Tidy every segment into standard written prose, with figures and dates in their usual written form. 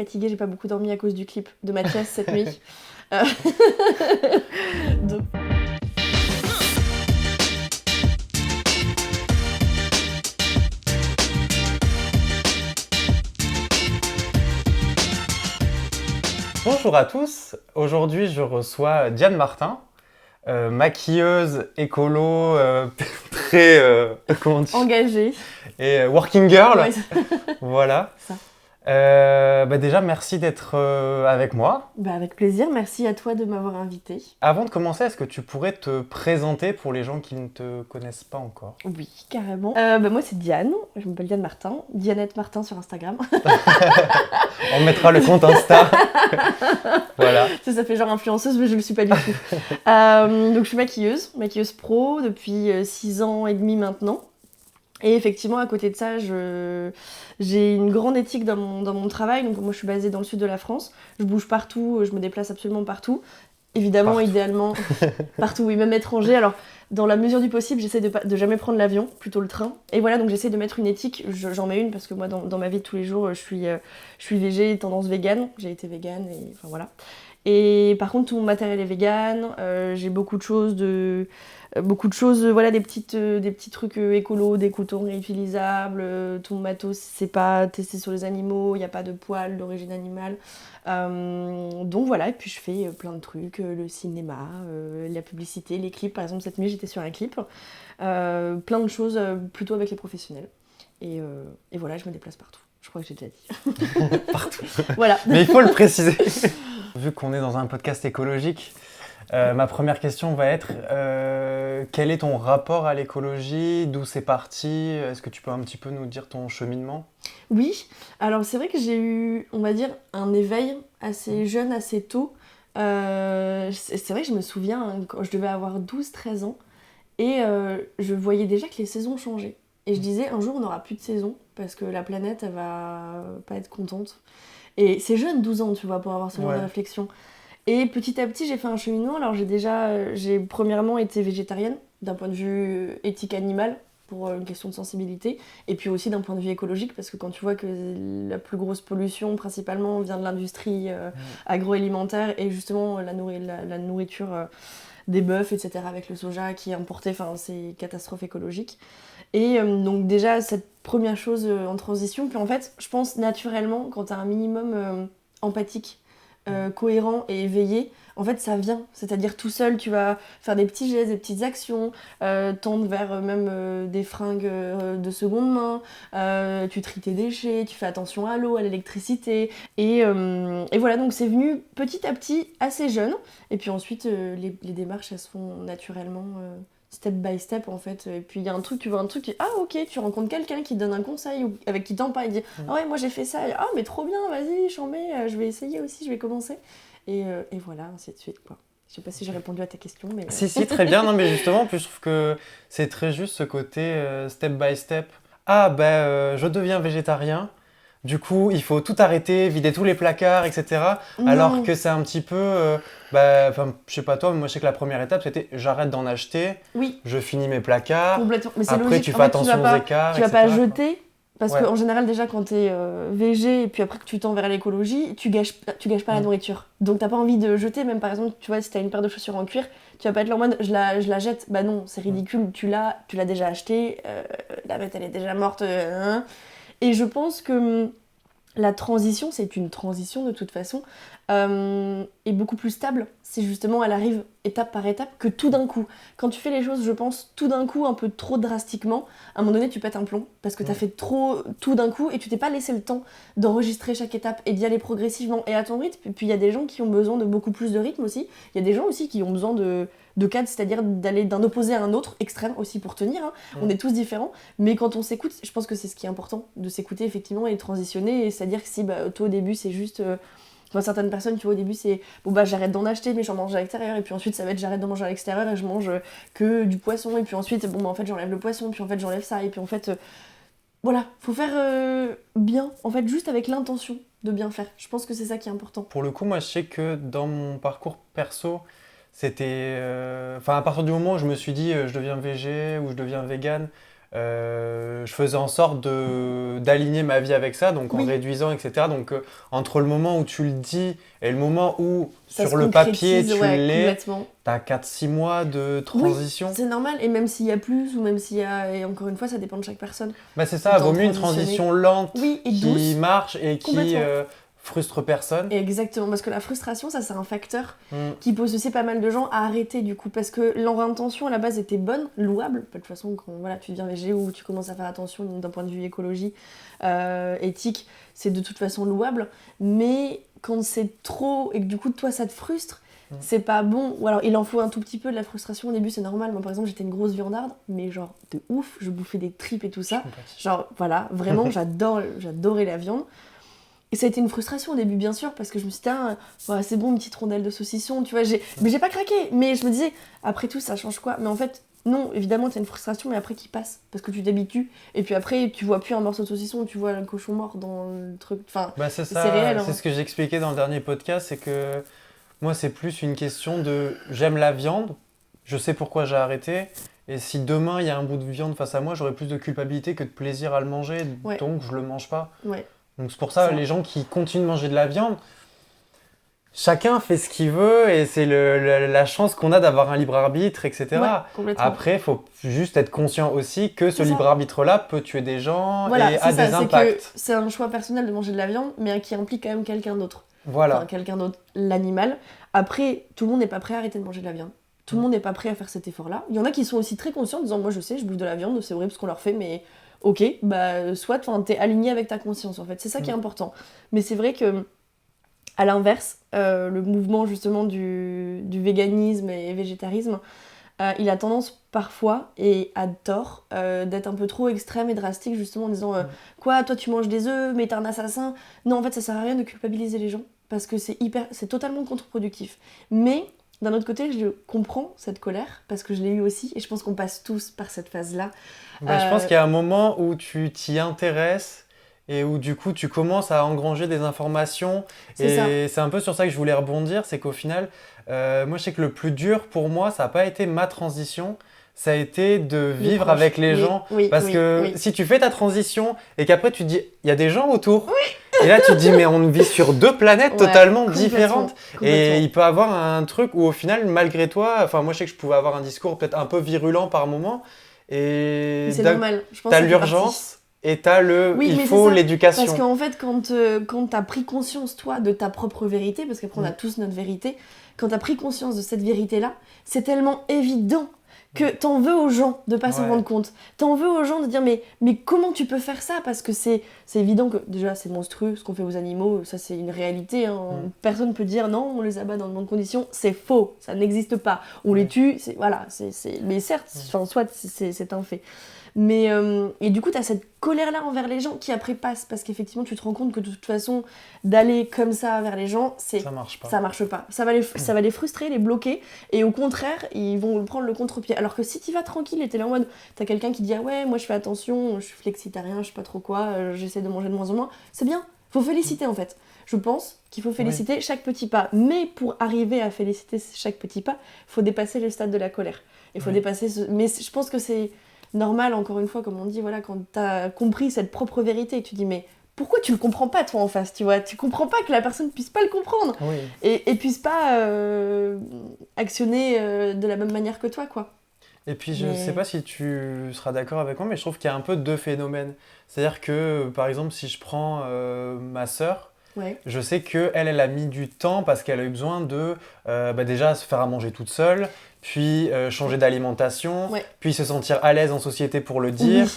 fatiguée, j'ai pas beaucoup dormi à cause du clip de Mathias cette nuit. Euh, Donc, Bonjour à tous, aujourd'hui je reçois Diane Martin, maquilleuse, écolo, très, comment on dit, engagée. et working girl, Ouais, voilà. ça. Déjà merci d'être avec moi. Bah, avec plaisir, merci à toi de m'avoir invitée. Avant de commencer, est-ce que tu pourrais te présenter pour les gens qui ne te connaissent pas encore? Oui, carrément. Moi c'est Diane, je m'appelle Diane Martin, Dianette Martin sur Instagram. On mettra le compte Insta. Voilà. Ça fait genre influenceuse, mais je le suis pas du tout. Donc je suis maquilleuse pro depuis 6 ans et demi maintenant. Et effectivement, à côté de ça, j'ai une grande éthique dans mon travail. Donc moi, je suis basée dans le sud de la France. Je bouge partout, je me déplace absolument partout. Évidemment, Partout. idéalement, partout, oui, même étranger. Alors, dans la mesure du possible, j'essaie de jamais prendre l'avion, plutôt le train. Et voilà, donc j'essaie de mettre une éthique. J'en mets une parce que moi, dans ma vie de tous les jours, je suis végé, tendance végane. J'ai été végane, et enfin voilà. Et par contre, tout mon matériel est vegan. J'ai beaucoup de choses, voilà, des petits trucs écolos, des coutons réutilisables. Tout mon matos, c'est pas testé sur les animaux, il n'y a pas de poils d'origine animale. Donc voilà, et puis je fais plein de trucs, le cinéma, la publicité, les clips. Par exemple, cette nuit, j'étais sur un clip. Plein de choses, plutôt avec les professionnels. Et voilà, je me déplace partout. Je crois que j'ai déjà dit. Partout. Voilà. Mais il faut le préciser. Vu qu'on est dans un podcast écologique, ma première question va être quel est ton rapport à l'écologie? D'où c'est parti? Est-ce que tu peux un petit peu nous dire ton cheminement? Oui, alors c'est vrai que j'ai eu, on va dire, un éveil assez jeune, assez tôt. C'est vrai que je me souviens, hein, quand je devais avoir 12-13 ans, et je voyais déjà que les saisons changeaient. Et je disais, un jour on n'aura plus de saison, parce que la planète, elle va pas être contente. Et c'est jeune, 12 ans, tu vois, pour avoir ce genre de Ouais. réflexion. Et petit à petit, j'ai fait un cheminement. Alors j'ai premièrement été végétarienne, d'un point de vue éthique animale, pour une question de sensibilité, et puis aussi d'un point de vue écologique, parce que quand tu vois que la plus grosse pollution, principalement, vient de l'industrie agroalimentaire, et justement la nourriture des bœufs, etc., avec le soja qui est importé, enfin, c'est une catastrophe écologique. Et donc déjà, cette première chose en transition, puis en fait, je pense naturellement, quand tu as un minimum empathique, cohérent et éveillé, en fait ça vient, c'est-à-dire tout seul tu vas faire des petits gestes, des petites actions, tendre vers même des fringues de seconde main, tu tries tes déchets, tu fais attention à l'eau, à l'électricité, et voilà, donc c'est venu petit à petit, assez jeune, et puis ensuite les démarches elles se font naturellement, step by step en fait, et puis il y a un truc, tu vois un truc, ah ok, tu rencontres quelqu'un qui te donne un conseil ou avec qui t'en parle, il dit ah ouais moi j'ai fait ça, et, ah mais trop bien, vas-y j'en mets, je vais essayer aussi, je vais commencer, et voilà, ainsi de suite quoi. Je sais pas si j'ai répondu à ta question, mais Si, très bien. Non, mais justement, puis je trouve que c'est très juste ce côté step by step. Je deviens végétarien. Du coup, il faut tout arrêter, vider tous les placards, etc. Alors non, que c'est un petit peu, je sais pas toi, mais moi je sais que la première étape c'était j'arrête d'en acheter, oui, je finis mes placards. complètement, mais c'est Après, logique, tu en fais fait attention aux écarts, tu vas pas etc., quoi. jeter, parce Ouais. qu'en général déjà quand t'es végé et puis après que tu tends vers l'écologie, tu gâches pas la Mm. nourriture, donc t'as pas envie de jeter, même par exemple tu vois si t'as une paire de chaussures en cuir, tu vas pas être là en mode je la jette, bah non c'est ridicule, tu l'as déjà achetée, la bête elle est déjà morte, hein. Et je pense que la transition, c'est une transition de toute façon, est beaucoup plus stable si justement elle arrive étape par étape que tout d'un coup. Quand tu fais les choses, je pense, tout d'un coup, un peu trop drastiquement, à un moment donné, tu pètes un plomb parce que t'as fait trop tout d'un coup et tu t'es pas laissé le temps d'enregistrer chaque étape et d'y aller progressivement et à ton rythme. Et puis il y a des gens qui ont besoin de beaucoup plus de rythme aussi. Il y a des gens aussi qui ont besoin de cadre, c'est-à-dire d'aller d'un opposé à un autre extrême aussi pour tenir, hein. On est tous différents, mais quand on s'écoute, je pense que c'est ce qui est important, de s'écouter effectivement et de transitionner, et c'est-à-dire que si toi au début c'est juste... Enfin, certaines personnes, tu vois, au début, c'est bon, bah j'arrête d'en acheter, mais j'en mange à l'extérieur. Et puis ensuite, ça va être j'arrête d'en manger à l'extérieur et je mange que du poisson. Et puis ensuite, bon, bah en fait, j'enlève le poisson. Puis en fait, j'enlève ça. Et puis en fait, voilà, faut faire bien. En fait, juste avec l'intention de bien faire. Je pense que c'est ça qui est important. Pour le coup, moi je sais que dans mon parcours perso, c'était. À partir du moment où je me suis dit je deviens végé ou je deviens vegan, je faisais en sorte d'aligner ma vie avec ça, donc en Oui. réduisant, etc. Donc entre le moment où tu le dis et le moment où Ça sur se le papier concrétise, tu ouais, l'es, complètement. t'as 4-6 mois de transition. C'est normal, et même s'il y a plus, ou même s'il y a... Et encore une fois, ça dépend de chaque personne. Bah c'est Le ça, temps vaut de mieux une transitionner. transition lente Oui, et qui douce. marche et qui Complètement. frustre personne. Exactement, parce que la frustration, ça c'est un facteur Mm. qui pose aussi pas mal de gens à arrêter du coup, parce que leur intention à la base était bonne, louable. De toute façon, quand voilà, tu deviens végé ou tu commences à faire attention d'un point de vue écologie, éthique, c'est de toute façon louable. Mais quand c'est trop et que du coup toi ça te frustre, c'est pas bon. Ou alors il en faut un tout petit peu de la frustration au début, c'est normal. Moi par exemple, j'étais une grosse viandarde, mais genre de ouf, je bouffais des tripes et tout ça. Genre voilà, vraiment, j'adorais la viande. Et ça a été une frustration au début, bien sûr, parce que je me suis dit, voilà, c'est bon, une petite rondelle de saucisson, tu vois. Mais j'ai pas craqué. Mais je me disais, après tout, ça change quoi? Mais en fait, non, évidemment, t'as une frustration, mais après qui passe, parce que tu t'habitues. Et puis après, tu vois plus un morceau de saucisson, tu vois un cochon mort dans le truc. Enfin, Bah c'est ça, c'est réel. c'est Hein. ce que j'expliquais dans le dernier podcast, c'est que moi c'est plus une question de j'aime la viande, je sais pourquoi j'ai arrêté, et si demain il y a un bout de viande face à moi, j'aurai plus de culpabilité que de plaisir à le manger, Ouais. donc je le mange pas. Ouais. Donc c'est pour ça, les gens qui continuent de manger de la viande, chacun fait ce qu'il veut et c'est la chance qu'on a d'avoir un libre arbitre, etc. Ouais, complètement. Après, il faut juste être conscient aussi que ce C'est ça. libre arbitre-là peut tuer des gens Voilà, et c'est a ça, des c'est impacts. que c'est un choix personnel de manger de la viande, mais qui implique quand même quelqu'un d'autre. Voilà. Enfin, quelqu'un d'autre, l'animal. Après, tout le monde n'est pas prêt à arrêter de manger de la viande. Tout le monde n'est pas prêt à faire cet effort-là. Il y en a qui sont aussi très conscients en disant, moi je sais, je bouffe de la viande, c'est vrai parce qu'on leur fait, mais ok, bah soit t'es aligné avec ta conscience en fait, c'est ça qui est important. Mais c'est vrai que, à l'inverse, le mouvement justement du véganisme et végétarisme, il a tendance parfois, et à tort, d'être un peu trop extrême et drastique justement en disant quoi, toi tu manges des œufs, mais t'es un assassin. Non, en fait ça sert à rien de culpabiliser les gens, parce que c'est totalement contre-productif. Mais d'un autre côté, je comprends cette colère, parce que je l'ai eu aussi, et je pense qu'on passe tous par cette phase-là. Je pense qu'il y a un moment où tu t'y intéresses et où du coup tu commences à engranger des informations. Et c'est un peu sur ça que je voulais rebondir, c'est qu'au final, moi je sais que le plus dur pour moi, ça n'a pas été ma transition, ça a été de vivre avec les gens. Parce que si tu fais ta transition et qu'après tu te dis, il y a des gens autour, et là tu te dis, mais on vit sur deux planètes totalement différentes. Et il peut avoir un truc où au final, malgré toi, enfin moi je sais que je pouvais avoir un discours peut-être un peu virulent par moment. Et c'est normal, je pense. T'as l'urgence et t'as il faut l'éducation. Parce qu'en fait, quand t'as pris conscience, toi, de ta propre vérité, parce qu'après on a tous notre vérité, quand t'as pris conscience de cette vérité-là, c'est tellement évident que t'en veux aux gens de pas s'en rendre compte. T'en veux aux gens de dire mais comment tu peux faire ça? Parce que c'est évident que déjà c'est monstrueux ce qu'on fait aux animaux, ça c'est une réalité. Hein. Personne peut dire non, on les abat dans de bonnes conditions, c'est faux, ça n'existe pas. On les tue, mais certes, soit c'est un fait. Mais et du coup t'as cette colère-là envers les gens qui après passe, parce qu'effectivement tu te rends compte que de toute façon d'aller comme ça vers les gens, ça marche pas. Ça va les frustrer, les bloquer, et au contraire ils vont prendre le contre-pied. Alors que si tu vas tranquille et t'es là en mode, t'as quelqu'un qui dit ah ouais moi je fais attention, je suis flexitarien, je sais pas trop quoi, j'essaie de manger de moins en moins, c'est bien, faut féliciter en fait. Je pense qu'il faut féliciter chaque petit pas, mais pour arriver à féliciter chaque petit pas, faut dépasser le stade de la colère. Il faut dépasser mais je pense que c'est normal, encore une fois, comme on dit, voilà, quand t'as compris cette propre vérité et que tu dis mais pourquoi tu le comprends pas toi en face, tu vois, tu comprends pas que la personne puisse pas le comprendre et puisse pas actionner de la même manière que toi, quoi. Et puis je sais pas si tu seras d'accord avec moi, mais je trouve qu'il y a un peu deux phénomènes. C'est-à-dire que par exemple si je prends ma sœur, je sais qu'elle a mis du temps parce qu'elle a eu besoin de déjà se faire à manger toute seule, puis changer d'alimentation, puis se sentir à l'aise en société pour le dire.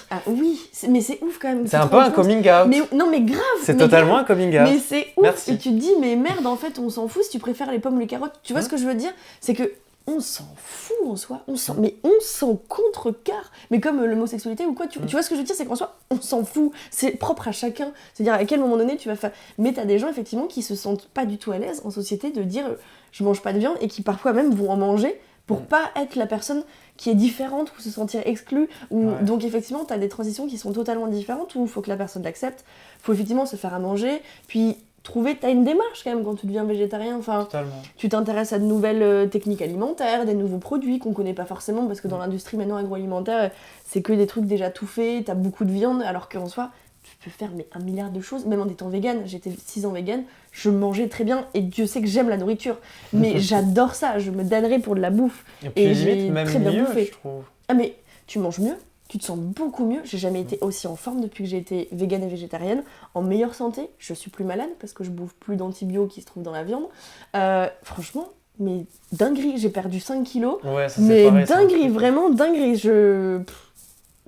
Mais c'est ouf quand même. C'est un peu un coming out. Non mais grave. C'est totalement un coming out. Mais c'est ouf. Merci. Et tu te dis mais merde, en fait on s'en fout si tu préfères les pommes ou les carottes. Tu vois ce que je veux dire? C'est que on s'en fout en soi, on s'en contrecarre. Mais comme l'homosexualité ou quoi, tu vois ce que je veux dire, c'est qu'en soi, on s'en fout. C'est propre à chacun. C'est-à-dire à quel moment donné tu vas faire... Mais t'as des gens effectivement qui se sentent pas du tout à l'aise en société de dire je mange pas de viande, et qui parfois même vont en manger pour pas être la personne qui est différente ou se sentir exclue. Donc effectivement, t'as des transitions qui sont totalement différentes où il faut que la personne l'accepte. Il faut effectivement se faire à manger, puis t'as une démarche quand même quand tu deviens végétarien. Enfin, Totalement. tu t'intéresses à de nouvelles techniques alimentaires, des nouveaux produits qu'on connaît pas forcément, parce que dans l'industrie maintenant agroalimentaire, c'est que des trucs déjà tout faits, t'as beaucoup de viande, alors qu'en soi, tu peux faire un milliard de choses, même en étant végane. J'étais 6 ans végane, je mangeais très bien, et Dieu sait que j'aime la nourriture. Mais j'adore ça, je me damnerais pour de la bouffe. Et puis Et limite, j'ai même très bien mieux, bouffé. je trouve. Ah mais tu manges mieux, tu te sens beaucoup mieux. J'ai jamais été aussi en forme depuis que j'ai été végane et végétarienne. En meilleure santé, je suis plus malade parce que je bouffe plus d'antibiotiques qui se trouvent dans la viande. Franchement, mais dinguerie, j'ai perdu 5 kilos. Ouais, ça c'est Mais pareil. c'est un dinguerie, truc. vraiment dinguerie.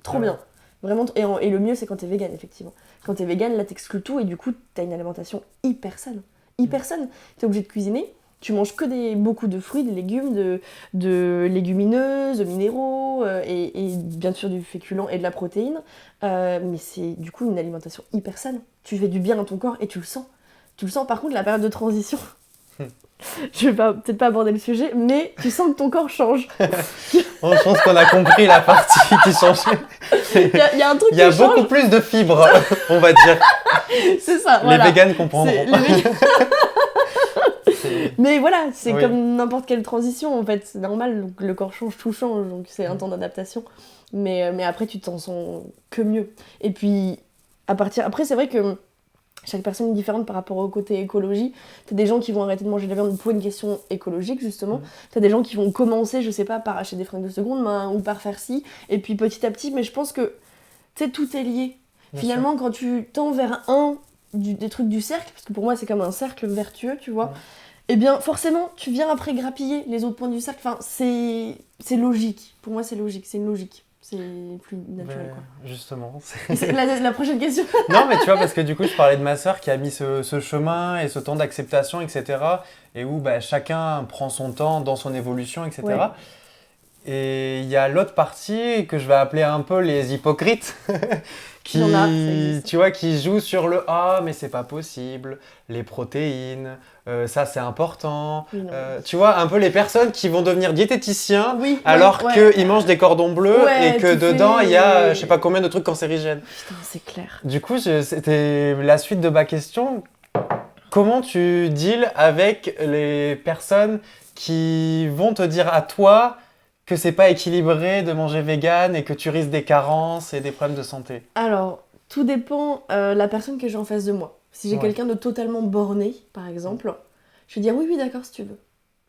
Trop Ouais. bien. Vraiment, et le mieux c'est quand t'es végane, effectivement. Quand t'es végane, là t'exclus tout et du coup t'as une alimentation hyper saine. Hyper saine. T'es obligé de cuisiner. Tu manges que beaucoup de fruits, de légumes, de légumineuses, de minéraux et bien sûr du féculent et de la protéine. Mais c'est du coup une alimentation hyper saine. Tu fais du bien à ton corps et tu le sens. Tu le sens. Par contre, la période de transition, je vais peut-être pas aborder le sujet, mais tu sens que ton corps change. Oh, je pense qu'on a compris la partie qui changeait. Il y a un truc Il y a qui beaucoup change. plus de fibres, on va dire. C'est ça, Les voilà. véganes comprendront. C'est- les véganes- C'est- Mais voilà, c'est Oui. comme n'importe quelle transition en fait, c'est normal, donc le corps change, tout change, donc c'est un temps d'adaptation. Mais après, tu t'en sens que mieux. Et puis, après, c'est vrai que chaque personne est différente par rapport au côté écologie. T'as des gens qui vont arrêter de manger de la viande pour une question écologique, justement. T'as des gens qui vont commencer, je sais pas, par acheter des fringues de seconde main ou par faire ci, et puis petit à petit, mais je pense que, tu sais, tout est lié. Bien Finalement, quand tu tends vers des trucs du cercle, parce que pour moi, c'est comme un cercle vertueux, tu vois, eh bien, forcément, tu viens après grappiller les autres points du cercle. Enfin, c'est logique. Pour moi, c'est logique. C'est une logique. C'est plus naturel, quoi. Justement. Et c'est la prochaine question. Non, mais tu vois, parce que du coup, je parlais de ma sœur qui a mis ce chemin et ce temps d'acceptation, etc. Et où bah, chacun prend son temps dans son évolution, etc. Ouais. Et il y a l'autre partie que je vais appeler un peu les hypocrites. Il y en a, ça existe. Tu vois, qui jouent sur le ah mais c'est pas possible, les protéines, ça c'est important. Oui, non. Tu vois, un peu les personnes qui vont devenir diététiciens Oui, alors ouais. qu'ils mangent des cordons bleus Ouais, et que tout fait, dedans il y a je sais pas combien de trucs cancérigènes. Putain, c'est clair. Du coup, c'était la suite de ma question. Comment tu deals avec les personnes qui vont te dire à toi que c'est pas équilibré de manger vegan et que tu risques des carences et des problèmes de santé? Alors, tout dépend la personne que j'ai en face de moi. Si j'ai Ouais. quelqu'un de totalement borné, par exemple, je vais dire oui, d'accord, si tu veux.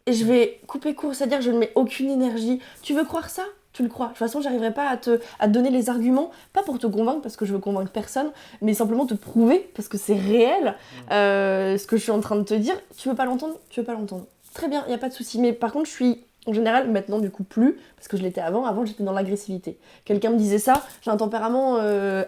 Et je vais couper court, c'est-à-dire je ne mets aucune énergie. Tu veux croire ça? Tu le crois. De toute façon, j'arriverai pas à te donner les arguments, pas pour te convaincre, parce que je veux convaincre personne, mais simplement te prouver, parce que c'est réel, ce que je suis en train de te dire. Tu veux pas l'entendre? Tu veux pas l'entendre. Très bien, il n'y a pas de souci. Mais par contre, je suis, en général, maintenant du coup plus, parce que je l'étais avant. Avant, j'étais dans l'agressivité. Quelqu'un me disait ça, j'ai un tempérament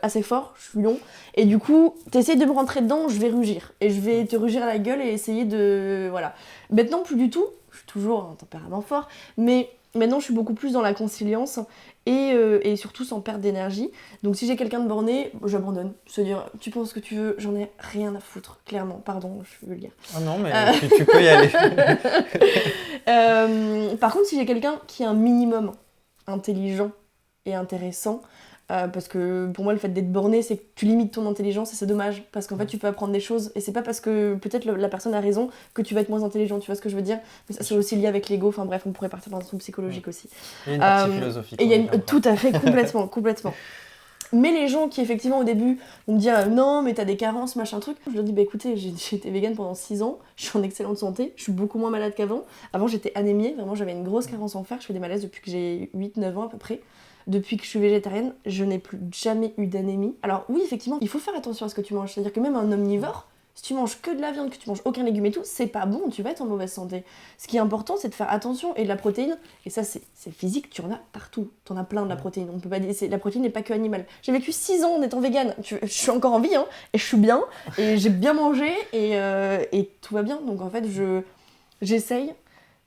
assez fort, je suis lion, et du coup, t'essayes de me rentrer dedans, je vais rugir. Et je vais te rugir à la gueule et essayer de... Voilà. Maintenant, plus du tout. Je suis toujours un tempérament fort, mais maintenant, je suis beaucoup plus dans la conciliance et surtout sans perdre d'énergie. Donc, si j'ai quelqu'un de borné, j'abandonne. C'est-à-dire, tu penses ce que tu veux, j'en ai rien à foutre, clairement. Pardon, je suis vulgaire. Ah non, mais tu peux y aller. Par contre, si j'ai quelqu'un qui est un minimum intelligent et intéressant, parce que pour moi, le fait d'être borné, c'est que tu limites ton intelligence et c'est dommage. Parce qu'en fait, tu peux apprendre des choses et c'est pas parce que peut-être la personne a raison que tu vas être moins intelligent. Tu vois ce que je veux dire? Mais ça, c'est aussi lié avec l'ego. Enfin bref, on pourrait partir dans un truc psychologique aussi. Il y a une partie philosophique. Et il y a on y viendra. tout à fait, complètement. Mais les gens qui, effectivement, au début, vont me dire non, mais t'as des carences, machin truc, je leur dis bah écoutez, j'ai été végane pendant 6 ans, je suis en excellente santé, je suis beaucoup moins malade qu'avant. Avant, j'étais anémiée, vraiment, j'avais une grosse carence en fer, je fais des malaises depuis que j'ai 8-9 ans à peu près. Depuis que je suis végétarienne, je n'ai plus jamais eu d'anémie. Alors, oui, effectivement, il faut faire attention à ce que tu manges. C'est-à-dire que même un omnivore, si tu manges que de la viande, que tu manges aucun légume et tout, c'est pas bon, tu vas être en mauvaise santé. Ce qui est important, c'est de faire attention et de la protéine, et ça, c'est physique, tu en as partout. Tu en as plein de la protéine. On peut pas dire, la protéine n'est pas que animale. J'ai vécu 6 ans en étant végane. Je suis encore en vie, hein, et je suis bien, et j'ai bien mangé, et tout va bien. Donc en fait, j'essaye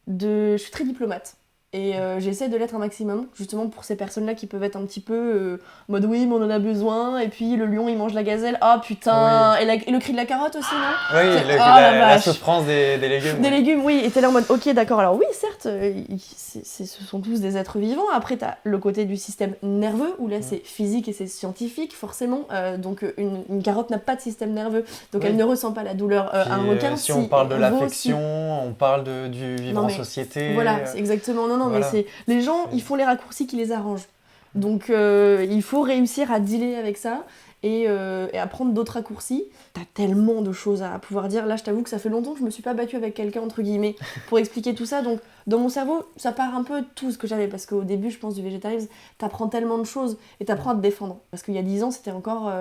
de. Je suis très diplomate. Et j'essaie de l'être un maximum, justement pour ces personnes-là qui peuvent être un petit peu en mode oui, mais on en a besoin, et puis le lion il mange la gazelle, ah putain, Oui. et le cri de la carotte aussi, non? Oui, la souffrance des légumes. Des légumes, oui, et t'es là en mode ok, d'accord, alors oui, certes, ce sont tous des êtres vivants. Après, t'as le côté du système nerveux, où là c'est physique et c'est scientifique, forcément. Donc une carotte n'a pas de système nerveux, donc elle ne ressent pas la douleur. Puis, un requin, si on parle de l'affection, aussi. on parle du vivre en société. Voilà, c'est exactement. Non, voilà. mais c'est les gens, ils font les raccourcis qui les arrangent. Donc il faut réussir à dealer avec ça et à prendre d'autres raccourcis. T'as tellement de choses à pouvoir dire. Là, je t'avoue que ça fait longtemps que je me suis pas battue avec quelqu'un, entre guillemets, pour expliquer tout ça. Donc dans mon cerveau, ça part un peu de tout ce que j'avais. Parce qu'au début, je pense, du végétarisme, t'apprends tellement de choses et t'apprends à te défendre. Parce qu'il y a 10 ans, c'était encore...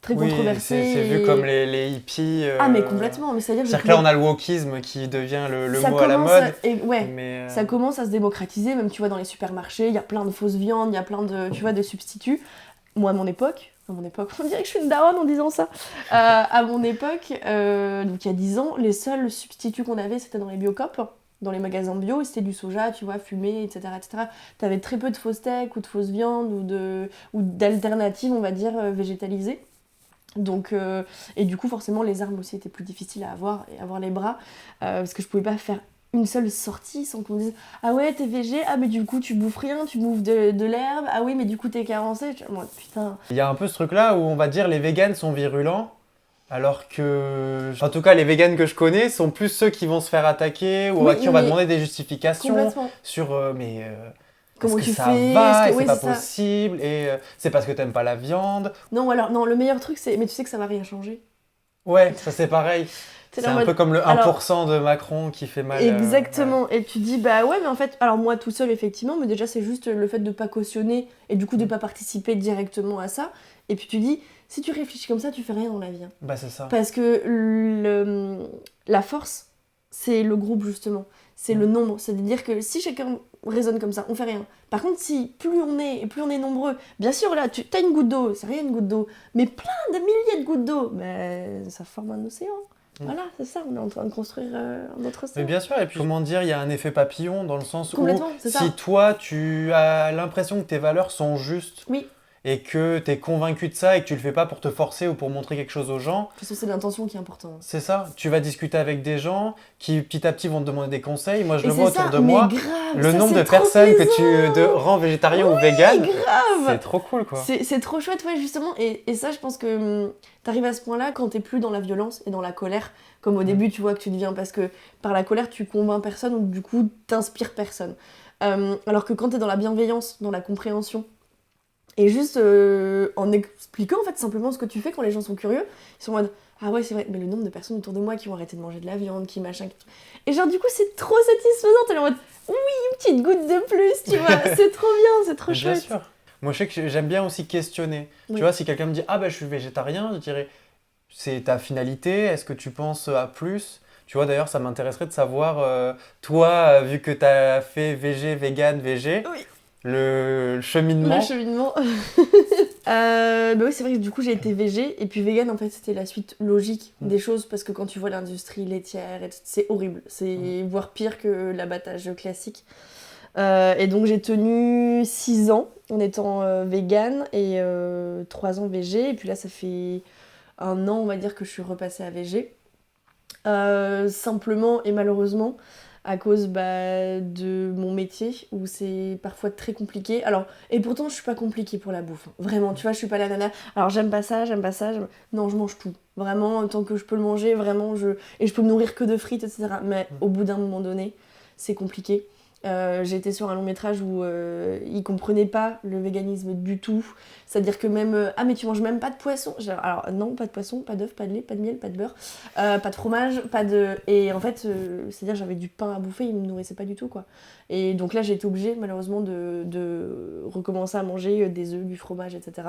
très controversé. C'est vu comme les hippies. Ah, mais complètement. Mais c'est-à-dire que là, on a le wokisme qui devient le mot à la mode. Ça commence à se démocratiser. Même, tu vois, dans les supermarchés, il y a plein de fausses viandes, il y a plein de, tu vois, de substituts. Moi, à mon époque, on dirait que je suis une daronne en disant ça. À mon époque, donc il y a 10 ans, les seuls substituts qu'on avait, c'était dans les Biocop. Dans les magasins bio, c'était du soja, tu vois, fumé, etc. etc. T'avais très peu de fausses steaks ou de fausses viandes ou d'alternatives, on va dire, végétalisées. Donc, et du coup, forcément, les armes aussi étaient plus difficiles à avoir et avoir les bras parce que je pouvais pas faire une seule sortie sans qu'on me dise ah ouais, t'es végé, ah mais du coup, tu bouffes rien, tu bouffes de l'herbe, ah oui, mais du coup, t'es carencé. Moi, putain. Il y a un peu ce truc-là où on va dire les véganes sont virulents, alors que, en tout cas, les véganes que je connais sont plus ceux qui vont se faire attaquer ou à qui on va demander des justifications sur comment est-ce que tu ça fais, va, c'est pas possible, et c'est parce que t'aimes pas la viande. Non, alors, non, le meilleur truc, c'est mais tu sais que ça va rien changer. Ouais, ça c'est pareil. C'est un peu comme le 1% de Macron qui fait mal. Exactement, et tu dis bah ouais, mais en fait, alors moi tout seul effectivement, mais déjà c'est juste le fait de pas cautionner et du coup de pas participer directement à ça. Et puis tu dis, si tu réfléchis comme ça, tu fais rien dans la vie. Hein. Bah c'est ça. Parce que la force, c'est le groupe justement, c'est le nombre. C'est-à-dire que si chacun raisonne comme ça, on fait rien. Par contre, si plus on est nombreux, bien sûr là, t'as une goutte d'eau, c'est rien une goutte d'eau, mais plein de milliers de gouttes d'eau, ça forme un océan. Voilà, c'est ça, on est en train de construire un autre océan. Mais bien sûr, et puis comment dire, il y a un effet papillon dans le sens où si ça. Toi, tu as l'impression que tes valeurs sont justes, oui. Et que tu es convaincu de ça et que tu le fais pas pour te forcer ou pour montrer quelque chose aux gens. De toute façon, c'est l'intention qui est importante. C'est ça, tu vas discuter avec des gens qui petit à petit vont te demander des conseils. Moi, je le vois autour de moi. Grave, le nombre de personnes que tu rends végétarien ou vegan, c'est trop cool quoi. C'est trop chouette, ouais, justement. Et ça, je pense que t'arrives à ce point-là quand t'es plus dans la violence et dans la colère. Comme au début, tu vois que tu deviens. Parce que par la colère, tu convaincs personne ou du coup, t'inspires personne. Alors que quand t'es dans la bienveillance, dans la compréhension, et juste en expliquant en fait simplement ce que tu fais quand les gens sont curieux, ils sont en mode ah ouais c'est vrai, mais le nombre de personnes autour de moi qui ont arrêté de manger de la viande, qui machin, et genre du coup c'est trop satisfaisant, t'es en mode oui une petite goutte de plus, tu vois, c'est trop bien, c'est trop chouette. Bien sûr. Moi je sais que j'aime bien aussi questionner. Oui. Tu vois, si quelqu'un me dit ah bah je suis végétarien, je dirais c'est ta finalité, est-ce que tu penses à plus? Tu vois, d'ailleurs, ça m'intéresserait de savoir, toi, vu que t'as fait végé, vegan, végé. Oui. Le cheminement. Bah oui, c'est vrai que du coup j'ai été végé et puis vegan en fait c'était la suite logique des choses parce que quand tu vois l'industrie laitière c'est horrible, c'est voire pire que l'abattage classique. Et donc j'ai tenu 6 ans en étant vegan et 3 ans végé et puis là ça fait 1 an on va dire que je suis repassée à végé. Simplement et malheureusement à cause de mon métier où c'est parfois très compliqué. Alors, et pourtant je suis pas compliquée pour la bouffe, hein. Vraiment, tu vois, je suis pas la nana. Alors j'aime pas ça. Non, je mange tout. Vraiment, tant que je peux le manger, vraiment, et je peux me nourrir que de frites, etc. Mais au bout d'un moment donné, c'est compliqué. J'ai été sur un long métrage où ils comprenaient pas le véganisme du tout. C'est-à-dire que même ah mais tu manges même pas de poisson. Alors non, pas de poisson, pas d'œufs, pas de lait, pas de miel, pas de beurre, pas de fromage, pas de... Et en fait, c'est-à-dire j'avais du pain à bouffer, ils me nourrissaient pas du tout quoi. Et donc là j'ai été obligée malheureusement de recommencer à manger des œufs, du fromage, etc.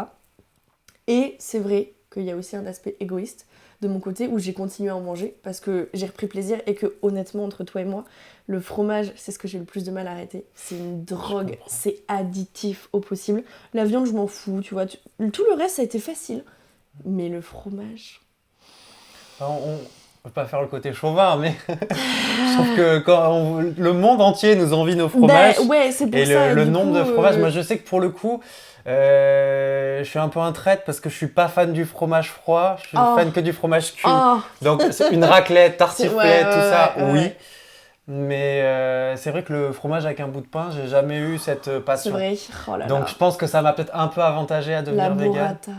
Et c'est vrai qu'il y a aussi un aspect égoïste de mon côté où j'ai continué à en manger parce que j'ai repris plaisir et que honnêtement entre toi et moi le fromage c'est ce que j'ai le plus de mal à arrêter, c'est une drogue, c'est additif au possible. La viande je m'en fous, tu vois, tout le reste ça a été facile mais le fromage On va pas faire le côté chauvin, mais je trouve que le monde entier nous envie nos fromages. Ouais, c'est pour et ça. le du nombre coup, de fromages, moi je sais que pour le coup, je suis un peu un traître parce que je suis pas fan du fromage froid, je suis fan que du fromage cuit. Donc une raclette, tartiflette, tout ça, oui. Ouais. Mais c'est vrai que le fromage avec un bout de pain, j'ai jamais eu cette passion. C'est vrai. Oh là Donc là. je pense que ça m'a peut-être un peu avantagé à devenir La vegan. burrata.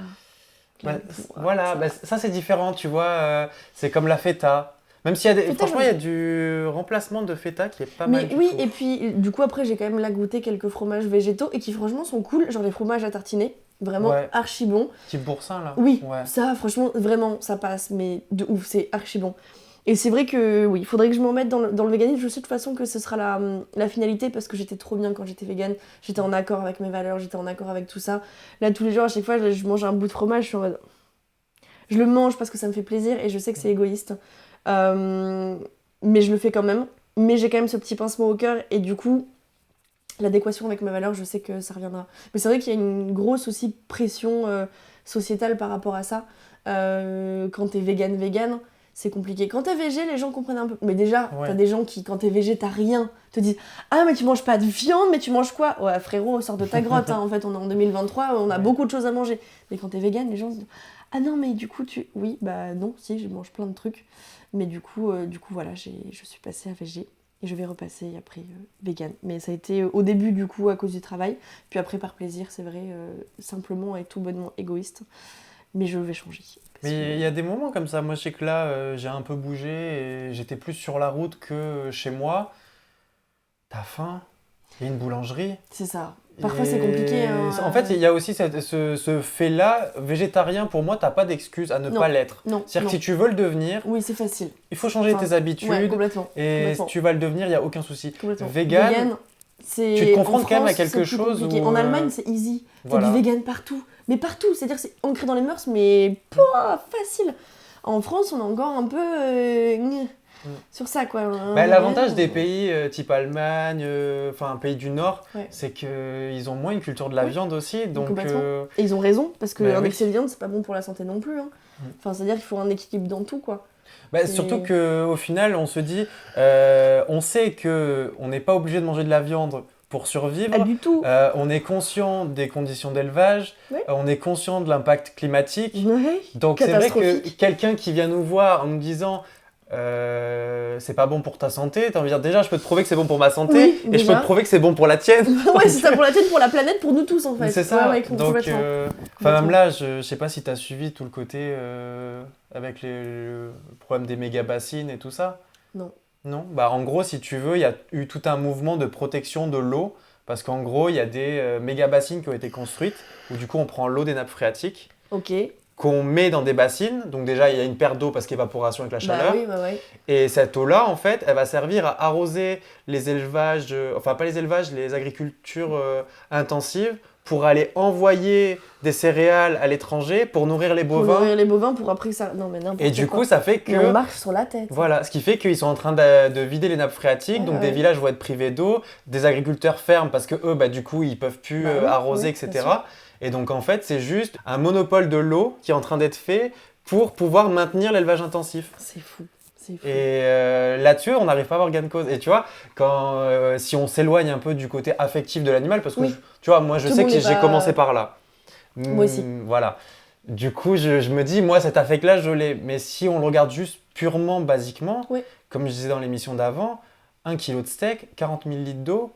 Voilà, ça c'est différent, tu vois. C'est comme la feta. Même s'il y a franchement, il y a du remplacement de feta qui est pas mal. Mais oui, et puis du coup, après, j'ai quand même là goûté quelques fromages végétaux et qui, franchement, sont cool. Genre les fromages à tartiner. Vraiment archi bon. Type boursin, là. Oui, ça, franchement, vraiment, ça passe. Mais de ouf, c'est archi bon. Et c'est vrai que oui, il faudrait que je m'en mette dans le véganisme. Je sais de toute façon que ce sera la finalité parce que j'étais trop bien quand j'étais végane. J'étais en accord avec mes valeurs, j'étais en accord avec tout ça. Là, tous les jours, à chaque fois, je mange un bout de fromage, je suis en mode... Je le mange parce que ça me fait plaisir et je sais que c'est égoïste. Mais je le fais quand même. Mais j'ai quand même ce petit pincement au cœur et du coup, l'adéquation avec mes valeurs, je sais que ça reviendra. Mais c'est vrai qu'il y a une grosse aussi pression sociétale par rapport à ça. Quand t'es végane, c'est compliqué. Quand t'es végé, les gens comprennent un peu. Mais déjà, t'as des gens qui, quand t'es végé, t'as rien, te disent « Ah, mais tu manges pas de viande, mais tu manges quoi ?» Ouais, frérot, sors de ta grotte, hein. En fait, on est en 2023, on a beaucoup de choses à manger. Mais quand t'es végane, les gens se disent « Ah non, mais du coup, tu... » Oui, bah non, si, je mange plein de trucs. Mais du coup voilà, je suis passée à végé. Et je vais repasser après vegan. Mais ça a été au début, du coup, à cause du travail. Puis après, par plaisir, c'est vrai, simplement et tout bonnement égoïste. Mais je vais changer. Mais il y a des moments comme ça. Moi, je sais que là, j'ai un peu bougé et j'étais plus sur la route que chez moi. T'as faim, il y a une boulangerie. C'est ça. Parfois, c'est compliqué. Hein. En fait, il y a aussi ce fait-là. Végétarien, pour moi, t'as pas d'excuse à ne pas l'être. Non. C'est-à-dire que si tu veux le devenir, oui, c'est facile. Il faut changer tes habitudes. Ouais, complètement. Et si tu vas le devenir, il n'y a aucun souci. Vegan, tu te confrontes quand même à quelque chose où... En Allemagne, c'est easy. T'as du vegan partout. Mais partout. C'est-à-dire que c'est ancré dans les mœurs, mais facile. En France, on est encore un peu... sur ça, quoi. L'avantage des pays type Allemagne, enfin pays du Nord, c'est qu'ils ont moins une culture de la viande aussi. Donc, et ils ont raison, parce qu'un excès de viande, c'est pas bon pour la santé non plus. Hein. Enfin, c'est-à-dire qu'il faut un équilibre dans tout, quoi. Surtout qu'au final, on se dit, on sait qu'on n'est pas obligé de manger de la viande pour survivre. Du tout. On est conscient des conditions d'élevage, on est conscient de l'impact climatique. Donc c'est vrai que quelqu'un qui vient nous voir en nous disant c'est pas bon pour ta santé, t'as envie de dire déjà je peux te prouver que c'est bon pour ma santé et je peux te prouver que c'est bon pour la tienne. Ouais, c'est ça, pour la tienne, pour la planète, pour nous tous en fait. C'est ça. Donc même là, je sais pas si t'as suivi tout le côté avec le problème des méga bassines et tout ça. Non. En gros, si tu veux, il y a eu tout un mouvement de protection de l'eau parce qu'en gros, il y a des méga bassines qui ont été construites où du coup on prend l'eau des nappes phréatiques. Qu'on met dans des bassines, donc déjà il y a une perte d'eau parce qu'évaporation avec la chaleur. Et cette eau-là, en fait, elle va servir à arroser les élevages, enfin pas les élevages, les agricultures intensives pour aller envoyer des céréales à l'étranger pour nourrir les bovins. Pour nourrir les bovins pour après que ça... Non mais n'importe quoi. Et du coup, ça fait que... on marche sur la tête. Voilà, ce qui fait qu'ils sont en train de vider les nappes phréatiques, donc des villages vont être privés d'eau, des agriculteurs ferment parce que eux, du coup, ils peuvent plus arroser, etc. Et donc en fait, c'est juste un monopole de l'eau qui est en train d'être fait pour pouvoir maintenir l'élevage intensif. C'est fou. Et là-dessus, on n'arrive pas à avoir gain de cause. Et tu vois, si on s'éloigne un peu du côté affectif de l'animal, parce que tu vois, moi je sais que j'ai commencé par là. Moi aussi. Voilà. Du coup, je me dis, moi cet affect-là, je l'ai. Mais si on le regarde juste purement, basiquement, comme je disais dans l'émission d'avant, 1 kilo de steak, 40 000 litres d'eau.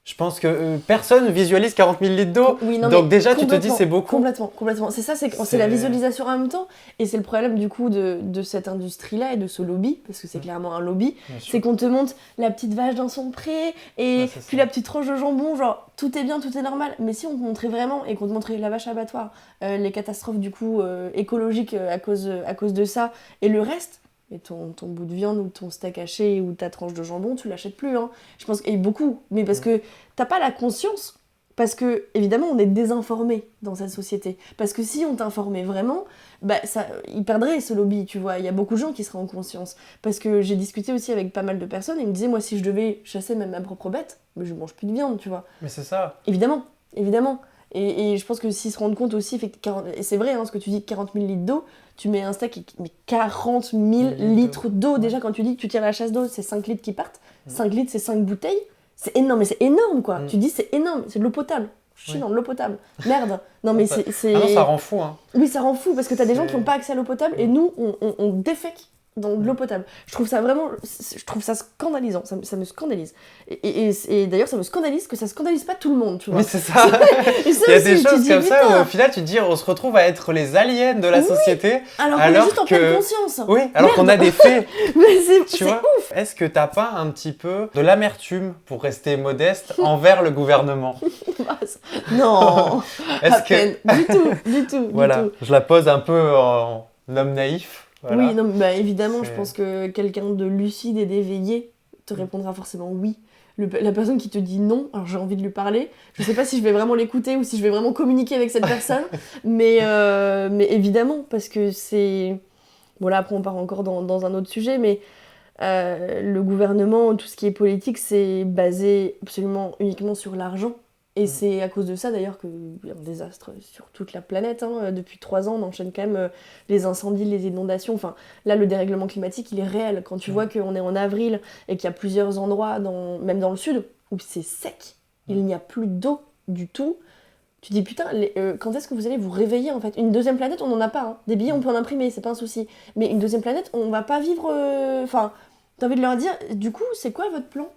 Je pense que personne visualise 40 000 litres d'eau. Donc déjà, tu te dis c'est beaucoup. Complètement. C'est ça, c'est la visualisation en même temps. Et c'est le problème du coup de cette industrie-là et de ce lobby, parce que c'est clairement un lobby. C'est qu'on te montre la petite vache dans son pré, et puis la petite tranche de jambon, genre tout est bien, tout est normal. Mais si on te montrait vraiment, et qu'on te montrait la vache abattoir, les catastrophes du coup écologiques à cause de ça, et le reste... Et ton bout de viande ou ton steak haché ou ta tranche de jambon, tu l'achètes plus. Hein. Je pense, et beaucoup. Mais parce que t'as pas la conscience. Parce que, évidemment, on est désinformé dans cette société. Parce que si on t'informait vraiment, il perdrait ce lobby, tu vois. Il y a beaucoup de gens qui seraient en conscience. Parce que j'ai discuté aussi avec pas mal de personnes et ils me disaient, moi, si je devais chasser même ma propre bête, je mange plus de viande, tu vois. Mais c'est ça. Évidemment. Et je pense que s'ils se rendent compte aussi, et c'est vrai ce que tu dis, 40 000 litres d'eau, tu mets un steak, mais 40 000 litres d'eau. Déjà, quand tu dis que tu tires la chasse d'eau, c'est 5 litres qui partent. 5 litres, c'est 5 bouteilles. C'est énorme, mais c'est énorme, quoi. Tu dis, c'est énorme, c'est de l'eau potable. Je suis dans de l'eau potable. Merde. Non, mais c'est... Ah non, ça rend fou, hein. Oui, ça rend fou, parce que t'as des gens qui n'ont pas accès à l'eau potable, et nous, on défèque dans de l'eau potable. Je trouve ça scandalisant, ça me scandalise. Et d'ailleurs, ça me scandalise que ça scandalise pas tout le monde, tu vois. Mais c'est ça. Il y a des choses comme ça où au final, tu te dis, on se retrouve à être les aliens de la société. Alors qu'on est juste en pleine conscience. Oui, alors qu'on a des faits. Mais c'est vois. Ouf. Est-ce que t'as pas un petit peu de l'amertume, pour rester modeste, envers le gouvernement? Non, du tout. Voilà, je la pose un peu en homme naïf. Voilà. Oui, non, mais évidemment, je pense que quelqu'un de lucide et d'éveillé te répondra forcément oui. La personne qui te dit non, alors j'ai envie de lui parler, je sais pas si je vais vraiment l'écouter ou si je vais vraiment communiquer avec cette personne, mais évidemment, parce que c'est... Bon là, après on part encore dans un autre sujet, mais le gouvernement, tout ce qui est politique, c'est basé absolument uniquement sur l'argent. Et c'est à cause de ça d'ailleurs qu'il y a un désastre sur toute la planète. Depuis 3 ans, on enchaîne quand même les incendies, les inondations. Enfin, là, le dérèglement climatique, il est réel. Quand tu vois qu'on est en avril et qu'il y a plusieurs endroits, même dans le sud, où c'est sec, il n'y a plus d'eau du tout. Tu dis putain, quand est-ce que vous allez vous réveiller en fait? Une deuxième planète, on n'en a pas. Hein. Des billets, on peut en imprimer, c'est pas un souci. Mais une deuxième planète, on va pas vivre... Enfin, t'as envie de leur dire, du coup, c'est quoi votre plan?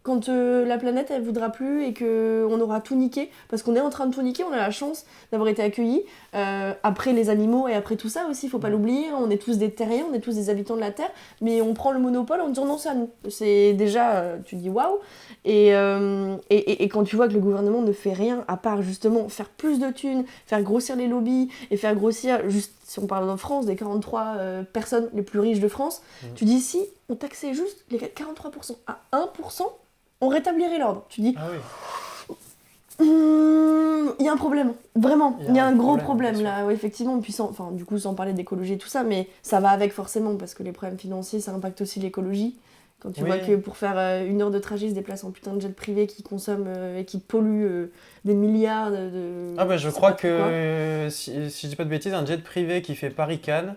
Quand la planète elle voudra plus et qu'on aura tout niqué, parce qu'on est en train de tout niquer, on a la chance d'avoir été accueillis après les animaux et après tout ça aussi, faut pas l'oublier, on est tous des terriens, on est tous des habitants de la Terre, mais on prend le monopole en disant non, c'est à nous. C'est déjà, tu dis waouh, et quand tu vois que le gouvernement ne fait rien à part justement faire plus de thunes, faire grossir les lobbies et faire grossir, juste si on parle de France, des 43 personnes les plus riches de France, tu dis si on taxait juste les 43% à 1%, on rétablirait l'ordre. Tu dis, il y a un problème, vraiment, il y a un gros problème là, ouais, effectivement, puis sans parler d'écologie et tout ça, mais ça va avec forcément, parce que les problèmes financiers, ça impacte aussi l'écologie. Quand tu vois que pour faire 1 heure de trajet, ils se déplacent en putain de jet privé qui consomme et qui pollue des milliards de... Ah bah je crois que, si je dis pas de bêtises, un jet privé qui fait Paris-Cannes,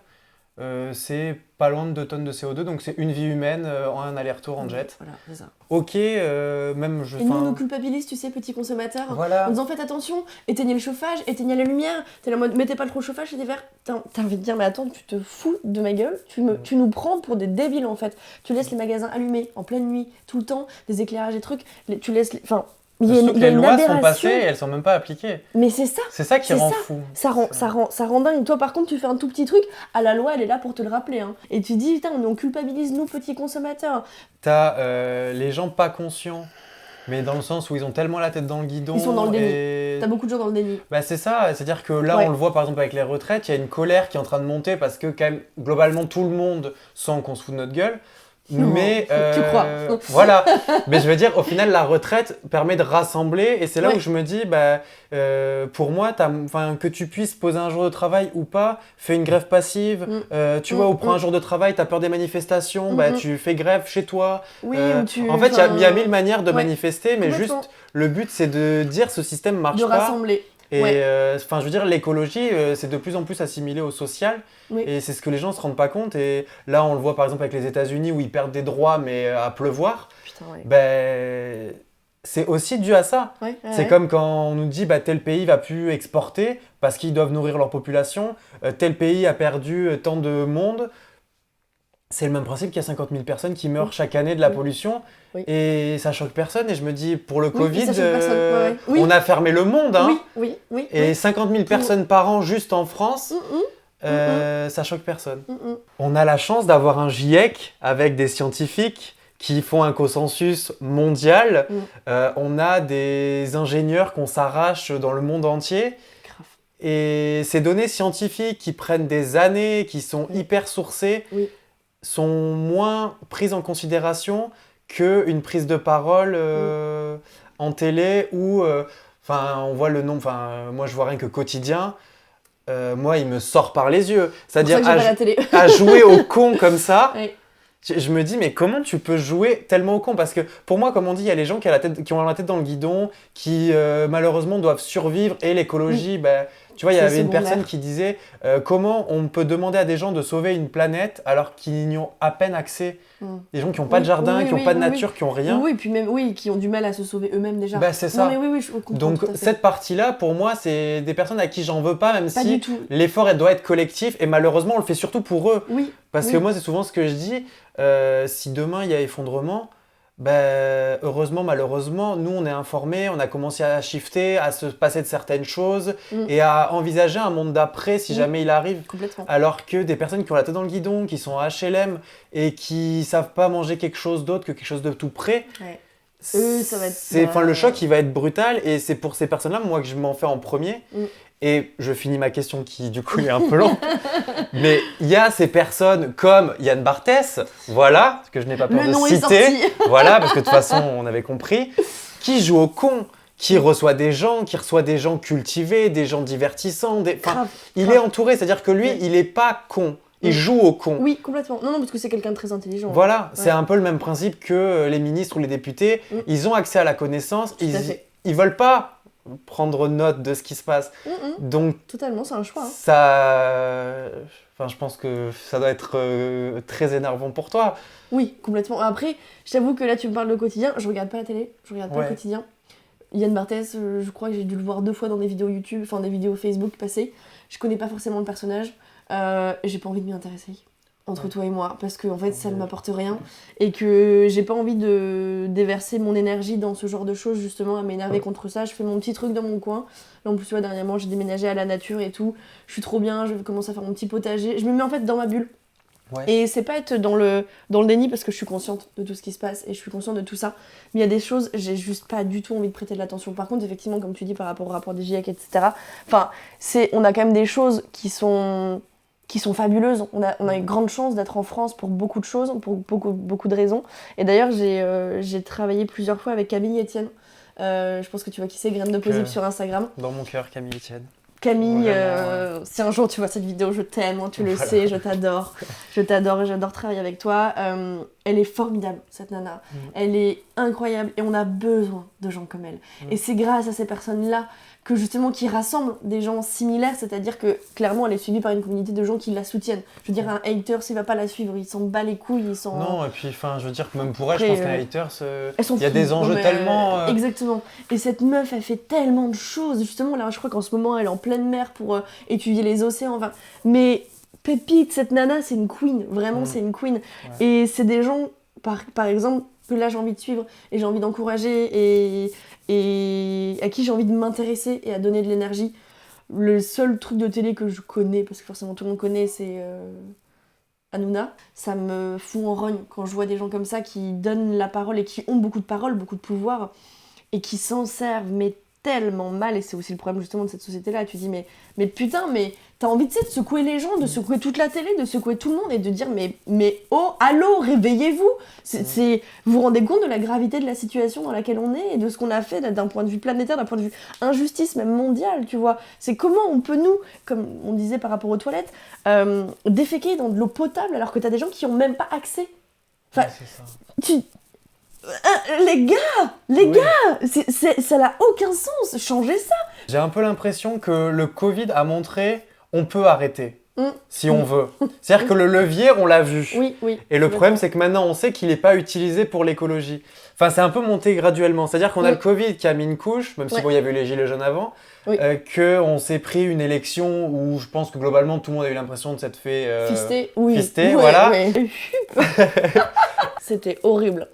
c'est pas loin de 2 tonnes de CO2, donc c'est une vie humaine en un aller-retour en jet. Voilà, c'est ça. Ok, même je... Et nous, on nous culpabilise, tu sais, petits consommateurs, voilà. En disant faites attention, éteignez le chauffage, éteignez la lumière, t'es là en mode mettez pas trop le chauffage, c'est l'hiver. T'as envie de dire, mais attends, tu te fous de ma gueule, tu nous prends pour des débiles en fait. Tu laisses les magasins allumés en pleine nuit, tout le temps, des éclairages, des trucs, tu laisses... Enfin, les lois sont passées et elles sont même pas appliquées. Mais c'est ça. C'est ça qui rend fou. Ça rend dingue. Toi, par contre, tu fais un tout petit truc. La loi, elle est là pour te le rappeler. Hein. Et tu dis, putain, on culpabilise nous, petits consommateurs. T'as les gens pas conscients, mais dans le sens où ils ont tellement la tête dans le guidon. Ils sont dans le déni. T'as beaucoup de gens dans le déni. Bah c'est ça. C'est-à-dire que là, on le voit par exemple avec les retraites, il y a une colère qui est en train de monter parce que quand même, globalement, tout le monde sent qu'on se fout de notre gueule. Mais tu crois. Voilà. Mais je veux dire, au final, la retraite permet de rassembler, et c'est là où je me dis, pour moi, que tu puisses poser un jour de travail ou pas, fais une grève passive. Tu vois, ou prends un jour de travail, t'as peur des manifestations, tu fais grève chez toi. Oui, en fait, il y a 1000 manières de manifester, mais juste le but, c'est de dire ce système marche pas. De rassembler. Et je veux dire, l'écologie, c'est de plus en plus assimilé au social. Oui. Et c'est ce que les gens se rendent pas compte. Et là, on le voit par exemple avec les États-Unis où ils perdent des droits, mais à pleuvoir. Putain, c'est aussi dû à ça. C'est comme quand on nous dit tel pays va plus exporter parce qu'ils doivent nourrir leur population. Tel pays a perdu tant de monde. C'est le même principe qu'il y a 50 000 personnes qui meurent chaque année de la pollution. Oui. Et ça choque personne. Et je me dis, pour le Covid, on a fermé le monde. Hein. Oui. Et 50 000 personnes par an juste en France, ça choque personne. On a la chance d'avoir un GIEC avec des scientifiques qui font un consensus mondial. On a des ingénieurs qu'on s'arrache dans le monde entier. Grave. Et ces données scientifiques qui prennent des années, qui sont hyper sourcées, sont moins prises en considération qu'une prise de parole en télé où on voit le nom, moi je vois rien que quotidien, moi il me sort par les yeux, c'est-à-dire à jouer au con comme ça. Je me dis, mais comment tu peux jouer tellement au con? Parce que pour moi, comme on dit, il y a les gens qui ont la tête dans le guidon, qui malheureusement doivent survivre. Et l'écologie, bah, tu vois, il y avait une personne qui disait comment on peut demander à des gens de sauver une planète alors qu'ils n'y ont à peine accès. Des gens qui n'ont pas de jardin, qui n'ont pas de nature, qui n'ont rien. Oui, puis même, qui ont du mal à se sauver eux-mêmes déjà. Bah, c'est ça. Non, mais oui, je comprends. Donc, cette partie-là, pour moi, c'est des personnes à qui j'en veux pas, même pas si l'effort elle doit être collectif. Et malheureusement, on le fait surtout pour eux. Oui. Parce que moi, c'est souvent ce que je dis. Si demain, il y a effondrement, heureusement, malheureusement, nous, on est informés, on a commencé à shifter, à se passer de certaines choses et à envisager un monde d'après si jamais il arrive. Complètement. Alors que des personnes qui ont la tête dans le guidon, qui sont à HLM et qui savent pas manger quelque chose d'autre que quelque chose de tout près, ça va être... le choc, il va être brutal et c'est pour ces personnes-là, moi, que je m'en fais en premier. Et je finis ma question qui, du coup, est un peu longue. Mais il y a ces personnes comme Yann Barthès, voilà, que je n'ai pas peur de citer. Voilà, parce que de toute façon, on avait compris. Qui joue au con, qui reçoit des gens cultivés, des gens divertissants. Il est entouré, c'est-à-dire que lui, il n'est pas con. Il joue au con. Oui, complètement. Non, parce que c'est quelqu'un de très intelligent. Voilà, c'est un peu le même principe que les ministres ou les députés. Ils ont accès à la connaissance. Ils veulent pas prendre note de ce qui se passe. Donc, totalement, c'est un choix. Je pense que ça doit être très énervant pour toi. Oui, complètement. Après, je t'avoue que là, tu me parles de quotidien. Je regarde pas la télé, je regarde pas le quotidien. Yann Barthès, je crois que j'ai dû le voir 2 fois dans des vidéos YouTube, enfin des vidéos Facebook passées. Je connais pas forcément le personnage. J'ai pas envie de m'y intéresser. Entre toi et moi, parce que en fait ça ne m'apporte rien et que j'ai pas envie de déverser mon énergie dans ce genre de choses, justement à m'énerver contre ça. Je fais mon petit truc dans mon coin. Là en plus tu vois, dernièrement j'ai déménagé à la nature et tout, je suis trop bien, je commence à faire mon petit potager, je me mets en fait dans ma bulle. Et c'est pas être dans le déni, parce que je suis consciente de tout ce qui se passe et je suis consciente de tout ça, mais il y a des choses, j'ai juste pas du tout envie de prêter de l'attention. Par contre, effectivement, comme tu dis par rapport au rapport des GIEC, etc., on a quand même des choses qui sont fabuleuses. On a une grande chance d'être en France pour beaucoup de choses, pour beaucoup de raisons. Et d'ailleurs, j'ai travaillé plusieurs fois avec Camille Etienne. Je pense que tu vois qui c'est, Graines de Posible sur Instagram. Dans mon cœur, Camille Etienne. Camille, si un jour tu vois cette vidéo, je t'aime, hein, tu le sais, je t'adore. Je t'adore et j'adore travailler avec toi. Elle est formidable, cette nana. Elle est incroyable et on a besoin de gens comme elle. Et c'est grâce à ces personnes-là que justement qui rassemblent des gens similaires, c'est-à-dire que clairement elle est suivie par une communauté de gens qui la soutiennent. Je veux dire, un hater, s'il va pas la suivre, il s'en bat les couilles, Non, et puis je veux dire que même pour elle, je pense qu'un hater, il y a des enjeux tellement... Exactement. Et cette meuf, elle fait tellement de choses. Justement, là, je crois qu'en ce moment, elle est en pleine mer pour étudier les océans. Mais pépite, cette nana, c'est une queen. Vraiment, c'est une queen. Et c'est des gens, par exemple, que là, j'ai envie de suivre et j'ai envie d'encourager et à qui j'ai envie de m'intéresser et à donner de l'énergie. Le seul truc de télé que je connais, parce que forcément tout le monde connaît, c'est Hanouna. Ça me fout en rogne quand je vois des gens comme ça qui donnent la parole et qui ont beaucoup de parole, beaucoup de pouvoir et qui s'en servent mais tellement mal. Et c'est aussi le problème justement de cette société-là. Tu dis mais putain, mais t'as envie de secouer les gens, de secouer toute la télé, de secouer tout le monde et de dire mais oh, allô, réveillez-vous. Vous vous rendez compte de la gravité de la situation dans laquelle on est et de ce qu'on a fait d'un point de vue planétaire, d'un point de vue injustice même mondiale, tu vois. C'est comment on peut nous, comme on disait par rapport aux toilettes, déféquer dans de l'eau potable alors que t'as des gens qui ont même pas accès. Enfin, c'est ça. Les gars, ça n'a aucun sens, changez ça. J'ai un peu l'impression que le Covid a montré on peut arrêter. Si on veut. C'est-à-dire que le levier, on l'a vu. Oui. Et le problème, c'est que maintenant, on sait qu'il n'est pas utilisé pour l'écologie. Enfin, c'est un peu monté graduellement. C'est-à-dire qu'on a le Covid qui a mis une couche, même si il y avait eu les gilets jaunes avant, qu'on s'est pris une élection où je pense que globalement, tout le monde a eu l'impression de s'être fait... Fister, voilà. C'était horrible,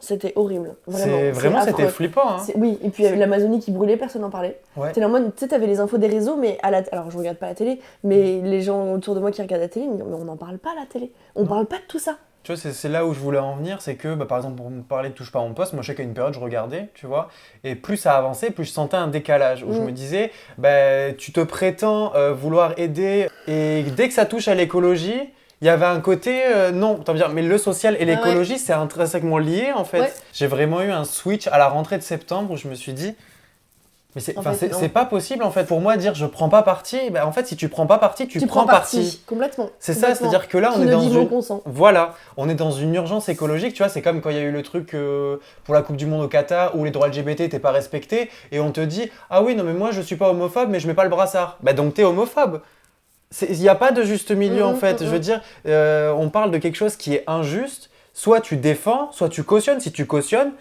vraiment. C'était flippant. Hein. Oui, et puis l'Amazonie qui brûlait, personne n'en parlait. T'es là en mode, tu sais, t'avais les infos des réseaux, mais alors je regarde pas la télé, mais les gens autour de moi qui regardent la télé, mais on n'en parle pas à la télé. On parle pas de tout ça. Tu vois, c'est là où je voulais en venir, c'est que, par exemple, pour me parler de Touche pas à mon poste, moi je sais qu'à une période, je regardais, tu vois, et plus ça avançait, plus je sentais un décalage, où je me disais, tu te prétends vouloir aider, et dès que ça touche à l'écologie, il y avait un côté, non, t'as envie de dire, mais le social et l'écologie, c'est intrinsèquement lié, en fait. J'ai vraiment eu un switch à la rentrée de septembre où je me suis dit, Mais En fait, non. c'est pas possible en fait. Pour moi, dire je prends pas parti, en fait, si tu prends pas parti, tu prends parti. Complètement. C'est ça, c'est-à-dire que là, on Qui est ne dans dit une. mot consent. Voilà, on est dans une urgence écologique, tu vois, c'est comme quand il y a eu le truc pour la Coupe du Monde au Qatar où les droits LGBT n'étaient pas respectés et on te dit ah oui, non, mais moi je suis pas homophobe, mais je mets pas le brassard. Bah donc t'es homophobe. Il n'y a pas de juste milieu en fait. Je veux dire, on parle de quelque chose qui est injuste. Soit tu défends, soit tu cautionnes. Si tu cautionnes,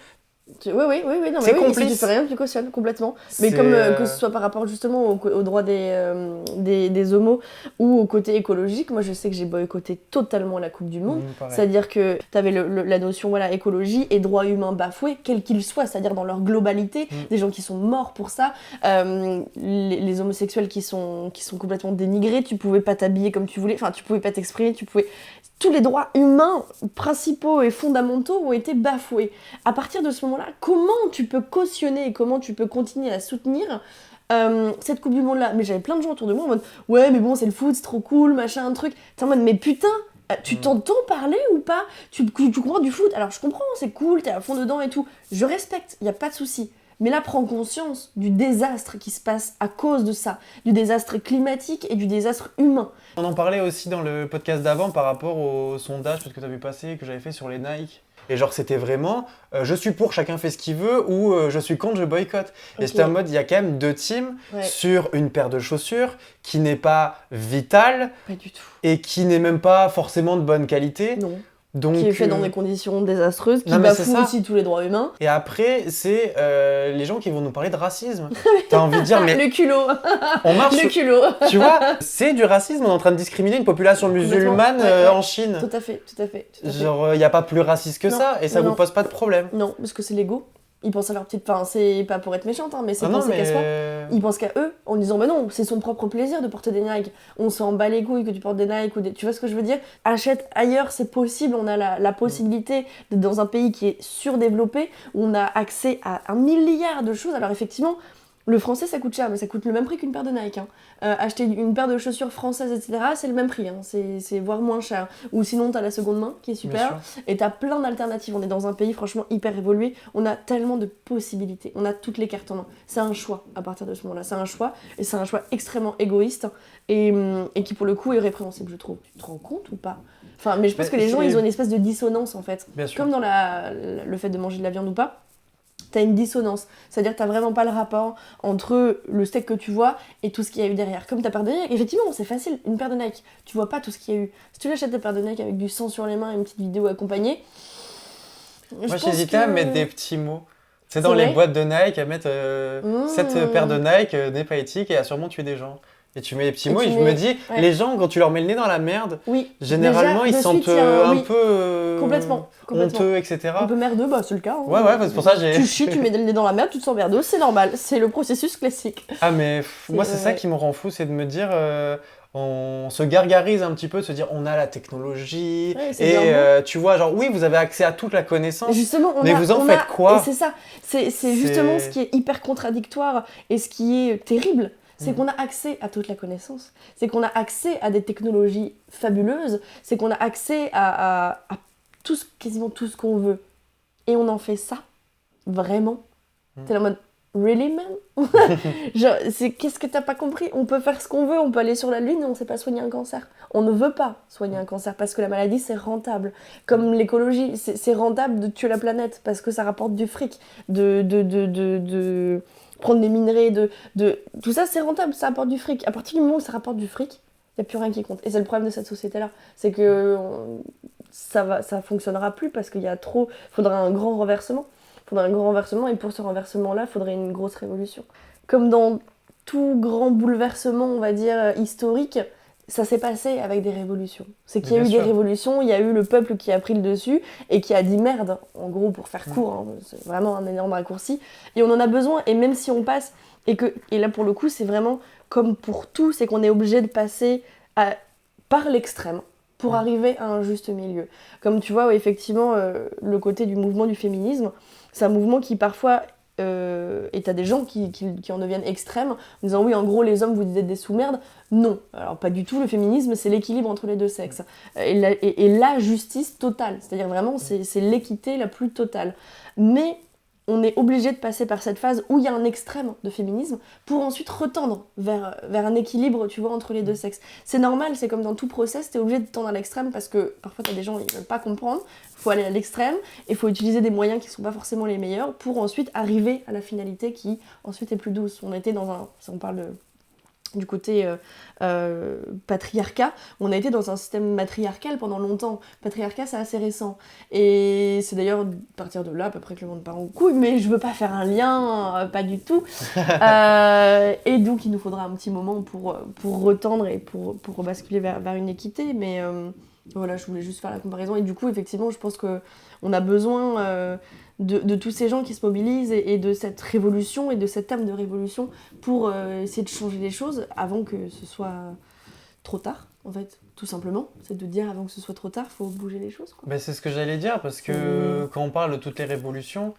Oui, non, mais c'est oui, complice. si tu fais rien, tu cautionnes complètement. Mais C'est, comme que ce soit par rapport justement au droit des homos ou au côté écologique, moi je sais que j'ai boycotté totalement la Coupe du Monde. pareil. C'est-à-dire que tu avais la notion voilà, écologie et droits humains bafoués, quels qu'ils soient, c'est-à-dire dans leur globalité, des gens qui sont morts pour ça, les homosexuels qui sont complètement dénigrés, tu pouvais pas t'habiller comme tu voulais, enfin tu pouvais pas t'exprimer, tous les droits humains principaux et fondamentaux ont été bafoués. À partir de ce moment-là, comment tu peux cautionner et comment tu peux continuer à soutenir cette Coupe du Monde-là? Mais j'avais plein de gens autour de moi en mode « Ouais, mais bon, c'est le foot, c'est trop cool, machin, un truc. » T'es en mode « Mais putain, tu t'entends parler ou pas? Tu comprends du foot? Alors je comprends, c'est cool, t'es à fond dedans et tout. Je respecte, y a pas de souci. Mais là, prends conscience du désastre qui se passe à cause de ça, du désastre climatique et du désastre humain. On en parlait aussi dans le podcast d'avant par rapport au sondage que tu as vu passer, que j'avais fait sur les Nike. Et genre, c'était vraiment je suis pour, chacun fait ce qu'il veut, ou je suis contre, je boycotte. Et Ok. c'était en mode, il y a quand même 2 teams Ouais. sur une paire de chaussures qui n'est pas vitale Pas du tout. et qui n'est même pas forcément de bonne qualité. Non. Donc, Qui est fait dans des conditions désastreuses, qui Non, mais c'est bafoue ça. aussi tous les droits humains. Et après, c'est les gens qui vont nous parler de racisme. T'as envie de dire, mais Le culot. on marche. Le culot. Tu vois, c'est du racisme, on est en train de discriminer une population musulmane Ouais. en Chine. Tout à fait. Genre, il n'y a pas plus raciste que Non, ça, et ça non. vous pose pas de problème. Non, parce que c'est l'ego. Ils pensent à leur petite... Enfin, c'est pas pour être méchante, hein, mais c'est Ah non, penser qu'à soi. mais... Ils pensent qu'à eux, en disant bah non, c'est son propre plaisir de porter des Nike. On s'en bat les couilles que tu portes des Nike ou des... Tu vois ce que je veux dire? Achète ailleurs, c'est possible. On a la possibilité d'être dans un pays qui est surdéveloppé, où on a accès à 1 milliard de choses. Alors effectivement, le français ça coûte cher, mais ça coûte le même prix qu'une paire de Nike. Hein. Acheter une paire de chaussures françaises, etc., c'est le même prix. Hein. C'est voire moins cher. Ou sinon, t'as la seconde main qui est super. Et t'as plein d'alternatives. On est dans un pays franchement hyper évolué. On a tellement de possibilités. On a toutes les cartes en main. C'est un choix à partir de ce moment-là. C'est un choix. Et c'est un choix extrêmement égoïste. Et qui pour le coup est répréhensible, je trouve. Tu te rends compte ou pas? Enfin, mais je pense que les gens, ils ont une espèce de dissonance en fait. Bien sûr. Comme dans le fait de manger de la viande ou pas. T'as une dissonance, c'est-à-dire que t'as vraiment pas le rapport entre le steak que tu vois et tout ce qu'il y a eu derrière. Comme ta paire de Nike, effectivement, c'est facile, une paire de Nike, tu vois pas tout ce qu'il y a eu. Si tu l'achètes ta paire de Nike avec du sang sur les mains et une petite vidéo accompagnée, Moi, j'hésitais à mettre des petits mots. C'est dans C'est les vrai boîtes de Nike, à mettre cette paire de Nike n'est pas éthique et a sûrement tué des gens. Et tu mets les petits Et mots tu et je mets- me dis, ouais. les gens, quand tu leur mets le nez dans la merde, Oui, généralement, déjà, ils se de suite, sentent il y a un oui, peu complètement. honteux, etc. Un peu merdeux, bah c'est le cas. Hein. Ouais, c'est pour ça que j'ai... Tu chies, tu mets le nez dans la merde, tu te sens merdeux, c'est normal, c'est le processus classique. Ah mais moi c'est ça ouais. qui me rend fou, c'est de me dire on se gargarise un petit peu, de se dire on a la technologie Ouais, c'est et bien tu vois genre oui vous avez accès à toute la connaissance. Justement, Mais vous en faites quoi? Et c'est ça, c'est justement ce qui est hyper contradictoire et ce qui est terrible. C'est qu'on a accès à toute la connaissance, c'est qu'on a accès à des technologies fabuleuses, c'est qu'on a accès à quasiment tout ce qu'on veut. Et on en fait ça? Vraiment? T'es là en mode, really man? Genre, qu'est-ce que t'as pas compris? On peut faire ce qu'on veut, on peut aller sur la lune et on sait pas soigner un cancer. On ne veut pas soigner un cancer parce que la maladie c'est rentable. Comme l'écologie, c'est rentable de tuer la planète parce que ça rapporte du fric, de prendre des minerais, tout ça c'est rentable, ça rapporte du fric. À partir du moment où ça rapporte du fric, il n'y a plus rien qui compte. Et c'est le problème de cette société-là, c'est que ça fonctionnera plus parce qu'il y a trop... Faudra un grand renversement. Et pour ce renversement-là, il faudrait une grosse révolution. Comme dans tout grand bouleversement, on va dire, historique, ça s'est passé avec des révolutions. C'est qu'il y a eu des révolutions, il y a eu le peuple qui a pris le dessus et qui a dit merde, en gros, pour faire court, hein, c'est vraiment un énorme raccourci. Et on en a besoin, et même si on passe, et là pour le coup, c'est vraiment comme pour tout, c'est qu'on est obligé de passer par l'extrême pour arriver à un juste milieu. Comme tu vois, effectivement, le côté du mouvement du féminisme, c'est un mouvement qui parfois... et t'as des gens qui en deviennent extrêmes en disant oui en gros les hommes vous êtes des sous-merdes. Non, alors pas du tout, le féminisme c'est l'équilibre entre les deux sexes et la justice totale, c'est-à-dire vraiment c'est l'équité la plus totale, mais on est obligé de passer par cette phase où il y a un extrême de féminisme pour ensuite retendre vers un équilibre, tu vois, entre les deux sexes. C'est normal, c'est comme dans tout process, t'es obligé de tendre à l'extrême parce que parfois t'as des gens qui veulent pas comprendre, faut aller à l'extrême, et faut utiliser des moyens qui sont pas forcément les meilleurs pour ensuite arriver à la finalité qui ensuite est plus douce. On était dans un, si on parle du côté patriarcat, on a été dans un système matriarcal pendant longtemps. Patriarcat, c'est assez récent. Et c'est d'ailleurs à partir de là, à peu près, que le monde part en couille, mais je veux pas faire un lien, pas du tout. Et donc, il nous faudra un petit moment pour retendre et pour basculer vers une équité. Mais voilà, je voulais juste faire la comparaison. Et du coup, effectivement, je pense qu'on a besoin de tous ces gens qui se mobilisent et de cette révolution et de cette âme de révolution pour essayer de changer les choses avant que ce soit trop tard, en fait, tout simplement. C'est de dire avant que ce soit trop tard, faut bouger les choses, quoi. Ben, c'est ce que j'allais dire, parce que quand on parle de toutes les révolutions,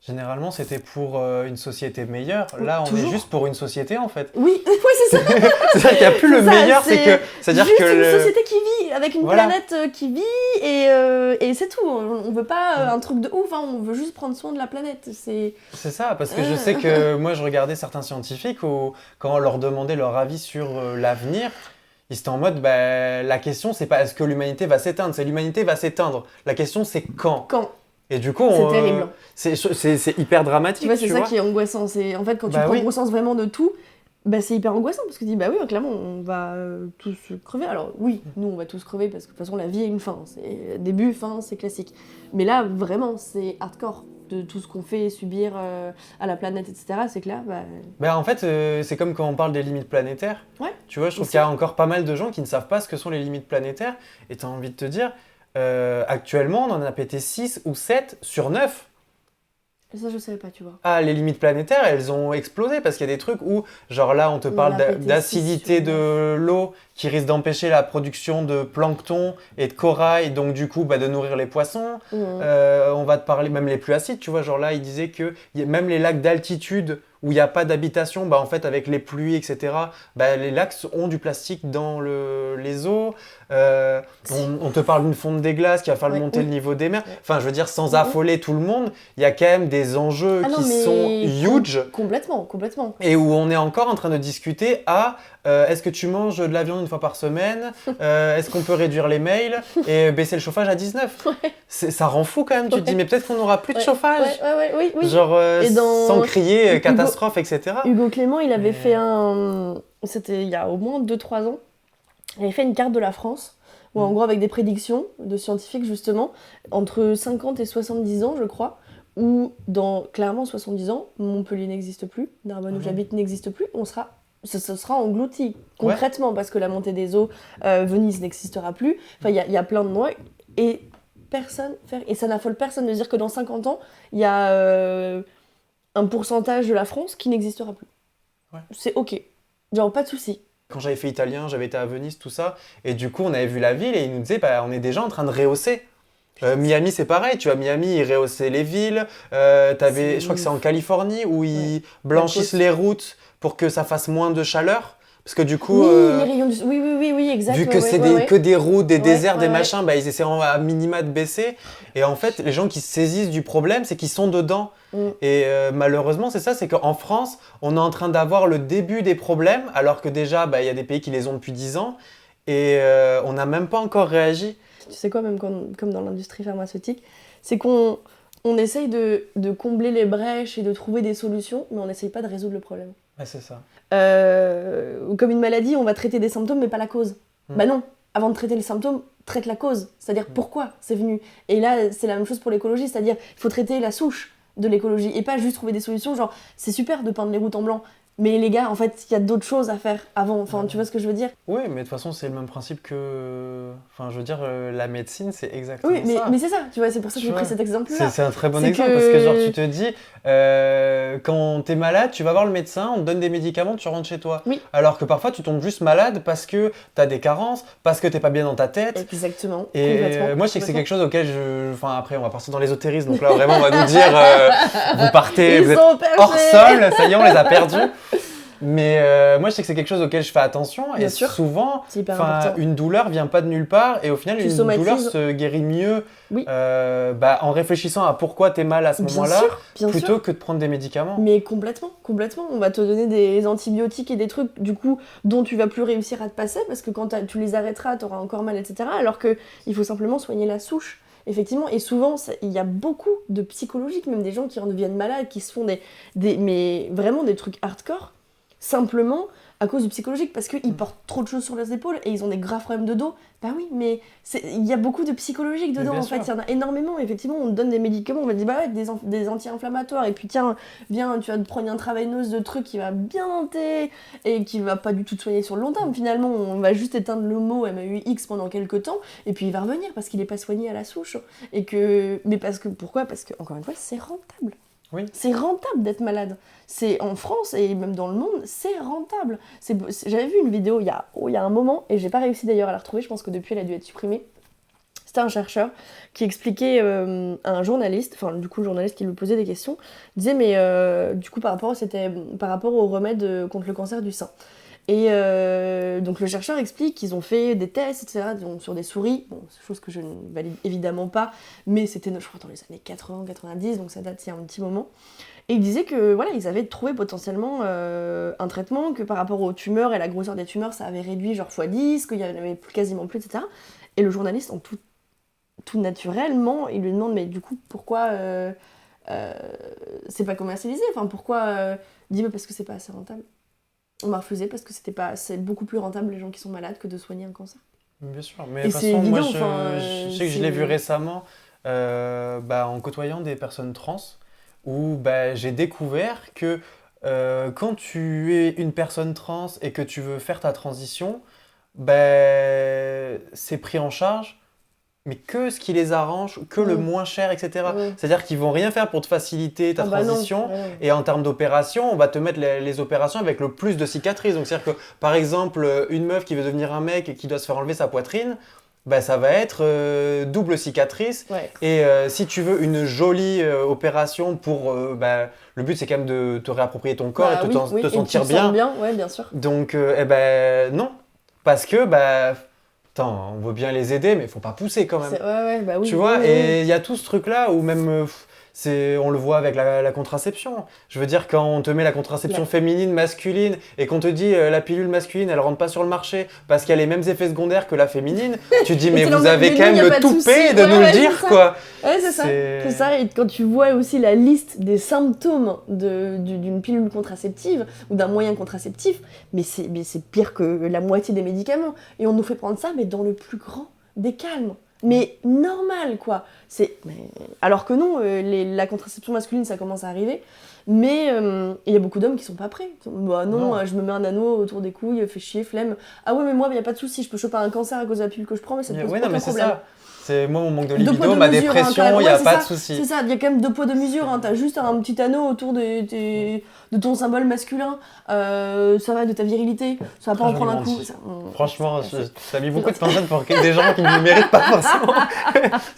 généralement c'était pour une société meilleure. Là, on toujours. est juste pour une société, en fait. Oui, ouais, c'est ça. C'est-à-dire qu'il n'y a plus le ça, meilleur, c'est-à-dire juste que une société qui vit, avec une Voilà. planète qui vit, et c'est tout. On veut pas un truc de ouf, hein, on veut juste prendre soin de la planète. C'est ça, parce que je sais que moi je regardais certains scientifiques où quand on leur demandait leur avis sur l'avenir, ils étaient en mode la question c'est pas est-ce que l'humanité va s'éteindre, c'est l'humanité va s'éteindre. La question c'est quand. Quand. Et du coup, c'est terrible. C'est hyper dramatique. Tu vois, c'est ça qui est angoissant. C'est, en fait, quand tu prends conscience vraiment de tout, c'est hyper angoissant parce que tu dis, oui, clairement, on va tous crever. Alors, oui, nous, on va tous crever parce que de toute façon, la vie a une fin. C'est début, fin, c'est classique. Mais là, vraiment, c'est hardcore de tout ce qu'on fait subir à la planète, etc. C'est que là, en fait, c'est comme quand on parle des limites planétaires. Ouais. Tu vois, je trouve qu'il y a encore pas mal de gens qui ne savent pas ce que sont les limites planétaires. Et tu as envie de te dire, actuellement, on en a pété 6 ou 7 sur 9. Ça, je savais pas, tu vois. Ah, les limites planétaires, elles ont explosé parce qu'il y a des trucs où, genre là, on te parle d'acidité de l'eau qui risque d'empêcher la production de plancton et de corail, donc du coup, de nourrir les poissons. On va te parler, même les plus acides, tu vois, genre là, il disait que même les lacs d'altitude où il n'y a pas d'habitation, en fait, avec les pluies, etc., les lacs ont du plastique dans les eaux. On te parle d'une fonte des glaces qui va faire monter le niveau des mers. Enfin, je veux dire, sans affoler tout le monde, il y a quand même des enjeux qui sont huge. Complètement. Et où on est encore en train de discuter est-ce que tu manges de la viande une fois par semaine Est-ce qu'on peut réduire les mails et baisser le chauffage à 19 Ça rend fou quand même. Tu te dis, mais peut-être qu'on n'aura plus de chauffage. Oui. Genre, sans crier catastrophe, etc. Hugo Clément, il avait fait c'était il y a au moins 2-3 ans. Il avait fait une carte de la France, où en gros, avec des prédictions de scientifiques, justement, entre 50 et 70 ans, je crois, où dans clairement 70 ans, Montpellier n'existe plus, Narbonne où j'habite n'existe plus, ce sera englouti concrètement parce que la montée des eaux, Venise n'existera plus. Enfin, il y a plein de noix et ça n'affole personne de dire que dans 50 ans, il y a un pourcentage de la France qui n'existera plus. Ouais. C'est ok, genre pas de souci. Quand j'avais fait italien, j'avais été à Venise, tout ça, et du coup on avait vu la ville et ils nous disaient on est déjà en train de rehausser. Miami c'est pareil, tu vois, Miami ils rehaussaient les villes, je crois que c'est en Californie où ils blanchissent les routes pour que ça fasse moins de chaleur. Parce que du coup, les rayons oui, exact. Vu que c'est que des routes, des déserts, des machins, ils essaient à minima de baisser. Et en fait, les gens qui se saisissent du problème, c'est qu'ils sont dedans. Et malheureusement, c'est ça, c'est qu'en France, on est en train d'avoir le début des problèmes, alors que déjà, y a des pays qui les ont depuis 10 ans. Et on n'a même pas encore réagi. Tu sais quoi, même comme dans l'industrie pharmaceutique, c'est qu'on essaye de combler les brèches et de trouver des solutions, mais on n'essaye pas de résoudre le problème. Ouais, c'est ça. Comme une maladie, on va traiter des symptômes, mais pas la cause. Non, avant de traiter les symptômes, traite la cause, c'est-à-dire pourquoi c'est venu. Et là, c'est la même chose pour l'écologie, c'est-à-dire il faut traiter la souche de l'écologie et pas juste trouver des solutions, genre c'est super de peindre les routes en blanc, mais les gars, en fait, il y a d'autres choses à faire avant, tu vois ce que je veux dire ? Oui, mais de toute façon, c'est le même principe que... Enfin, je veux dire, la médecine, c'est exactement ça. Oui, mais c'est ça, tu vois, c'est pour ça que j'ai pris cet exemple-là. C'est un très bon exemple, parce que genre, tu te dis, quand t'es malade, tu vas voir le médecin, on te donne des médicaments, tu rentres chez toi. Oui. Alors que parfois, tu tombes juste malade parce que t'as des carences, parce que t'es pas bien dans ta tête. Exactement, et moi, je sais que c'est quelque chose auquel Enfin, après, on va partir dans l'ésotérisme, donc là, vraiment, on va nous dire, vous partez, vous êtes hors sol, ça y est, on les a perdus. Mais moi, je sais que c'est quelque chose auquel je fais attention. Bien Et sûr. souvent, C'est hyper important. une douleur vient pas de nulle part. Et au final, Tu une somatises. douleur se guérit mieux Oui. en réfléchissant à pourquoi t'es mal à ce Bien moment-là, sûr, bien plutôt sûr. que de prendre des médicaments. Mais complètement. On va te donner des antibiotiques et des trucs, du coup, dont tu vas plus réussir à te passer, parce que quand tu les arrêteras, t'auras encore mal, etc. Alors qu'il faut simplement soigner la souche. Effectivement, et souvent, il y a beaucoup de psychologiques, même des gens qui en deviennent malades, qui se font mais vraiment des trucs hardcore, simplement à cause du psychologique, parce qu'ils portent trop de choses sur leurs épaules et ils ont des graves problèmes de dos. Bah oui, mais il y a beaucoup de psychologique dedans, en fait, il y en a énormément. Effectivement, on te donne des médicaments, on va te dire, bah ouais, des anti-inflammatoires, et puis tiens, viens, tu vas te prendre un intraveineuse de trucs qui va bien monter, et qui va pas du tout te soigner sur le long terme. Finalement, on va juste éteindre le mot MAUX pendant quelques temps, et puis il va revenir, parce qu'il est pas soigné à la souche. Mais pourquoi ? Parce que, encore une fois, c'est rentable. Oui. C'est rentable d'être malade. C'est en France et même dans le monde, c'est rentable. J'avais vu une vidéo il y a un moment, et j'ai pas réussi d'ailleurs à la retrouver, je pense que depuis elle a dû être supprimée. C'était un chercheur qui expliquait à un journaliste, enfin du coup le journaliste qui lui posait des questions, disait mais du coup par rapport au remède contre le cancer du sein. Et donc le chercheur explique qu'ils ont fait des tests, etc., donc, sur des souris, bon, chose que je ne valide évidemment pas, mais c'était, je crois, dans les années 80-90, donc ça date il y a un petit moment. Et il disait que voilà, ils avaient trouvé potentiellement un traitement, que par rapport aux tumeurs et la grosseur des tumeurs, ça avait réduit genre x10, qu'il y en avait quasiment plus, etc. Et le journaliste, en tout naturellement, il lui demande mais du coup pourquoi c'est pas commercialisé, enfin pourquoi il dit mais parce que c'est pas assez rentable. On m'a refusé parce que c'est beaucoup plus rentable les gens qui sont malades que de soigner un cancer. Bien sûr, mais Et de toute c'est façon, moi évident, je sais que je l'ai vu récemment en côtoyant des personnes trans où j'ai découvert que quand tu es une personne trans et que tu veux faire ta transition, c'est pris en charge, mais que ce qui les arrange, que le moins cher, etc. Ouais. C'est-à-dire qu'ils vont rien faire pour te faciliter ta transition. Non. Ouais. Et en termes d'opération, on va te mettre les opérations avec le plus de cicatrices. Donc c'est-à-dire que, par exemple, une meuf qui veut devenir un mec et qui doit se faire enlever sa poitrine, ça va être double cicatrice. Ouais. Et si tu veux une jolie opération pour... le but, c'est quand même de te réapproprier ton corps et te sentir bien. Ouais, bien sûr. Donc, non. Parce que... Attends, on veut bien les aider, mais il faut pas pousser quand même. Oui. Tu vois, et il y a tout ce truc-là où même, on le voit avec la contraception. Je veux dire, quand on te met la contraception féminine, masculine, et qu'on te dit la pilule masculine, elle rentre pas sur le marché parce qu'elle a les mêmes effets secondaire que la féminine, tu te dis, mais vous avez quand même le toupet de nous le dire, quoi. Ouais, c'est ça. C'est ça, et quand tu vois aussi la liste des symptômes d'une pilule contraceptive ou d'un moyen contraceptif, mais c'est pire que la moitié des médicaments. Et on nous fait prendre ça, mais dans le plus grand des calmes. Mais normal, quoi. Alors que non, la contraception masculine, ça commence à arriver. Mais il y a beaucoup d'hommes qui sont pas prêts. Non. Je me mets un anneau autour des couilles, fait chier, flemme. Ah ouais, mais moi, il n'y a pas de souci, je peux choper un cancer à cause de la pilule que je prends, mais ça ne pose aucun problème. C'est moi, mon manque de libido, ma dépression, il n'y a pas de souci. C'est ça, il y a quand même 2 poids 2 mesures. T'as juste un petit anneau autour de ton symbole masculin. Ça va de ta virilité. Ça va pas en prendre un coup. Franchement, ça a mis beaucoup de temps pour des gens qui ne le méritent pas forcément.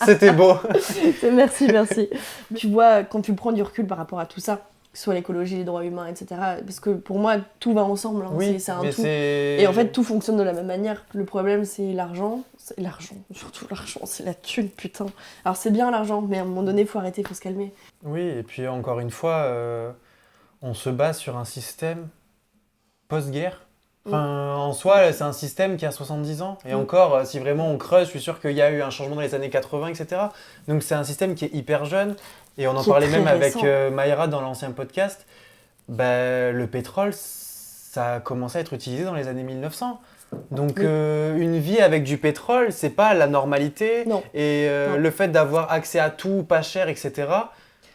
C'était beau. Merci. Tu vois, quand tu prends du recul par rapport à tout ça, que ce soit l'écologie, les droits humains, etc. Parce que pour moi, tout va ensemble. Oui, c'est un tout. Et en fait, tout fonctionne de la même manière. Le problème, c'est l'argent. C'est l'argent. Surtout l'argent, c'est la thune, putain. Alors, c'est bien l'argent, mais à un moment donné, il faut arrêter, il faut se calmer. Oui, et puis encore une fois, on se base sur un système post-guerre. En soi, c'est un système qui a 70 ans. Et encore, si vraiment on creuse, je suis sûr qu'il y a eu un changement dans les années 80, etc. Donc c'est un système qui est hyper jeune. Et on en parlait même avec Mayra dans l'ancien podcast. Le pétrole, ça a commencé à être utilisé dans les années 1900. Donc une vie avec du pétrole, c'est pas la normalité. Non. Et le fait d'avoir accès à tout, pas cher, etc.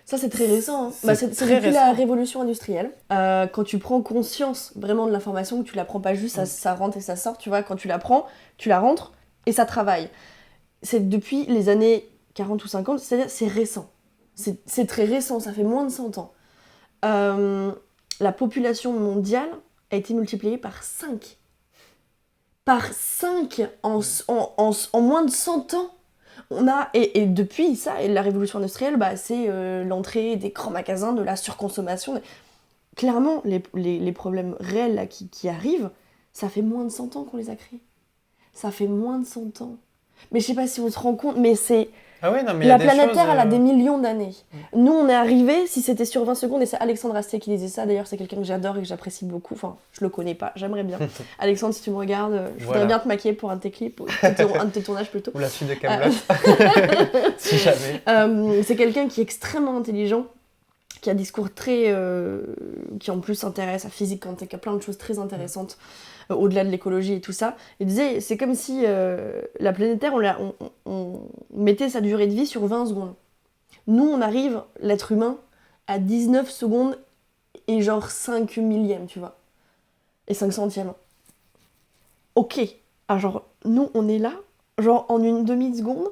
Ça, c'est très récent. C'est depuis la révolution industrielle. Quand tu prends conscience vraiment de l'information, que tu la prends pas juste, ça rentre et ça sort, tu vois, quand tu la prends, tu la rentres et ça travaille. C'est depuis les années 40 ou 50, c'est-à-dire c'est récent. C'est très récent, ça fait moins de 100 ans. La population mondiale a été multipliée par 5. Par 5 en moins de 100 ans. Et depuis ça, et la révolution industrielle, c'est l'entrée des grands magasins, de la surconsommation. clairement, les problèmes réels là, qui arrivent, ça fait moins de 100 ans qu'on les a créés. Ça fait moins de 100 ans. Mais je sais pas si on se rend compte, mais c'est... Ah ouais, non, mais la planète Terre, elle a des millions d'années. Nous, on est arrivés, si c'était sur 20 secondes, et c'est Alexandre Astier qui disait ça, d'ailleurs, c'est quelqu'un que j'adore et que j'apprécie beaucoup. Enfin, je le connais pas, j'aimerais bien. Alexandre, si tu me regardes, je voudrais bien te maquiller pour un de tes clips, ou un de tes tournages plutôt. Ou la suite de Kaamelott, si jamais. C'est quelqu'un qui est extrêmement intelligent, qui a un discours très... qui en plus s'intéresse à physique quantique, à plein de choses très intéressantes, au-delà de l'écologie et tout ça. Il disait, c'est comme si la planète Terre, on mettait sa durée de vie sur 20 secondes. Nous, on arrive, l'être humain, à 19 secondes et genre 5 millièmes, tu vois. Et 5 centièmes. Ok. Alors, genre, nous, on est là, genre en une demi-seconde,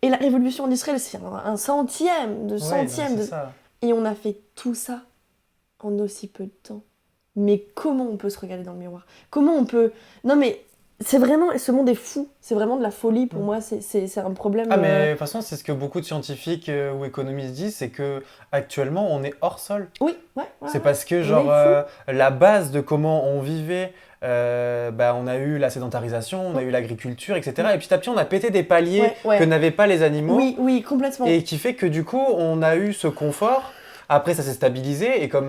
et la révolution industrielle, c'est un centième de centième. Ouais, ça. Et on a fait tout ça en aussi peu de temps. Mais comment on peut se regarder dans le miroir? Comment on peut... Non mais, c'est vraiment... Ce monde est fou. C'est vraiment de la folie pour moi. C'est un problème... Ah mais de toute façon, c'est ce que beaucoup de scientifiques ou économistes disent, c'est que actuellement on est hors sol. Oui, ouais. C'est parce que genre la base de comment on vivait... on a eu la sédentarisation, on a eu l'agriculture, etc. Et petit à petit, on a pété des paliers que n'avaient pas les animaux. Oui, complètement. Et qui fait que du coup, on a eu ce confort. Après, ça s'est stabilisé. Et comme,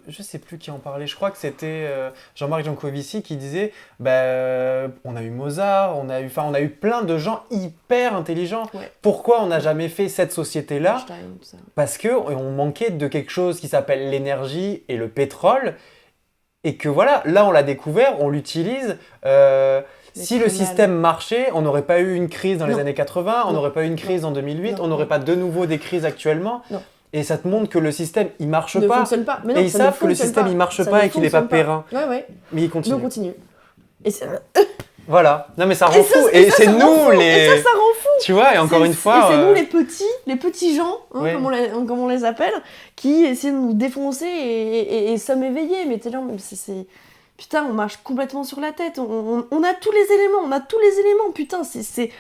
je sais plus qui en parlait, je crois que c'était Jean-Marc Jancovici qui disait on a eu Mozart, on a eu plein de gens hyper intelligents. Ouais. Pourquoi on n'a jamais fait cette société-là? Parce qu'on manquait de quelque chose qui s'appelle l'énergie et le pétrole. Et que voilà, là on l'a découvert, on l'utilise. Si le système marchait, on n'aurait pas eu une crise dans les années 80, on n'aurait pas eu une crise en 2008, on n'aurait pas de nouveau des crises actuellement. Non. Et ça te montre que le système, il marche pas. Fonctionne pas. Mais non, et ils savent que le système, il marche pas et qu'il n'est pas périn. Ouais. Mais il continue. Mais on continue. Et voilà. Non mais ça rend fou. Et c'est nous les... Et ça rend fou. Tu vois, et encore une fois... Et c'est nous les petits gens, comme on les appelle, qui essaient de nous défoncer et sommes éveillés. Mais t'es là, c'est... Putain, on marche complètement sur la tête. On a tous les éléments. Putain, c'est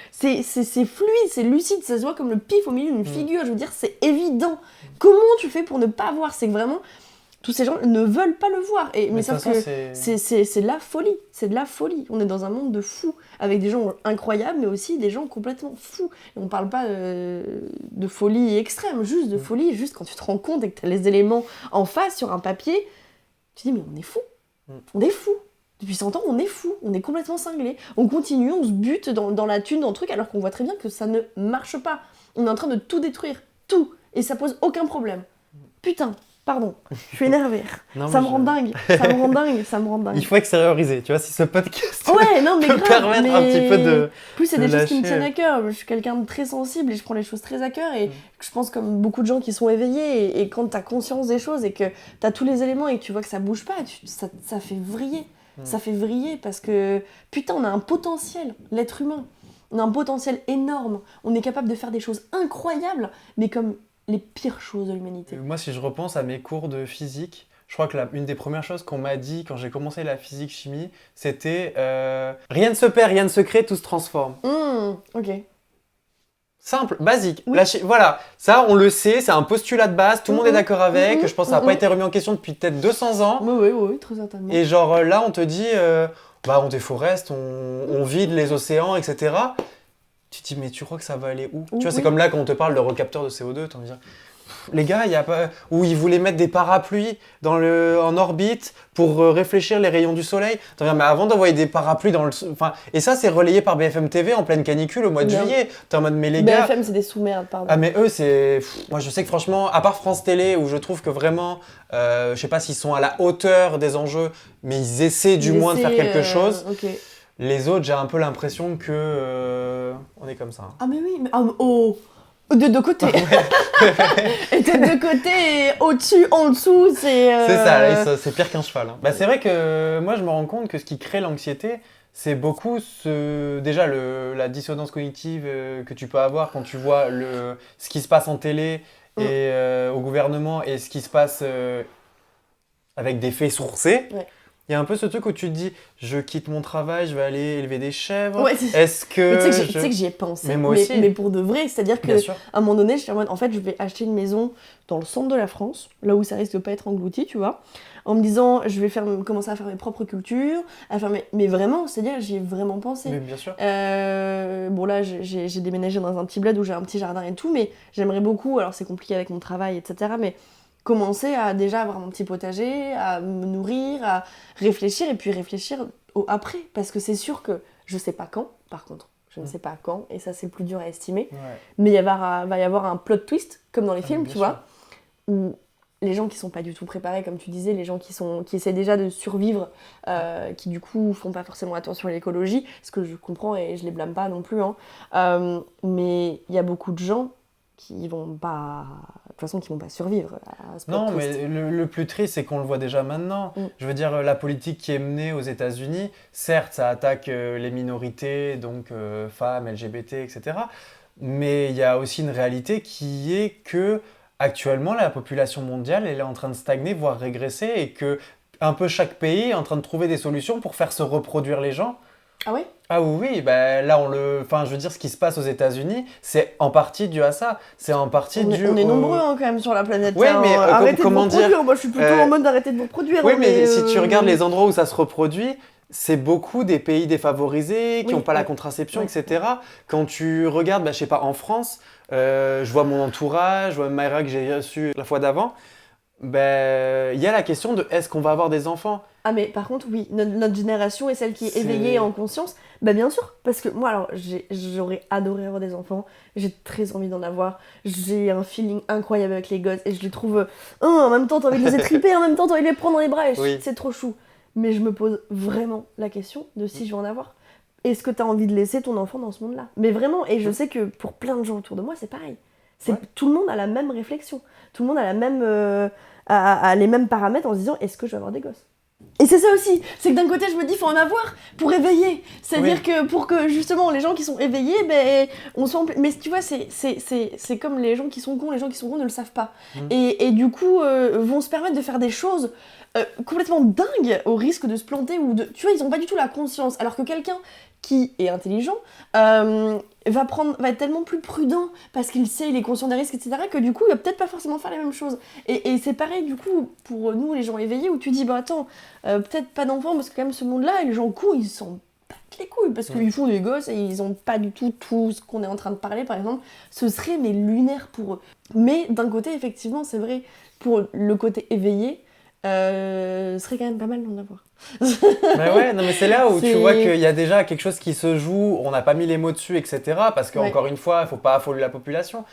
fluide, c'est lucide. Ça se voit comme le pif au milieu d'une figure. Je veux dire, c'est évident. Comment tu fais pour ne pas voir? C'est que vraiment... Tous ces gens ne veulent pas le voir. Mais sauf que c'est de la folie. C'est de la folie. On est dans un monde de fous, avec des gens incroyables, mais aussi des gens complètement fous. Et on parle pas de folie extrême, juste de folie, juste quand tu te rends compte et que tu as les éléments en face sur un papier, tu te dis mais on est fous. On est fous. Depuis 100 ans, on est fous. On est complètement cinglés. On continue, on se bute dans la thune, dans le truc, alors qu'on voit très bien que ça ne marche pas. On est en train de tout détruire. Tout. Et ça pose aucun problème. Putain. Pardon, je suis énervée. Ça me rend dingue. Il faut extérioriser, tu vois, si ce podcast peut permettre un petit peu de... Plus c'est des choses qui me tiennent à cœur. Je suis quelqu'un de très sensible et je prends les choses très à cœur. Et je pense comme beaucoup de gens qui sont éveillés. Et quand tu as conscience des choses et que tu as tous les éléments et que tu vois que ça bouge pas, ça fait vriller. Ça fait vriller parce que, putain, on a un potentiel, l'être humain. On a un potentiel énorme. On est capable de faire des choses incroyables, mais comme... les pires choses de l'humanité. Moi, si je repense à mes cours de physique, je crois que une des premières choses qu'on m'a dit quand j'ai commencé la physique-chimie, c'était rien ne se perd, rien ne se crée, tout se transforme. Ok. Simple, basique. Oui. Voilà, ça on le sait, c'est un postulat de base, tout le monde est d'accord avec, je pense que ça n'a pas été remis en question depuis peut-être 200 ans. Oui, très certainement. Et genre là, on te dit, on déforeste, on vide les océans, etc. Tu te dis, mais tu crois que ça va aller où? Tu vois, c'est comme là quand on te parle de recapteur de CO2, tu vas me dire, les gars, il y a pas... Où ils voulaient mettre des parapluies en orbite pour réfléchir les rayons du soleil. Mais avant d'envoyer des parapluies dans le... Et ça, c'est relayé par BFM TV en pleine canicule au mois de juillet. T'es en mode, mais les gars... BFM, c'est des sous-merdes, pardon. Ah, mais eux, c'est... Moi, je sais que franchement, à part France Télé, où je trouve que vraiment... je sais pas s'ils sont à la hauteur des enjeux, mais ils essaient du moins de faire quelque chose. Okay. Les autres, j'ai un peu l'impression que... on est comme ça. Ah, mais oui, mais... De deux côtés. Et de deux côtés, au-dessus, en dessous, c'est... C'est ça, c'est pire qu'un cheval. C'est vrai que moi, je me rends compte que ce qui crée l'anxiété, c'est beaucoup déjà la dissonance cognitive que tu peux avoir quand tu vois ce qui se passe en télé et au gouvernement et ce qui se passe avec des faits sourcés. Ouais. il y a un peu ce truc où tu te dis, je quitte mon travail, je vais aller élever des chèvres. Ouais, Est-ce que... mais tu sais que j'y ai pensé, Mais moi aussi. mais pour de vrai, c'est-à-dire Bien que sûr. à un moment donné, j'étais en mode, en fait, je vais acheter une maison dans le centre de la France, là où ça risque de pas être englouti, tu vois, en me disant, je vais commencer à faire mes propres cultures, mais vraiment, c'est-à-dire, j'y ai vraiment pensé. Mais bien sûr. Bon là, j'ai déménagé dans un petit bled où j'ai un petit jardin et tout, mais j'aimerais beaucoup, alors c'est compliqué avec mon travail, etc., mais commencer à déjà avoir mon petit potager, à me nourrir, à réfléchir, et puis réfléchir au après, parce que c'est sûr que je sais pas quand, par contre, je ne sais pas quand, et ça c'est le plus dur à estimer, Ouais. mais va y avoir un plot twist, comme dans les films, bien tu sûr. vois, où les gens qui sont pas du tout préparés, comme tu disais, les gens qui essaient déjà de survivre, qui du coup font pas forcément attention à l'écologie, ce que je comprends et je les blâme pas non plus, hein. Mais il y a beaucoup de gens qui vont pas, de toute façon, qui vont pas survivre à ce plot Non, twist. mais le plus triste, c'est qu'on le voit déjà maintenant. Je veux dire, la politique qui est menée aux États-Unis, certes, ça attaque les minorités, donc femmes, LGBT, etc. Mais il y a aussi une réalité qui est que actuellement, la population mondiale, elle est en train de stagner, voire régresser, et que un peu chaque pays est en train de trouver des solutions pour faire se reproduire les gens. Ah ouais? Ah oui, oui, bah là, enfin, je veux dire, ce qui se passe aux États-Unis, c'est en partie dû à ça. C'est en partie On dû est au... nombreux hein, quand même sur la planète. Ouais, hein. mais Arrêtez comment de vous dire reproduire. Moi je suis plutôt en mode d'arrêter de vous reproduire. Oui, hein, mais si tu regardes les endroits où ça se reproduit, c'est beaucoup des pays défavorisés qui Oui, n'ont pas la ouais. contraception, Ouais. etc. Quand tu regardes, bah, je sais pas, en France, je vois mon entourage, je vois Mayra que j'ai reçue la fois d'avant, ben, il y a la question de est-ce qu'on va avoir des enfants? Ah mais par contre oui, notre génération est celle qui est C'est- éveillée et en conscience. Bah bien sûr, parce que moi alors j'aurais adoré avoir des enfants, j'ai très envie d'en avoir, j'ai un feeling incroyable avec les gosses et je les trouve... en même temps t'as envie de les étriper, en même temps t'as envie de les prendre dans les bras et Oui. c'est trop chou. Mais je me pose vraiment la question de si je vais en avoir. Est-ce que t'as envie de laisser ton enfant dans ce monde-là? Mais vraiment, et je sais que pour plein de gens autour de moi c'est pareil. Ouais. Tout le monde a la même réflexion, tout le monde a la même... a les mêmes paramètres en se disant est-ce que je vais avoir des gosses? Et c'est ça aussi, c'est que d'un côté je me dis faut en avoir pour éveiller, c'est-à-dire Oui. que pour que justement les gens qui sont éveillés, ben on soit mais tu vois c'est comme les gens qui sont cons ne le savent pas et du coup vont se permettre de faire des choses complètement dingues au risque de se planter ou de tu vois ils ont pas du tout la conscience alors que quelqu'un qui est intelligent va être tellement plus prudent parce qu'il sait, il est conscient des risques, etc. que du coup, il va peut-être pas forcément faire les mêmes choses. Et c'est pareil, du coup, pour nous, les gens éveillés, où tu dis, bah attends, peut-être pas d'enfants parce que quand même ce monde-là, et les gens cons, ils s'en battent les couilles parce qu'ils font des gosses et ils ont pas du tout ce qu'on est en train de parler, par exemple. Ce serait mais lunaire pour eux. Mais d'un côté, effectivement, c'est vrai, pour le côté éveillé, ce serait quand même pas mal d'en avoir. Bah ouais, non mais c'est là où tu C'est- vois qu'il y a déjà quelque chose qui se joue, on n'a pas mis les mots dessus, etc. Parce qu'encore une fois, il faut pas affoler la population.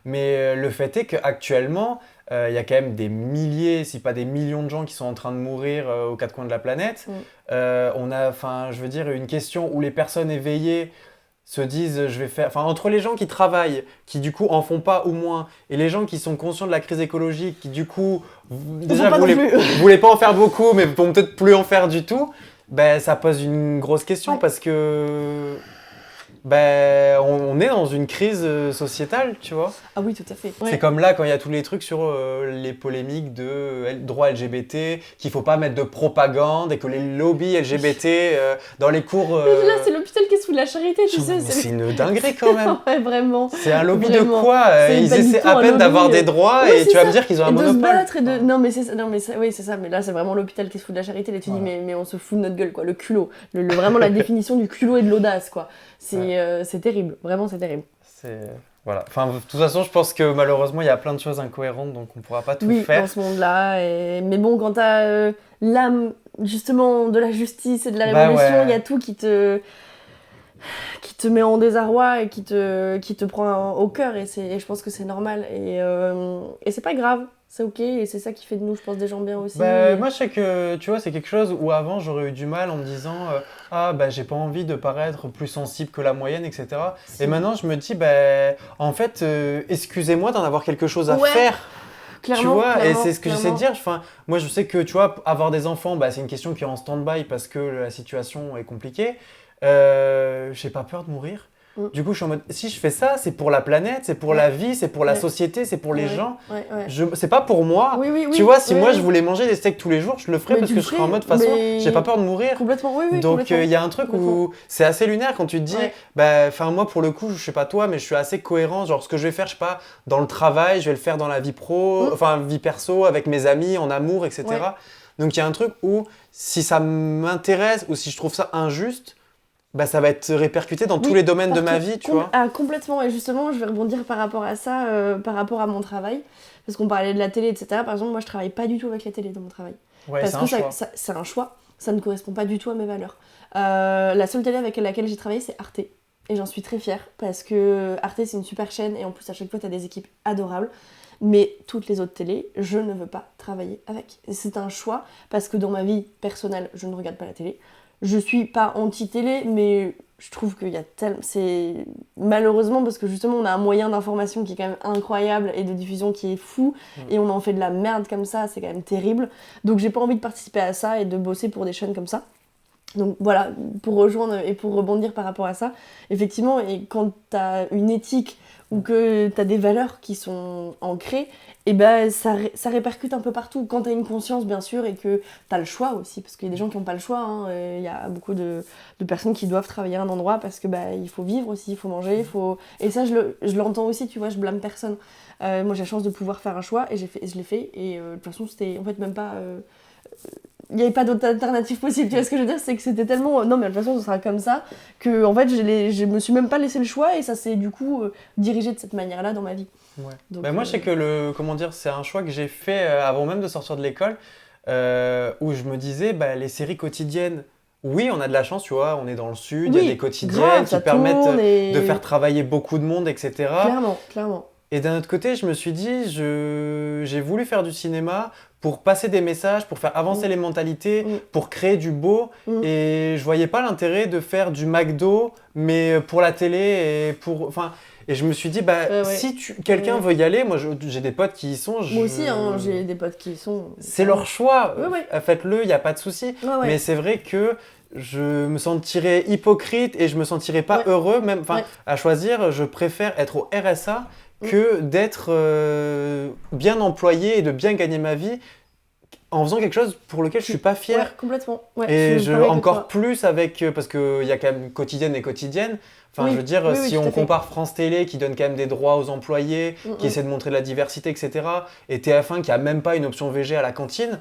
Mais le fait est qu'actuellement, il y a quand même des milliers, si pas des millions de gens qui sont en train de mourir aux quatre coins de la planète. On a, enfin, je veux dire, une question où les personnes éveillées se disent, je vais faire... Enfin, entre les gens qui travaillent, qui du coup en font pas ou moins, et les gens qui sont conscients de la crise écologique, qui du coup, déjà pas non plus. voulaient pas en faire beaucoup, mais vont peut-être plus en faire du tout, ben, ça pose une grosse question Ouais. parce que... Ben, on est dans une crise sociétale, tu vois. Ah oui, tout à fait. Ouais. C'est comme là quand il y a tous les trucs sur les polémiques de droits LGBT, qu'il faut pas mettre de propagande et que les lobbies LGBT dans les cours... Là, c'est l'hôpital qui se fout de la charité, tu sais. mais c'est une dinguerie quand même. Ouais, vraiment. C'est un lobby Vraiment. de quoi C'est Ils pas du essaient tout à un peine lobby, d'avoir des droits ouais, et c'est tu vas ça. me dire qu'ils ont un Et de monopole. se battre et de... Non, mais c'est ça. Non, mais ça... Oui, c'est ça. Mais là, c'est vraiment l'hôpital qui se fout de la charité. Là, tu dis, mais on se fout de notre gueule, quoi. Le culot. Vraiment la définition du culot et de l'audace, quoi. C'est terrible. Vraiment, c'est terrible. Voilà. Enfin, de toute façon, je pense que malheureusement, il y a plein de choses incohérentes, donc on pourra pas tout Oui, faire. dans ce monde-là. Mais bon, quand t'as l'âme, justement, de la justice et de la Bah révolution, ouais. il y a tout qui te met en désarroi et qui te prend au cœur. Et je pense que c'est normal. Et c'est pas grave. C'est ok. Et c'est ça qui fait de nous, je pense, des gens bien aussi. Moi, je sais que, tu vois, c'est quelque chose où avant, j'aurais eu du mal en me disant ah, bah, j'ai pas envie de paraître plus sensible que la moyenne, etc. Et maintenant, je me dis, en fait, excusez-moi d'en avoir quelque chose à Ouais. faire. Clairement, Tu vois, et clairement, c'est ce que j'essaie de clairement. dire. Enfin, moi, je sais que, tu vois, avoir des enfants, c'est une question qui est en stand-by parce que la situation est compliquée. J'ai pas peur de mourir. Du coup, je suis en mode, si je fais ça, c'est pour la planète, c'est pour la vie, c'est pour la société, c'est pour les gens. C'est pas pour moi. Tu vois, si moi je voulais manger des steaks tous les jours, je le ferais parce que je serais en mode, de toute façon, j'ai pas peur de mourir. Complètement, oui. Donc il y a un truc où c'est assez lunaire quand tu te dis, moi pour le coup, je sais pas toi, mais je suis assez cohérent. Genre, ce que je vais faire, je sais pas, dans le travail, je vais le faire dans la vie pro, vie perso, avec mes amis, en amour, etc. Donc il y a un truc où si ça m'intéresse ou si je trouve ça injuste, ça va être répercuté dans tous les domaines de ma vie, tu vois. Ah, complètement. Et justement, je vais rebondir par rapport à ça, par rapport à mon travail. Parce qu'on parlait de la télé, etc. Par exemple, moi, je travaille pas du tout avec la télé dans mon travail. Parce que c'est un choix. Ça ne correspond pas du tout à mes valeurs. La seule télé avec laquelle j'ai travaillé, c'est Arte. Et j'en suis très fière. Parce que Arte, c'est une super chaîne. Et en plus, à chaque fois, t'as des équipes adorables. Mais toutes les autres télés, je ne veux pas travailler avec. Et c'est un choix. Parce que dans ma vie personnelle, je ne regarde pas la télé. Je suis pas anti-télé, mais je trouve qu'il y a tellement... C'est malheureusement parce que justement on a un moyen d'information qui est quand même incroyable et de diffusion qui est fou et on en fait de la merde comme ça, c'est quand même terrible. Donc j'ai pas envie de participer à ça et de bosser pour des chaînes comme ça. Donc voilà, pour rejoindre et pour rebondir par rapport à ça, effectivement, et quand t'as une éthique ou que t'as des valeurs qui sont ancrées, et ça répercute un peu partout. Quand t'as une conscience, bien sûr, et que t'as le choix aussi, parce qu'il y a des gens qui n'ont pas le choix. Il y a beaucoup de personnes qui doivent travailler à un endroit parce que il faut vivre aussi, il faut manger, Et ça, je l'entends aussi, tu vois, je blâme personne. Moi, j'ai la chance de pouvoir faire un choix et je l'ai fait. Et de toute façon, c'était en fait même pas... il n'y avait pas d'autre alternative possible, tu vois ce que je veux dire, c'est que c'était tellement non mais de toute façon ce sera comme ça que en fait je me suis même pas laissé le choix et ça s'est du coup dirigé de cette manière là dans ma vie. Donc, moi je sais que c'est un choix que j'ai fait avant même de sortir de l'école où je me disais les séries quotidiennes, oui on a de la chance, tu vois, on est dans le sud, il y a des quotidiennes qui permettent de faire travailler beaucoup de monde, etc. Clairement. Et d'un autre côté, je me suis dit, j'ai voulu faire du cinéma pour passer des messages, pour faire avancer les mentalités, pour créer du beau. Et je voyais pas l'intérêt de faire du McDo, mais pour la télé et je me suis dit, si quelqu'un veut y aller, moi j'ai des potes qui y sont. Moi aussi, j'ai des potes qui y sont. C'est leur choix. Faites-le, il n'y a pas de souci. Mais c'est vrai que je me sentirais hypocrite et je me sentirais pas heureux, même à choisir, je préfère être au RSA que d'être bien employé et de bien gagner ma vie en faisant quelque chose pour lequel je suis pas fier. Ouais, complètement. Et encore plus avec parce que il y a quand même quotidienne et quotidienne. Enfin, je veux dire, si on compare France Télé qui donne quand même des droits aux employés, qui essaie de montrer de la diversité, etc. Et TF1 qui a même pas une option VG à la cantine.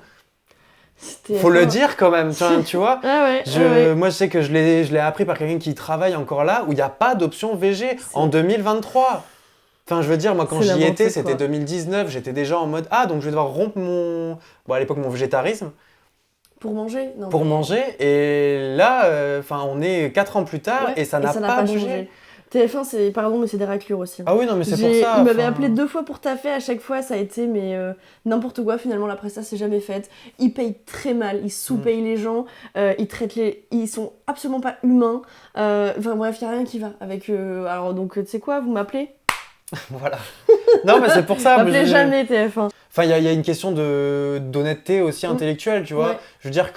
Faut le dire quand même, tu vois. Moi, je sais que je l'ai appris par quelqu'un qui travaille encore là, où il n'y a pas d'option VG en 2023. Enfin, je veux dire, moi, quand j'y étais, c'était 2019, j'étais déjà en mode « Ah, donc je vais devoir rompre à l'époque, mon végétarisme. » Pour manger manger. Et là, on est 4 ans plus tard et ça n'a pas bougé. TF1, pardon, mais c'est des raclures aussi. Ah oui, non, mais c'est pour ça. Il m'avait appelé 2 fois pour taffer, à chaque fois, ça a été n'importe quoi. Finalement, la presta s'est jamais faite. Ils payent très mal, ils sous-payent les gens, ils sont absolument pas humains. Bref, il n'y a rien qui va avec eux. Alors, donc, tu sais quoi, vous m'appelez ? Voilà. Non, mais c'est pour ça. M'appelez jamais TF1. Enfin, il y a une question d'honnêteté aussi intellectuelle, tu vois. Je veux dire,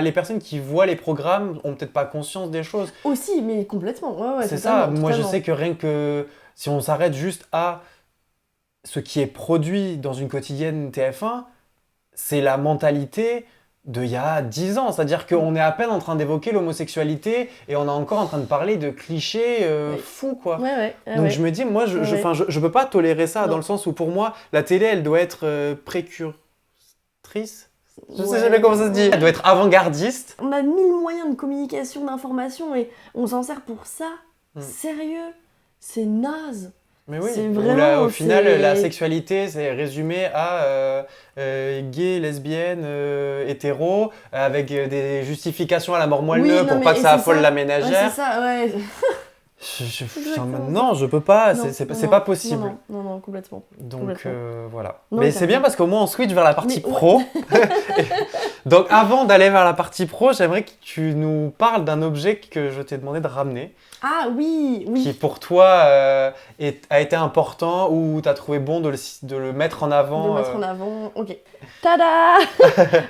les personnes qui voient les programmes ont peut-être pas conscience des choses. Aussi, mais complètement. C'est ça. Moi, je sais que rien que si on s'arrête juste à ce qui est produit dans une quotidienne TF1, c'est la mentalité d'il y a 10 ans. C'est-à-dire qu'on est à peine en train d'évoquer l'homosexualité et on est encore en train de parler de clichés fous, quoi. Donc je me dis, moi, je peux pas tolérer ça dans le sens où pour moi, la télé, elle doit être précurtrice. Je sais jamais comment ça se dit. Elle doit être avant-gardiste. On a 1000 moyens de communication, d'information et on s'en sert pour ça. Sérieux, c'est naze. Mais oui, au final, la sexualité, c'est résumé à gay, lesbienne, hétéro, avec des justifications à la mort moelle pour pas que ça affole la ménagère. C'est ça, ouais. Non, je peux pas, c'est pas possible. Non, complètement. Donc voilà. Mais c'est bien parce qu'au moins on switch vers la partie pro. Donc avant d'aller vers la partie pro, j'aimerais que tu nous parles d'un objet que je t'ai demandé de ramener. Ah oui. Qui pour toi a été important ou t'as trouvé bon de le mettre en avant. De le mettre en avant, ok. Tada.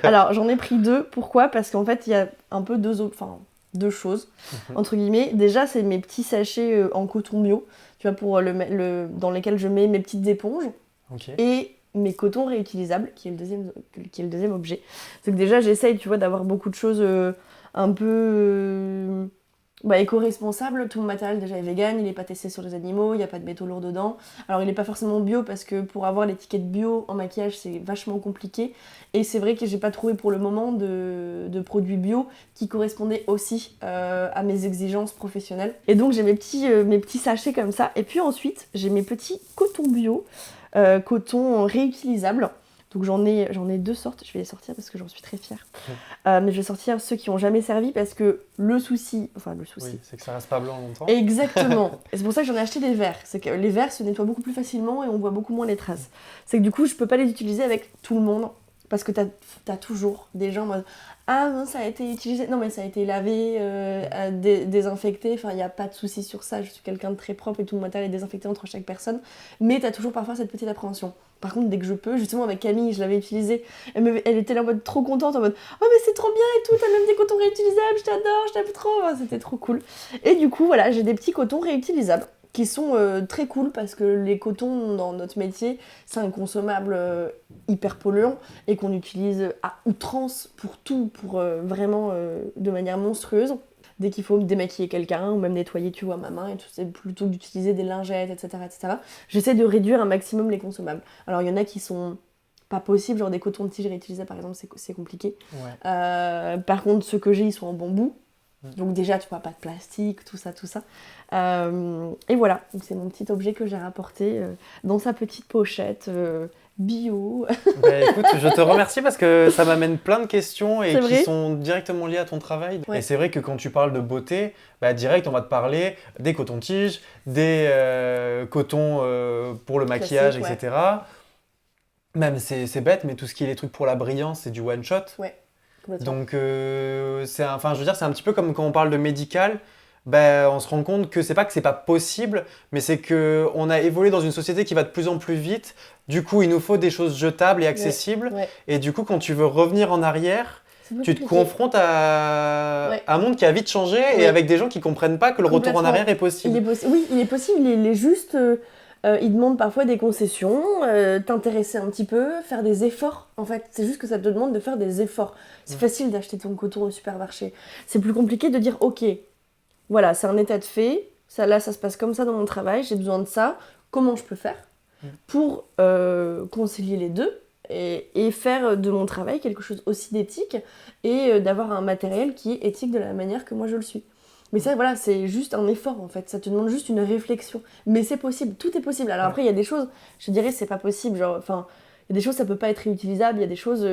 Alors j'en ai pris 2, pourquoi ? Parce qu'en fait il y a un peu 2 objets, deux choses, entre guillemets. Déjà, c'est mes petits sachets en coton bio, tu vois, pour dans lesquels je mets mes petites éponges. Ok. Et mes cotons réutilisables, qui est le deuxième objet. C'est que déjà, j'essaye, tu vois, d'avoir beaucoup de choses un peu éco-responsables. Tout mon matériel, déjà, est vegan, il n'est pas testé sur les animaux, il n'y a pas de métaux lourds dedans. Alors, il n'est pas forcément bio, parce que pour avoir l'étiquette bio en maquillage, c'est vachement compliqué. Et c'est vrai que j'ai pas trouvé pour le moment de produits bio qui correspondaient aussi à mes exigences professionnelles. Et donc, j'ai mes petits sachets comme ça. Et puis ensuite, j'ai mes petits cotons bio. Coton réutilisable. Donc j'en ai deux sortes, je vais les sortir parce que j'en suis très fière. Mais je vais sortir ceux qui n'ont jamais servi parce que le souci... Oui, c'est que ça reste pas blanc longtemps. Exactement. Et c'est pour ça que j'en ai acheté des verts. C'est que les verts se nettoient beaucoup plus facilement et on voit beaucoup moins les traces. C'est que du coup, je peux pas les utiliser avec tout le monde parce que t'as toujours des gens en mode « Ah non, ça a été utilisé. Non, mais ça a été lavé, désinfecté. » Enfin, il n'y a pas de souci sur ça. Je suis quelqu'un de très propre et tout mon matériel est désinfecté entre chaque personne. Mais t'as toujours parfois cette petite appréhension. Par contre, dès que je peux, justement avec Camille, je l'avais utilisé. Elle était là en mode trop contente, en mode « Oh, mais c'est trop bien et tout, t'as même des cotons réutilisables, je t'adore, je t'aime trop. » C'était trop cool. Et du coup, voilà, j'ai des petits cotons réutilisables qui sont très cool parce que les cotons dans notre métier, c'est un consommable hyper polluant et qu'on utilise à outrance pour tout, pour vraiment de manière monstrueuse. Dès qu'il faut démaquiller quelqu'un ou même nettoyer, tu vois, ma main et tout, c'est plutôt que d'utiliser des lingettes, etc. J'essaie de réduire un maximum les consommables. Alors il y en a qui sont pas possibles, genre des cotons de tige réutilisés par exemple, c'est compliqué. Ouais. Par contre, ceux que j'ai, ils sont en bambou. Donc déjà, tu vois, pas de plastique, tout ça. Et voilà, donc c'est mon petit objet que j'ai rapporté dans sa petite pochette bio. Bah, écoute, je te remercie parce que ça m'amène plein de questions et C'est qui vrai sont directement liées à ton travail. Ouais. Et c'est vrai que quand tu parles de beauté, bah, direct, on va te parler des cotons-tiges, des cotons pour le maquillage, Classique, etc. Même, c'est bête, mais tout ce qui est les trucs pour la brillance, c'est du one-shot. Ouais, complètement. Donc, je veux dire, c'est un petit peu comme quand on parle de médical. Ben, on se rend compte que c'est pas possible, mais c'est qu'on a évolué dans une société qui va de plus en plus vite. Du coup, il nous faut des choses jetables et accessibles. Ouais. Et du coup, quand tu veux revenir en arrière, C'est plus tu te compliqué. confrontes à un monde qui a vite changé et Ouais. avec des gens qui comprennent pas que le retour en Complètement. arrière est possible. Oui, il est possible, il est juste... il demande parfois des concessions, t'intéresser un petit peu, faire des efforts. En fait, c'est juste que ça te demande de faire des efforts. C'est facile d'acheter ton coton au supermarché. C'est plus compliqué de dire, ok, voilà, c'est un état de fait, ça se passe comme ça dans mon travail, j'ai besoin de ça, comment je peux faire pour concilier les deux et faire de mon travail quelque chose aussi d'éthique et d'avoir un matériel qui est éthique de la manière que moi je le suis. Mais ça, voilà, c'est juste un effort en fait, ça te demande juste une réflexion. Mais c'est possible, tout est possible. Alors après, il y a des choses, je dirais, c'est pas possible, genre, enfin, il y a des choses, ça peut pas être réutilisable, il y a des choses,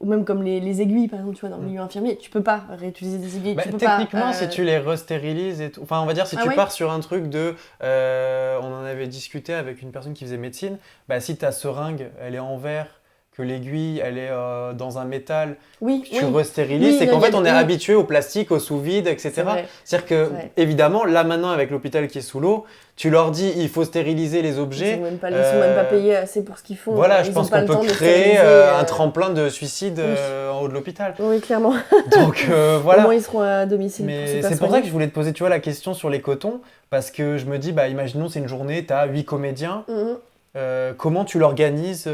ou même comme les aiguilles, par exemple, tu vois, dans le milieu infirmier, tu peux pas réutiliser des aiguilles, tu peux techniquement, pas... si tu les restérilises et tout, enfin, on va dire, si tu pars sur un truc de, on en avait discuté avec une personne qui faisait médecine, bah, si ta seringue, elle est en verre, que l'aiguille, elle est dans un métal, tu restérilises, c'est qu'en fait, on est habitué au plastique, au sous-vide, etc. C'est-à-dire que, évidemment, là, maintenant, avec l'hôpital qui est sous l'eau, tu leur dis, il faut stériliser les objets. Ils sont même pas payés assez pour ce qu'ils font. Voilà, je pense qu'on peut créer un tremplin de suicide en haut de l'hôpital. Oui, clairement. Donc, voilà. Au moins, ils seront à domicile. Mais c'est pour ça que je voulais te poser, tu vois, la question sur les cotons, parce que je me dis, bah, imaginons, c'est une journée, tu as 8 comédiens. Comment tu l'organises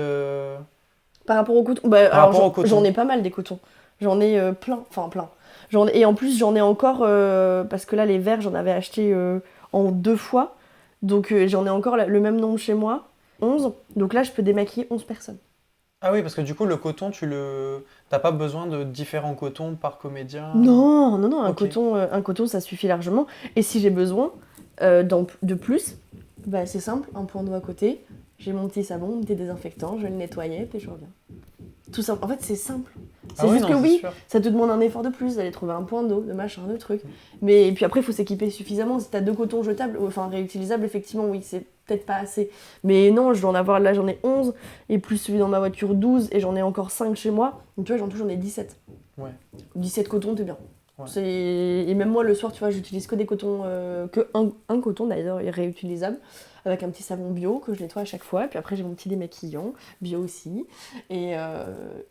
Par rapport aux cotons, j'en ai pas mal des cotons. J'en ai plein. Et en plus, j'en ai encore, parce que là, les verres, j'en avais acheté en 2 fois. Donc, j'en ai encore le même nombre chez moi, 11. Donc là, je peux démaquiller 11 personnes. Ah oui, parce que du coup, le coton, t'as pas besoin de différents cotons par comédien? Non, un coton, ça suffit largement. Et si j'ai besoin de plus, bah, c'est simple, un point d'eau à côté. J'ai mon petit savon, mon petit désinfectant, je vais le nettoyer, puis je reviens. Tout simple. En fait, c'est simple. C'est juste que ça te demande un effort de plus, d'aller trouver un point d'eau, de machin, de trucs. Mais et puis après, il faut s'équiper suffisamment. Si t'as 2 cotons jetables, enfin réutilisables, effectivement, oui, c'est peut-être pas assez. Mais non, je dois en avoir, là, j'en ai 11, et plus celui dans ma voiture, 12, et j'en ai encore 5 chez moi. Donc tu vois, j'en ai 17. Ouais. 17 cotons, t'es bien. Ouais. Et même moi, le soir, tu vois, j'utilise que des cotons, un coton d'ailleurs, réutilisable, avec un petit savon bio que je nettoie à chaque fois. Et puis après, j'ai mon petit démaquillant, bio aussi. Et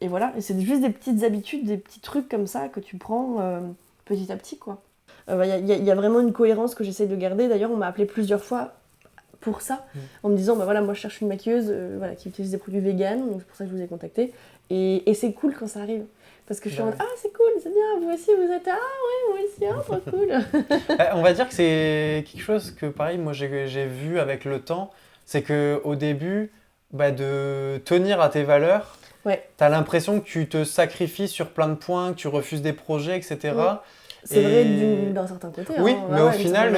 voilà, et c'est juste des petites habitudes, des petits trucs comme ça que tu prends petit à petit, quoi. Il y a vraiment une cohérence que j'essaye de garder. D'ailleurs, on m'a appelé plusieurs fois pour ça, en me disant, bah voilà, moi je cherche une maquilleuse voilà, qui utilise des produits véganes, donc c'est pour ça que je vous ai contacté. Et c'est cool quand ça arrive. Parce que je suis en mode, ah c'est cool, c'est bien, vous aussi vous êtes, ah ouais, moi aussi, ah trop cool. On va dire que c'est quelque chose que, pareil, moi j'ai vu avec le temps, c'est qu'au début, de tenir à tes valeurs, Ouais. t'as l'impression que tu te sacrifies sur plein de points, que tu refuses des projets, etc. C'est vrai d'un certain côté. Oui, hein. mais au final,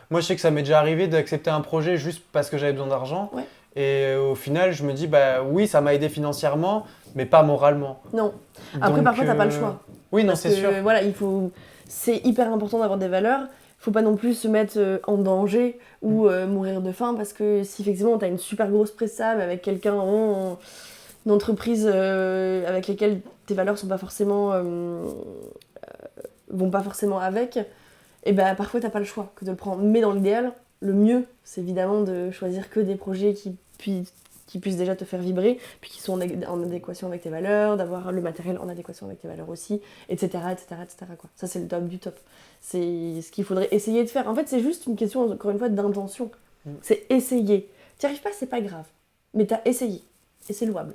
moi je sais que ça m'est déjà arrivé d'accepter un projet juste parce que j'avais besoin d'argent. Ouais. Et au final, je me dis, oui, ça m'a aidé financièrement, mais pas moralement. Non. Après, Donc, parfois, t'as pas le choix. Oui, non, Parce c'est que, sûr. Voilà, c'est hyper important d'avoir des valeurs. Faut pas non plus se mettre en danger ou mourir de faim parce que si effectivement t'as une super grosse presta mais avec quelqu'un une entreprise avec lesquelles tes valeurs sont pas forcément vont pas forcément avec, et ben parfois t'as pas le choix que de le prendre. Mais dans l'idéal, le mieux c'est évidemment de choisir que des projets qui puissent déjà te faire vibrer, puis qui sont en adéquation avec tes valeurs, d'avoir le matériel en adéquation avec tes valeurs aussi, etc. quoi. Ça c'est le top du top. C'est ce qu'il faudrait essayer de faire. En fait c'est juste une question, encore une fois, d'intention. C'est essayer. T'y arrives pas, c'est pas grave. Mais t'as essayé. Et c'est louable.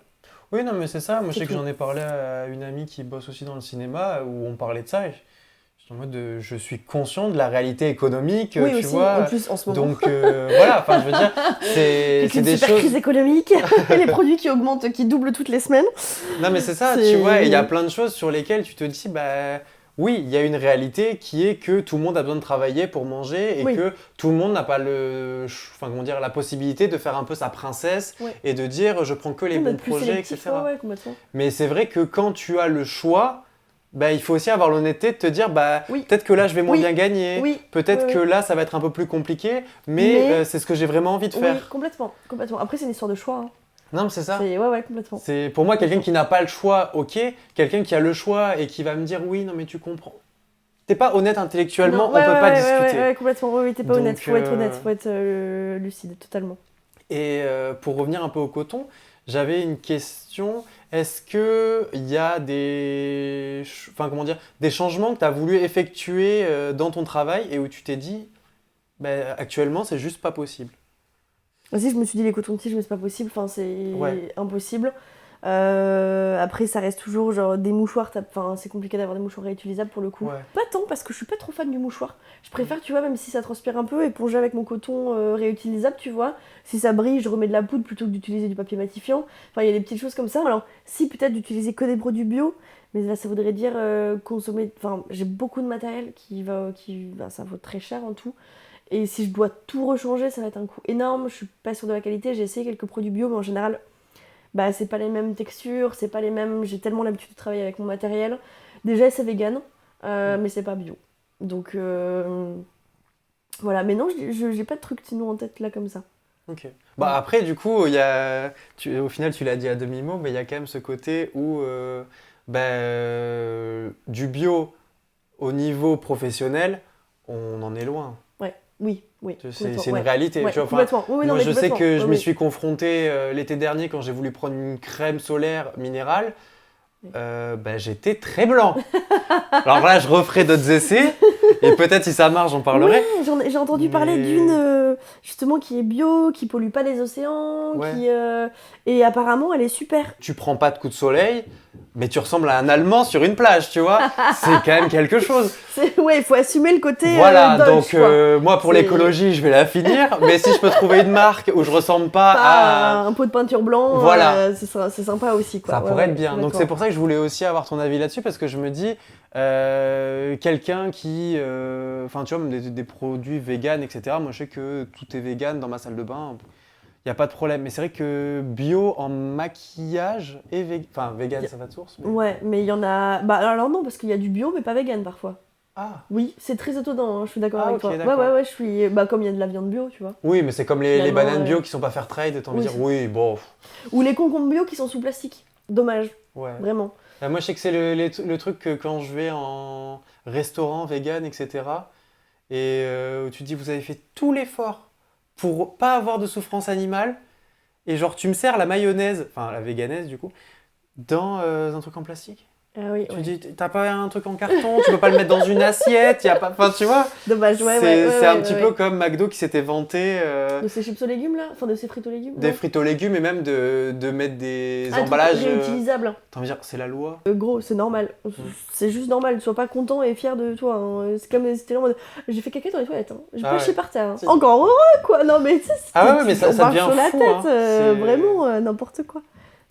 Oui, non, mais c'est ça. Moi, je sais que tout. j'en ai parlé à une amie qui bosse aussi dans le cinéma, où on parlait de ça. Et j'étais en mode, je suis conscient de la réalité économique, oui, tu aussi, vois. en plus, en ce moment. Donc, voilà, enfin, je veux dire, c'est une des super choses... crise économique, les produits qui augmentent, qui doublent toutes les semaines. Non, mais c'est ça, tu vois, il y a plein de choses sur lesquelles tu te dis, oui, il y a une réalité qui est que tout le monde a besoin de travailler pour manger et que tout le monde n'a pas la possibilité de faire un peu sa princesse et de dire je prends que les bons projets, etc. Mais c'est vrai que quand tu as le choix, il faut aussi avoir l'honnêteté de te dire peut-être que là je vais moins bien gagner, peut-être que là ça va être un peu plus compliqué, mais c'est ce que j'ai vraiment envie de faire. Oui, complètement. Après c'est une histoire de choix. Hein. Non, mais c'est ça. Ouais, complètement. C'est pour moi quelqu'un qui n'a pas le choix, ok. Quelqu'un qui a le choix et qui va me dire oui, non mais tu comprends. T'es pas honnête intellectuellement, on peut pas discuter. Ouais, complètement. Oui, t'es pas honnête. Faut être honnête, faut être lucide, totalement. Et pour revenir un peu au coton, j'avais une question. Est-ce que il y a des changements que tu as voulu effectuer dans ton travail et où tu t'es dit actuellement c'est juste pas possible? Aussi, je me suis dit les cotons-tiges, mais c'est pas possible, enfin, c'est impossible. Après, ça reste toujours genre des mouchoirs, c'est compliqué d'avoir des mouchoirs réutilisables pour le coup. Pas tant, parce que je suis pas trop fan du mouchoir. Je préfère, tu vois, même si ça transpire un peu, éponger avec mon coton réutilisable, tu vois. Si ça brille, je remets de la poudre plutôt que d'utiliser du papier matifiant. Enfin, il y a des petites choses comme ça. Alors, si peut-être d'utiliser que des produits bio, mais là, ça voudrait dire consommer. Enfin, j'ai beaucoup de matériel ça vaut très cher en tout. Et si je dois tout rechanger, ça va être un coût énorme. Je suis pas sûre de la qualité. J'ai essayé quelques produits bio, mais en général, c'est pas les mêmes textures, c'est pas les mêmes. J'ai tellement l'habitude de travailler avec mon matériel. Déjà, c'est vegan, mais c'est pas bio. Donc voilà. Mais non, j'ai pas de truc sinon en tête là comme ça. Ok. Après, du coup, au final, tu l'as dit à demi-mot, mais il y a quand même ce côté où du bio au niveau professionnel, on en est loin. Oui. C'est une réalité. Ouais, tu vois, moi, je sais que je m'y suis confronté l'été dernier quand j'ai voulu prendre une crème solaire minérale. J'étais très blanc. Alors là, je referai d'autres essais. Et peut-être si ça marche, j'en parlerai. Oui, j'ai entendu parler d'une justement qui est bio, qui pollue pas les océans, et apparemment elle est super. Tu prends pas de coup de soleil, mais tu ressembles à un Allemand sur une plage, tu vois. C'est quand même quelque chose. Il faut assumer le côté voilà, Dodge, donc moi pour l'écologie, je vais la finir. Mais si je peux trouver une marque où je ressemble pas à un pot de peinture blanc, c'est sympa aussi, quoi. Ça pourrait être bien. Donc c'est pour ça que je voulais aussi avoir ton avis là-dessus, parce que je me dis quelqu'un qui tu vois, même des produits vegan, etc. Moi je sais que tout est vegan dans ma salle de bain, il n'y a pas de problème. Mais c'est vrai que bio en maquillage et vegan, ça va de source. Mais... Ouais, mais il y en a... alors non, parce qu'il y a du bio mais pas vegan parfois. Ah. Oui, c'est très étonnant, je suis d'accord avec toi. D'accord. Ouais, je suis... comme il y a de la viande bio, tu vois. Oui, mais c'est comme les bananes bio qui sont pas fair trade, et t'as envie de dire oui, bon... Ou les concombres bio qui sont sous plastique. Dommage. Ouais. Vraiment. Moi, je sais que c'est le truc que quand je vais en restaurant vegan, etc., et où tu te dis, vous avez fait tout l'effort pour pas avoir de souffrance animale, et genre, tu me sers la mayonnaise, enfin la véganaise du coup, dans un truc en plastique. Ah oui, Tu dis, t'as pas un truc en carton, tu peux pas le mettre dans une assiette, y a pas... Enfin, tu vois, Dommage, c'est un petit peu comme McDo qui s'était vanté De ces chips aux légumes, là? Enfin, de ces frites aux légumes? des Non. frites aux légumes et même de mettre des Ah, truc emballages... réutilisable. T'as envie de dire, c'est la loi. Gros, c'est normal. C'est juste normal. Sois pas content et fier de toi. Hein. C'est comme si t'es là en mode j'ai fait caca dans les toilettes. Hein. J'ai pas chié par terre. Hein. Si. Encore heureux, quoi. Non, mais tu sais, Ah ouais, mais ça on marche devient sur la fou, tête. hein. Vraiment, n'importe quoi.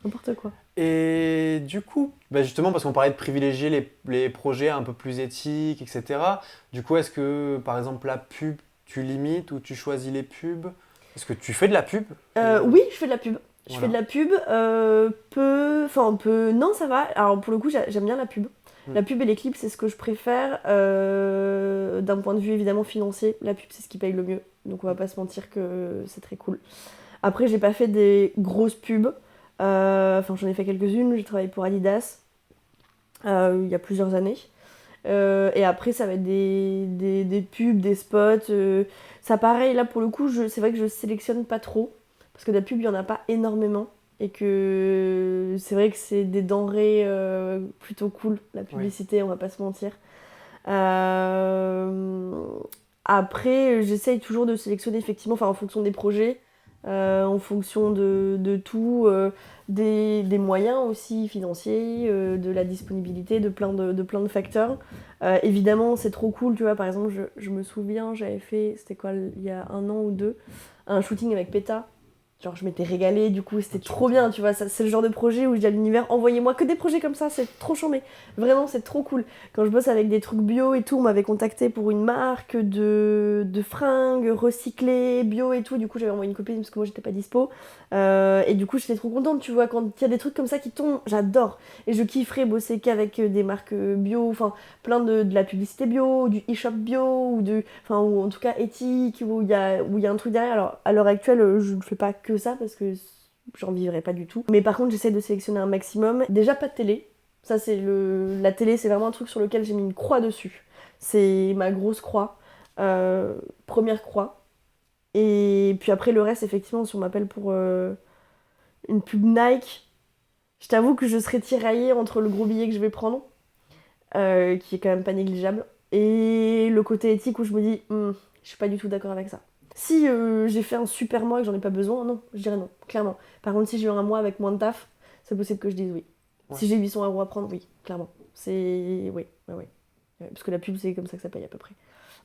N'importe quoi. Et du coup, bah justement, parce qu'on parlait de privilégier les projets un peu plus éthiques, etc. Du coup, est-ce que, par exemple, la pub, tu limites ou tu choisis les pubs? Est-ce que tu fais de la pub? Oui, je fais de la pub. Je Voilà. fais de la pub, non, ça va. Alors pour le coup, j'aime bien la pub. La pub et les clips, c'est ce que je préfère. D'un point de vue évidemment financier, la pub, c'est ce qui paye le mieux. Donc on va pas se mentir que c'est très cool. Après, j'ai pas fait des grosses pubs. Enfin, j'en ai fait quelques-unes. J'ai travaillé pour Adidas il y a plusieurs années. Et après, ça va être des pubs, des spots. Ça, pareil, là pour le coup, c'est vrai que je sélectionne pas trop. Parce que de la pub, il y en a pas énormément. Et que c'est vrai que c'est des denrées plutôt cool, la publicité, on va pas se mentir. Après, j'essaye toujours de sélectionner effectivement, en fonction des projets, en fonction de tout, des moyens aussi financiers, de la disponibilité, de plein de facteurs. Évidemment, c'est trop cool, tu vois, par exemple, je me souviens, j'avais fait, c'était quoi, il y a 1 an ou 2, un shooting avec PETA. Genre, je m'étais régalée, du coup, c'était trop bien, tu vois. C'est le genre de projet où je dis à l'univers, envoyez-moi que des projets comme ça, c'est trop chambé. Vraiment, c'est trop cool. Quand je bosse avec des trucs bio et tout, on m'avait contacté pour une marque de fringues recyclées, bio et tout. Du coup, j'avais envoyé une copine parce que moi, j'étais pas dispo. Et du coup, j'étais trop contente, tu vois. Quand il y a des trucs comme ça qui tombent, j'adore. Et je kifferais bosser qu'avec des marques bio, enfin, plein de la publicité bio, du e-shop bio, ou en tout cas éthique, où il y a un truc derrière. Alors, à l'heure actuelle, je ne fais pas que ça parce que j'en vivrais pas du tout. Mais par contre, j'essaie de sélectionner un maximum. Déjà, pas de télé. Ça, la télé, c'est vraiment un truc sur lequel j'ai mis une croix dessus. C'est ma grosse croix. Première croix. Et puis après, le reste, effectivement, si on m'appelle pour une pub Nike, je t'avoue que je serais tiraillée entre le gros billet que je vais prendre, qui est quand même pas négligeable, et le côté éthique où je me dis, je suis pas du tout d'accord avec ça. Si j'ai fait un super mois et que j'en ai pas besoin, non, je dirais non, clairement. Par contre, si j'ai eu un mois avec moins de taf, c'est possible que je dise oui. Ouais. Si j'ai 800 € à prendre, oui, clairement. Oui. Parce que la pub, c'est comme ça que ça paye à peu près.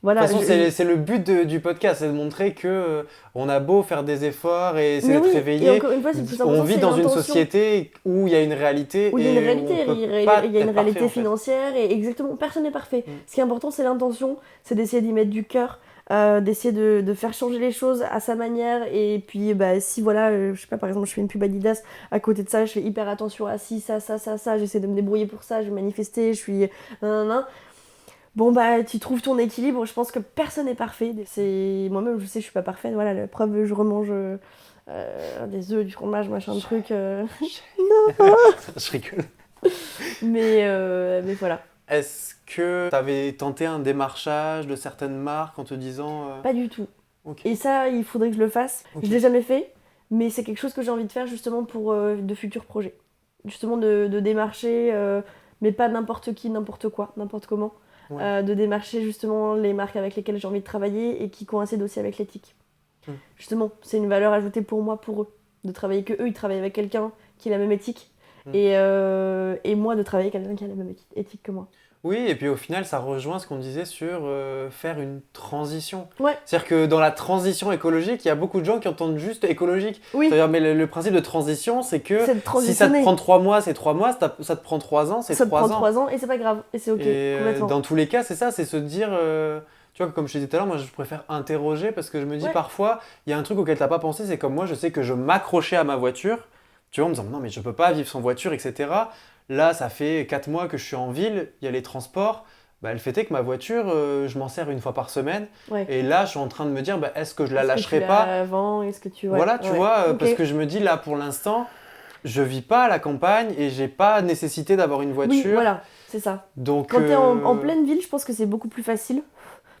Voilà, de toute façon, c'est le but du podcast, c'est de montrer que on a beau faire des efforts et essayer d'être réveillé, et encore une fois, c'est plus important, on vit dans une société où il y a une réalité. Où il y a une réalité, il y a une réalité financière, et exactement, personne n'est parfait. Ce qui est important, c'est l'intention, c'est d'essayer d'y mettre du cœur, d'essayer de faire changer les choses à sa manière. Et puis, si voilà, je sais pas, par exemple, je fais une pub Adidas, à côté de ça, je fais hyper attention à ça, j'essaie de me débrouiller pour ça, je vais manifester, je suis... Bon tu trouves ton équilibre, je pense que personne n'est parfait. Moi-même je sais que je suis pas parfaite, voilà, la preuve, je remange des œufs, du fromage, machin de truc. Non. Je rigole. Mais voilà. Est-ce que tu avais tenté un démarchage de certaines marques en te disant... Pas du tout. Okay. Et ça, il faudrait que je le fasse. Okay. Je l'ai jamais fait, mais c'est quelque chose que j'ai envie de faire justement pour de futurs projets. Justement de démarcher, mais pas n'importe qui, n'importe quoi, n'importe comment. Ouais. De démarcher justement les marques avec lesquelles j'ai envie de travailler et qui coïncident aussi avec l'éthique. Justement, c'est une valeur ajoutée pour moi, pour eux. De travailler que eux, ils travaillent avec quelqu'un qui a la même éthique. Et moi, de travailler avec quelqu'un qui a la même éthique que moi. Oui, et puis au final, ça rejoint ce qu'on disait sur faire une transition. Ouais. C'est-à-dire que dans la transition écologique, il y a beaucoup de gens qui entendent juste écologique. Oui. C'est-à-dire, mais le principe de transition, c'est que si ça te prend 3 mois, c'est 3 mois. Si ça te prend 3 ans, c'est 3 ans. Ça te prend 3 ans et c'est pas grave. Et c'est ok, complètement. Dans tous les cas, c'est ça, c'est se dire... tu vois, comme je te disais tout à l'heure, moi je préfère interroger parce que je me dis parfois, il y a un truc auquel tu n'as pas pensé, c'est comme moi, je sais que je m'accrochais à ma voiture, tu vois, en me disant non mais je peux pas vivre sans voiture, etc. Là, ça fait 4 mois que je suis en ville, il y a les transports. Le fait est que ma voiture, je m'en sers une fois par semaine. Ouais. Et là, je suis en train de me dire, est-ce que je la lâcherai pas avant, est-ce que tu... Voilà, tu vois, parce que je me dis là, pour l'instant, je vis pas à la campagne et j'ai pas nécessité d'avoir une voiture. Oui, voilà, c'est ça. Donc, quand t'es en pleine ville, je pense que c'est beaucoup plus facile.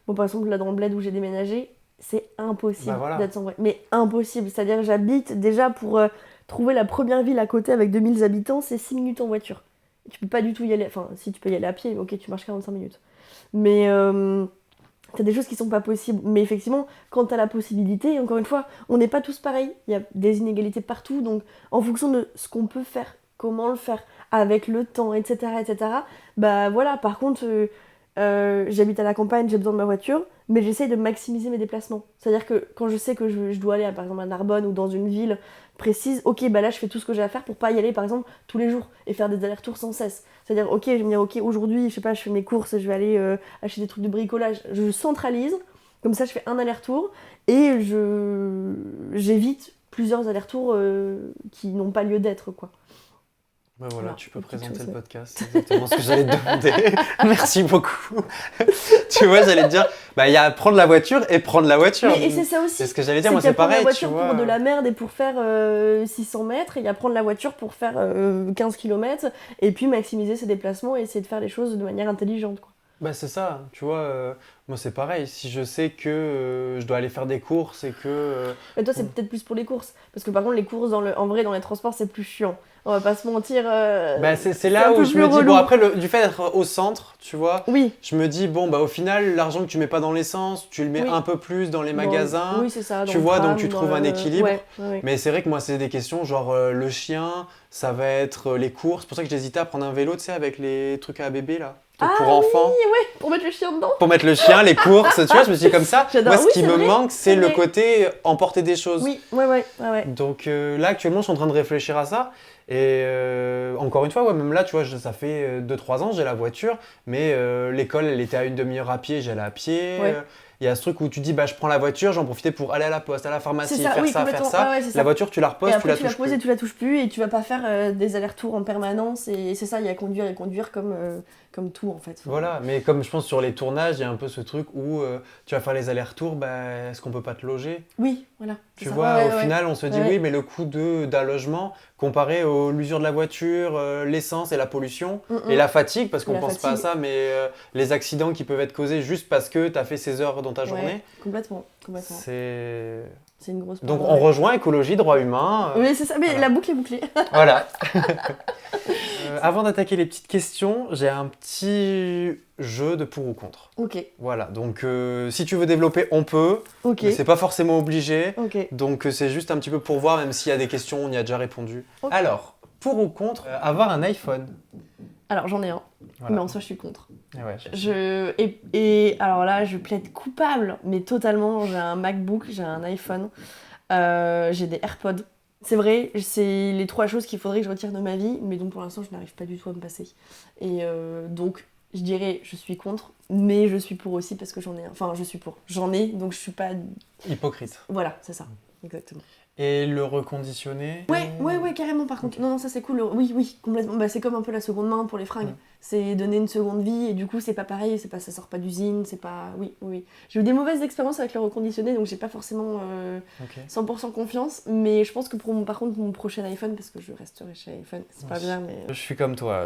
Bon, par exemple, là, dans le bled où j'ai déménagé, c'est impossible d'être sans voiture. Mais impossible. C'est-à-dire que j'habite déjà pour trouver la première ville à côté avec 2000 habitants, c'est 6 minutes en voiture. Tu peux pas du tout y aller, enfin si tu peux y aller à pied, ok tu marches 45 minutes. Mais t'as des choses qui sont pas possibles. Mais effectivement, quand t'as la possibilité, encore une fois, on n'est pas tous pareils. Il y a des inégalités partout. Donc, en fonction de ce qu'on peut faire, comment le faire, avec le temps, etc., etc., bah voilà, par contre, j'habite à la campagne, j'ai besoin de ma voiture, mais j'essaye de maximiser mes déplacements. C'est-à-dire que quand je sais que je dois aller, par exemple, à Narbonne ou dans une ville précise, ok, bah là, je fais tout ce que j'ai à faire pour pas y aller, par exemple, tous les jours et faire des allers-retours sans cesse. C'est-à-dire, ok, je vais me dire, ok, aujourd'hui, je sais pas, je fais mes courses, je vais aller acheter des trucs de bricolage. Je centralise, comme ça, je fais un aller-retour et j'évite plusieurs allers-retours qui n'ont pas lieu d'être, quoi. Bah voilà, Alors, tu peux petite présenter chose, le podcast, c'est exactement ce que j'allais te demander. Merci beaucoup. Tu vois, j'allais te dire, bah il y a prendre la voiture et prendre la voiture. Mais, et c'est ça aussi. C'est ce que j'allais dire, C'est moi qu'il y a c'est prendre pareil, la tu voiture vois. pour de la merde et pour faire 600 mètres, et il y a prendre la voiture pour faire 15 km, et puis maximiser ses déplacements et essayer de faire les choses de manière intelligente, quoi. Bah c'est ça, tu vois, moi c'est pareil, si je sais que je dois aller faire des courses et que... Et toi, c'est peut-être plus pour les courses. Parce que par contre, les courses, en vrai, dans les transports, c'est plus chiant. On va pas se mentir. Bah c'est un là peu où je plus me dis, relou. bon après, du fait d'être au centre, tu vois, Oui. je me dis, bon bah au final, l'argent que tu mets pas dans l'essence, tu le mets Oui. un peu plus dans les magasins. Oui, c'est ça. Dans Tu le vois, tram, donc tu dans trouves un équilibre. Ouais, ouais. Mais c'est vrai que moi, c'est des questions genre le chien, ça va être les courses. C'est pour ça que j'hésitais à prendre un vélo, tu sais, avec les trucs à bébé là, trucs Ah pour enfants. oui, ouais, pour mettre le chien dedans. Pour mettre le chien, les courses, tu vois, je me suis dit comme ça. J'adore. Moi, ce Oui, qui c'est me vrai, manque, c'est c'est le vrai. côté emporter des choses. Oui, ouais. Donc là, actuellement, je suis en train de réfléchir à ça. Et encore une fois, ouais, même là, tu vois, ça fait 2-3 ans, j'ai la voiture, mais l'école, elle était à une demi-heure à pied, j'allais à pied. Ouais. Il y a ce truc où tu dis, bah, je prends la voiture, j'en profitais pour aller à la poste, à la pharmacie, C'est ça, faire oui, ça, faire complètement. ça. Ouais, c'est ça. La voiture, tu la reposes, Et tu après, la tu la touches poses plus. et tu la touches plus, et tu vas pas faire des allers-retours en permanence. Et c'est ça, il y a conduire et conduire comme tout, en fait. Voilà, mais comme je pense sur les tournages, il y a un peu ce truc où tu vas faire les allers-retours, bah, est-ce qu'on peut pas te loger? Oui, voilà. c'est Tu ça. vois, Ouais, au ouais, final, on se dit Ouais. oui, mais le coût d'un logement comparé à l'usure de la voiture, l'essence et la pollution, et la fatigue, parce qu'on La pense pas à fatigue. ça, mais les accidents qui peuvent être causés juste parce que tu as fait 16 heures dans ta journée, Ouais, complètement. c'est... C'est une grosse part. Donc on rejoint écologie, droit humain. Oui, c'est ça, mais voilà. la boucle est bouclée. Voilà. Avant d'attaquer les petites questions, j'ai un petit jeu de pour ou contre. Ok, Voilà, donc si tu veux développer, on peut, ok, mais c'est pas forcément obligé. ok. Donc c'est juste un petit peu pour voir, même s'il y a des questions, on y a déjà répondu. Ok. Alors, pour ou contre avoir un iPhone? Alors j'en ai un, Voilà. mais en soi je suis contre. Et ouais, Et alors là, je plaide coupable, mais totalement. J'ai un MacBook, j'ai un iPhone, j'ai des AirPods. C'est vrai, c'est les 3 choses qu'il faudrait que je retire de ma vie, mais donc pour l'instant je n'arrive pas du tout à me passer. Et donc je dirais je suis contre, mais je suis pour aussi parce que j'en ai un. Enfin je suis pour, j'en ai, donc je suis pas... hypocrite. Voilà, c'est ça, exactement. Et le reconditionner? Ouais, carrément par contre. Ok. Non, ça c'est cool. Oui, complètement. Bah, c'est comme un peu la seconde main pour les fringues. Mm. C'est donner une seconde vie et du coup c'est pas pareil, ça sort pas d'usine, c'est pas... Oui. J'ai eu des mauvaises expériences avec le reconditionné, donc j'ai pas forcément Ok. 100% confiance, mais je pense que par contre mon prochain iPhone, parce que je resterai chez iPhone, c'est pas Oui. bien, mais... Je suis comme toi.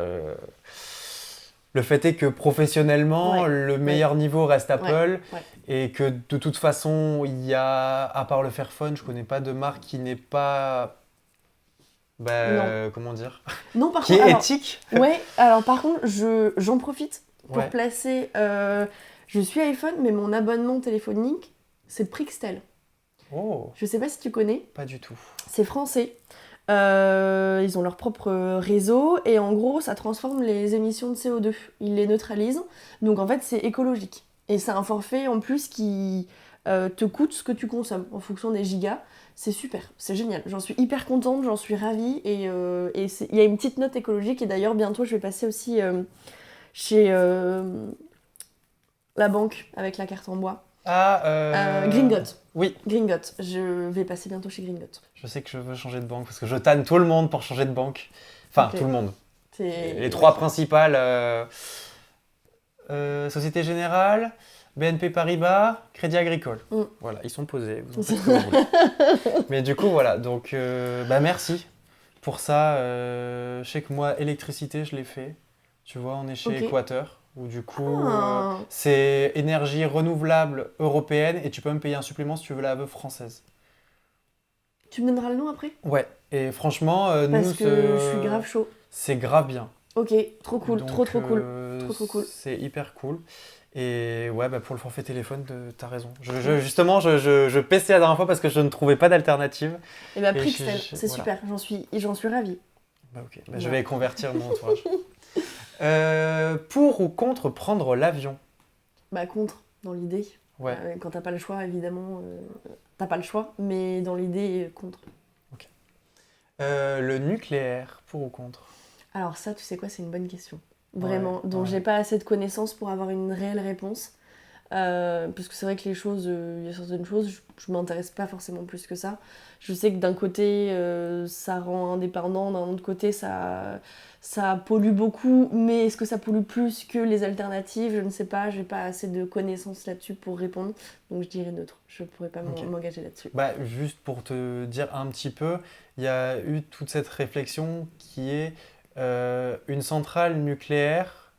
Le fait est que professionnellement, Ouais. le meilleur niveau reste Apple Ouais. et que de toute façon, il y a, à part le Fairphone, je connais pas de marque qui n'est pas, comment dire, Non, par qui contre... est alors, éthique. ouais, alors par contre, j'en profite pour Ouais. placer... je suis iPhone, mais mon abonnement téléphonique, c'est Prixtel. Oh, Je sais pas si tu connais. pas du tout. C'est français. Ils ont leur propre réseau et en gros ça transforme les émissions de CO2. Ils les neutralisent. Donc en fait c'est écologique. Et c'est un forfait en plus qui te coûte ce que tu consommes en fonction des gigas. C'est super, c'est génial. J'en suis hyper contente, j'en suis ravie. Et il y a une petite note écologique et d'ailleurs bientôt je vais passer aussi chez la banque avec la carte en bois. Gringotts. Oui, Gringotts. Je vais passer bientôt chez Gringotts. je sais que je veux changer de banque parce que je tanne tout le monde pour changer de banque. Enfin, Ok. tout le monde. C'est... Les 3 principales, Société Générale, BNP Paribas, Crédit Agricole. Mm. Voilà, ils sont posés, vous en faites ce que vous voulez. Mais du coup, voilà, donc merci pour ça. Je sais que moi, électricité, je l'ai fait. Tu vois, on est chez Ok. Équateur, où du coup, Ah. c'est énergie renouvelable européenne et tu peux me payer un supplément si tu veux la veuve française. Tu me donneras le nom après? Ouais, et franchement, Parce nous, que je suis grave chaud. c'est grave bien. Ok, trop cool, Donc, trop cool. Trop cool. c'est hyper cool. Et ouais, pour le forfait téléphone, t'as raison. Ouais. Justement, je pestais la dernière fois parce que je ne trouvais pas d'alternative. Et bah Et Prixtel, c'est voilà. super, j'en suis ravie. Bah, ok. Je Voilà. vais convertir mon entourage. Pour ou contre prendre l'avion? Bah contre, dans l'idée. Ouais. Quand t'as pas le choix, évidemment, t'as pas le choix, mais dans l'idée, contre. Le nucléaire, pour ou contre? Alors ça, tu sais quoi, c'est une bonne question. Vraiment, dont ouais. j'ai pas assez de connaissances pour avoir une réelle réponse. Parce que c'est vrai que les choses, il y a certaines choses, je m'intéresse pas forcément plus que ça. Je sais que d'un côté, ça rend indépendant, d'un autre côté, ça pollue beaucoup, mais est-ce que ça pollue plus que les alternatives? Je ne sais pas, j'ai pas assez de connaissances là-dessus pour répondre, donc je dirais neutre. Je pourrais pas Ok. m'engager là-dessus. Bah, juste pour te dire un petit peu, il y a eu toute cette réflexion qui est une centrale nucléaire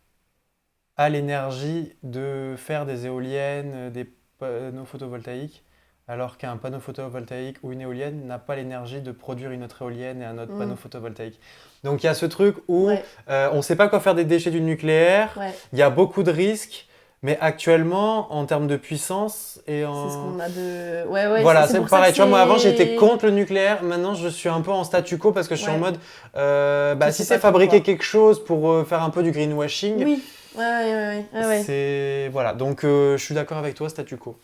a l'énergie de faire des éoliennes, des panneaux photovoltaïques, alors qu'un panneau photovoltaïque ou une éolienne n'a pas l'énergie de produire une autre éolienne et un autre panneau photovoltaïque. Donc il y a ce truc où Ouais. on ne sait pas quoi faire des déchets du nucléaire, Ouais. il y a beaucoup de risques, mais actuellement, en termes de puissance et en... C'est ce qu'on a de... Ouais, Voilà, c'est c'est pour ça pareil. que Tu vois, moi avant c'est- j'étais contre le nucléaire, maintenant je suis un peu en statu quo parce que je suis en Ouais. mode Tu si sais pas c'est trop fabriquer quoi. quelque chose pour faire un peu du greenwashing, Oui, ouais. c'est. Voilà, donc je suis d'accord avec toi, statu quo.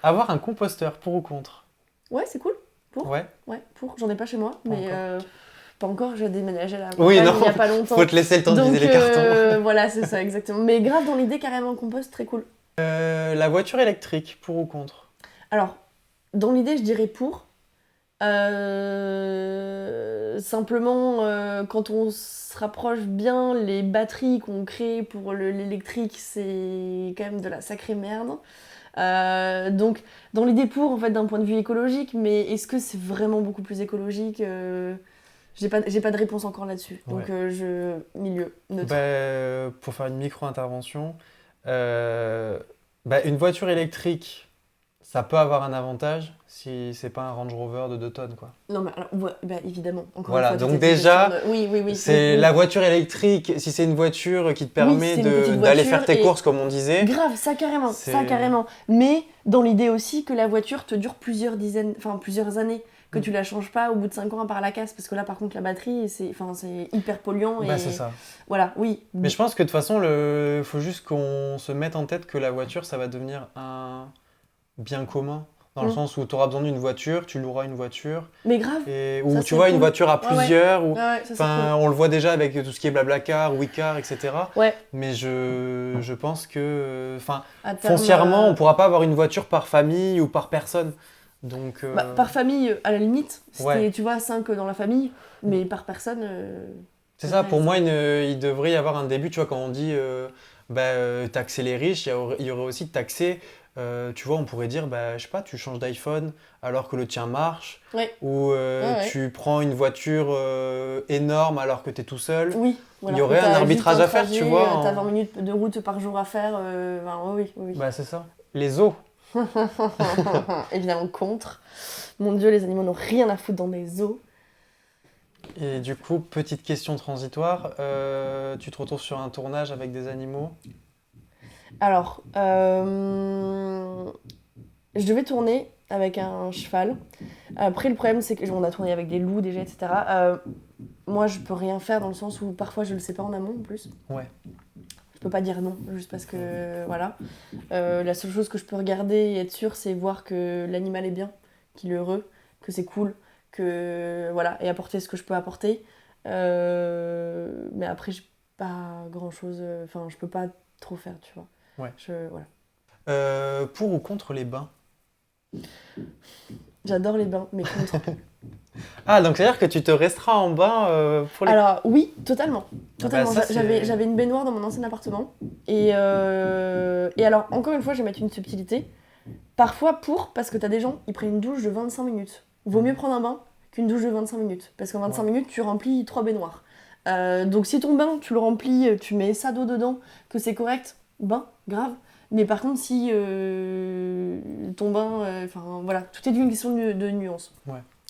Avoir un composteur, pour ou contre? Ouais, c'est cool. Pour Ouais, Ouais, pour. J'en ai pas chez moi, mais encore. pas encore. J'ai déménagé à la Oui, campagne non, il y a pas longtemps. faut te laisser le temps de Donc vider les cartons. voilà, c'est ça, exactement. Mais grave dans l'idée, carrément compost, très cool. La voiture électrique, pour ou contre? Alors, dans l'idée, je dirais pour. Simplement, quand on se rapproche bien, les batteries qu'on crée pour l'électrique, c'est quand même de la sacrée merde. Donc, dans l'idée pour, en fait, d'un point de vue écologique, mais est-ce que c'est vraiment beaucoup plus écologique? J'ai pas de réponse encore là-dessus. Donc, milieu, neutre. Pour faire une micro-intervention, une voiture électrique, ça peut avoir un avantage si c'est pas un Range Rover de 2 tonnes, quoi. Non, mais alors, ouais, bah, évidemment. Encore Voilà, une fois, donc tout est une déjà, question de- Oui. c'est oui. la voiture électrique, si c'est une voiture qui te Oui, permet c'est une petite d'aller voiture faire tes et- courses, comme on disait, Grave, ça carrément, c'est... ça carrément. Mais dans l'idée aussi que la voiture te dure plusieurs années, que tu la changes pas au bout de 5 ans à part la casse, parce que là par contre la batterie c'est hyper polluant et c'est ça. voilà, oui. Mais je pense que de toute façon, faut juste qu'on se mette en tête que la voiture, ça va devenir un bien commun. Dans le sens où tu auras besoin d'une voiture, tu loueras une voiture. Mais grave. Ou ça, tu c'est vois, une cool. voiture à plusieurs. Ou... Ouais, ça, c'est cool. On le voit déjà avec tout ce qui est Blablacar, WeCar, etc. Ouais, Mais je pense que à terme, foncièrement, on ne pourra pas avoir une voiture par famille ou par personne. Donc, par famille, à la limite, c'était, Ouais. tu vois, 5 dans la famille, mais par personne... c'est ça, pour moi, il devrait y avoir un début, tu vois, quand on dit taxer les riches, il y aurait aussi taxer, tu vois, on pourrait dire, je sais pas, tu changes d'iPhone alors que le tien marche, Ouais. ou Ouais. tu prends une voiture énorme alors que tu es tout seul. Oui. Il y aurait un arbitrage à faire, tu vois. T'as 20 minutes de route par jour à faire, oui. C'est ça. Les zoos. Évidemment contre. Mon Dieu, les animaux n'ont rien à foutre dans des zoos. Et du coup, petite question transitoire, tu te retrouves sur un tournage avec des animaux? Alors, je devais tourner avec un cheval. Après, le problème, c'est qu'on a tourné avec des loups déjà, etc. Moi, je peux rien faire dans le sens où parfois je le sais pas en amont en plus. Ouais. Je peux pas dire non, juste parce que voilà. La seule chose que je peux regarder et être sûre, c'est voir que l'animal est bien, qu'il est heureux, que c'est cool, que voilà, et apporter ce que je peux apporter. Mais après, j'ai pas grand chose. Enfin, je peux pas trop faire, tu vois. Ouais. Voilà. Pour ou contre les bains? J'adore les bains, mais contre. Ah, donc c'est-à-dire que tu te restreins en bain pour les... Alors oui, totalement. ça, c'est- J'avais une baignoire dans mon ancien appartement. Et alors, encore une fois, je vais mettre une subtilité. Parfois parce que t'as des gens, ils prennent une douche de 25 minutes. Vaut mieux prendre un bain qu'une douche de 25 minutes. Parce qu'en 25 minutes, tu remplis 3 baignoires. Donc si ton bain, tu le remplis, tu mets ça d'eau dedans, que c'est correct, grave. Mais par contre, si ton bain... voilà, tout est une question de nuance.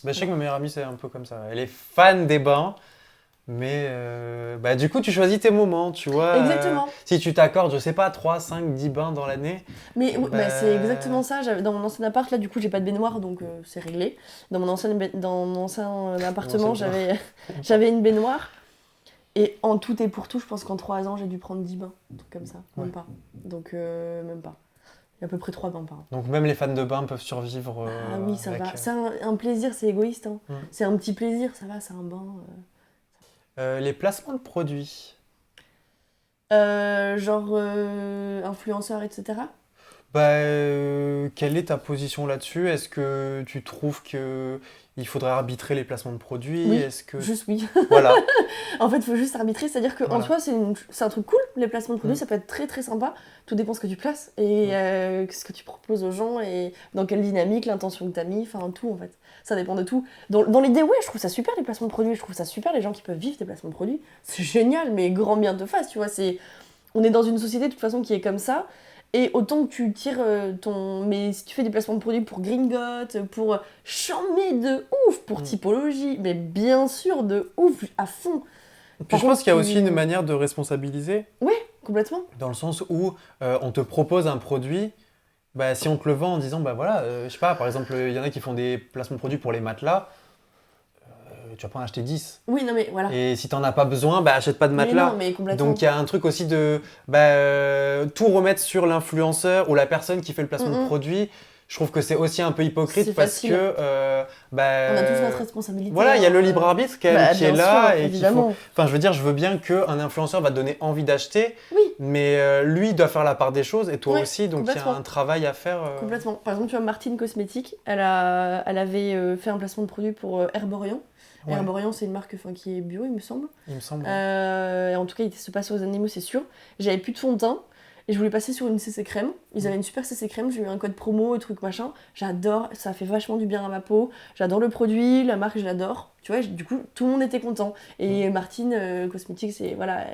Je sais que ma meilleure amie, c'est un peu comme ça. Elle est fan des bains, Mais du coup, tu choisis tes moments, tu vois. Exactement. Si tu t'accordes, je sais pas, 3, 5, 10 bains dans l'année. Mais oui, c'est exactement ça. Dans mon ancien appart, là, du coup, j'ai pas de baignoire, donc c'est réglé. Dans mon ancien appartement, j'avais une baignoire. Et en tout et pour tout, je pense qu'en 3 ans, j'ai dû prendre 10 bains. Un truc comme ça, même pas. Donc, même pas. Il y a à peu près 3 bains par an. Donc même les fans de bains peuvent survivre. Ah oui, ça va. C'est un plaisir, c'est égoïste. Hein. C'est un petit plaisir, ça va, c'est un bain. Les placements de produits. Influenceurs, etc. Quelle est ta position là-dessus? Est-ce que tu trouves qu'il faudrait arbitrer les placements de produits? Oui, Est-ce que... juste oui. Voilà. En fait, il faut juste arbitrer, c'est-à-dire qu'en soi, c'est un truc cool, les placements de produits, ça peut être très très sympa. Tout dépend ce que tu places et ce que tu proposes aux gens et dans quelle dynamique, l'intention que tu as mis, enfin tout en fait. Ça dépend de tout. Dans l'idée, ouais, je trouve ça super les placements de produits, je trouve ça super les gens qui peuvent vivre des placements de produits. C'est génial, mais grand bien te fasse, tu vois. On est dans une société de toute façon qui est comme ça. Et autant que tu tires Mais si tu fais des placements de produits pour Gringot, pour Chambé de ouf, pour Typologie, mais bien sûr de ouf, à fond. Puis je pense qu'il y a aussi une manière de responsabiliser. Ouais, complètement. Dans le sens où on te propose un produit, si on te le vend en disant, je sais pas, par exemple, il y en a qui font des placements de produits pour les matelas, tu vas pas en acheter 10. Oui, non mais voilà. Et si t'en as pas besoin, achète pas de matelas. Mais complètement. Donc il y a un truc aussi de tout remettre sur l'influenceur ou la personne qui fait le placement de produit. Je trouve que c'est aussi un peu hypocrite parce que on a tous notre responsabilité. Voilà, il y a le libre arbitre qui est là sûr, et qu'il faut. Enfin, je veux dire, je veux bien qu'un influenceur va te donner envie d'acheter, mais lui il doit faire la part des choses et toi aussi, donc il y a un travail à faire. Complètement. Par exemple, tu vois, Martine Cosmétique, elle avait fait un placement de produit pour Herborian. Ouais. Herborian, c'est une marque qui est bio, il me semble. Il me semble. En tout cas, il se passe sur les animaux, c'est sûr. J'avais plus de fond de teint. Et je voulais passer sur une CC crème. Ils avaient une super CC crème, j'ai eu un code promo et truc machin. J'adore, ça fait vachement du bien à ma peau. J'adore le produit, la marque, je l'adore. Tu vois, du coup, tout le monde était content. Et Martine, Cosmétique, c'est, voilà,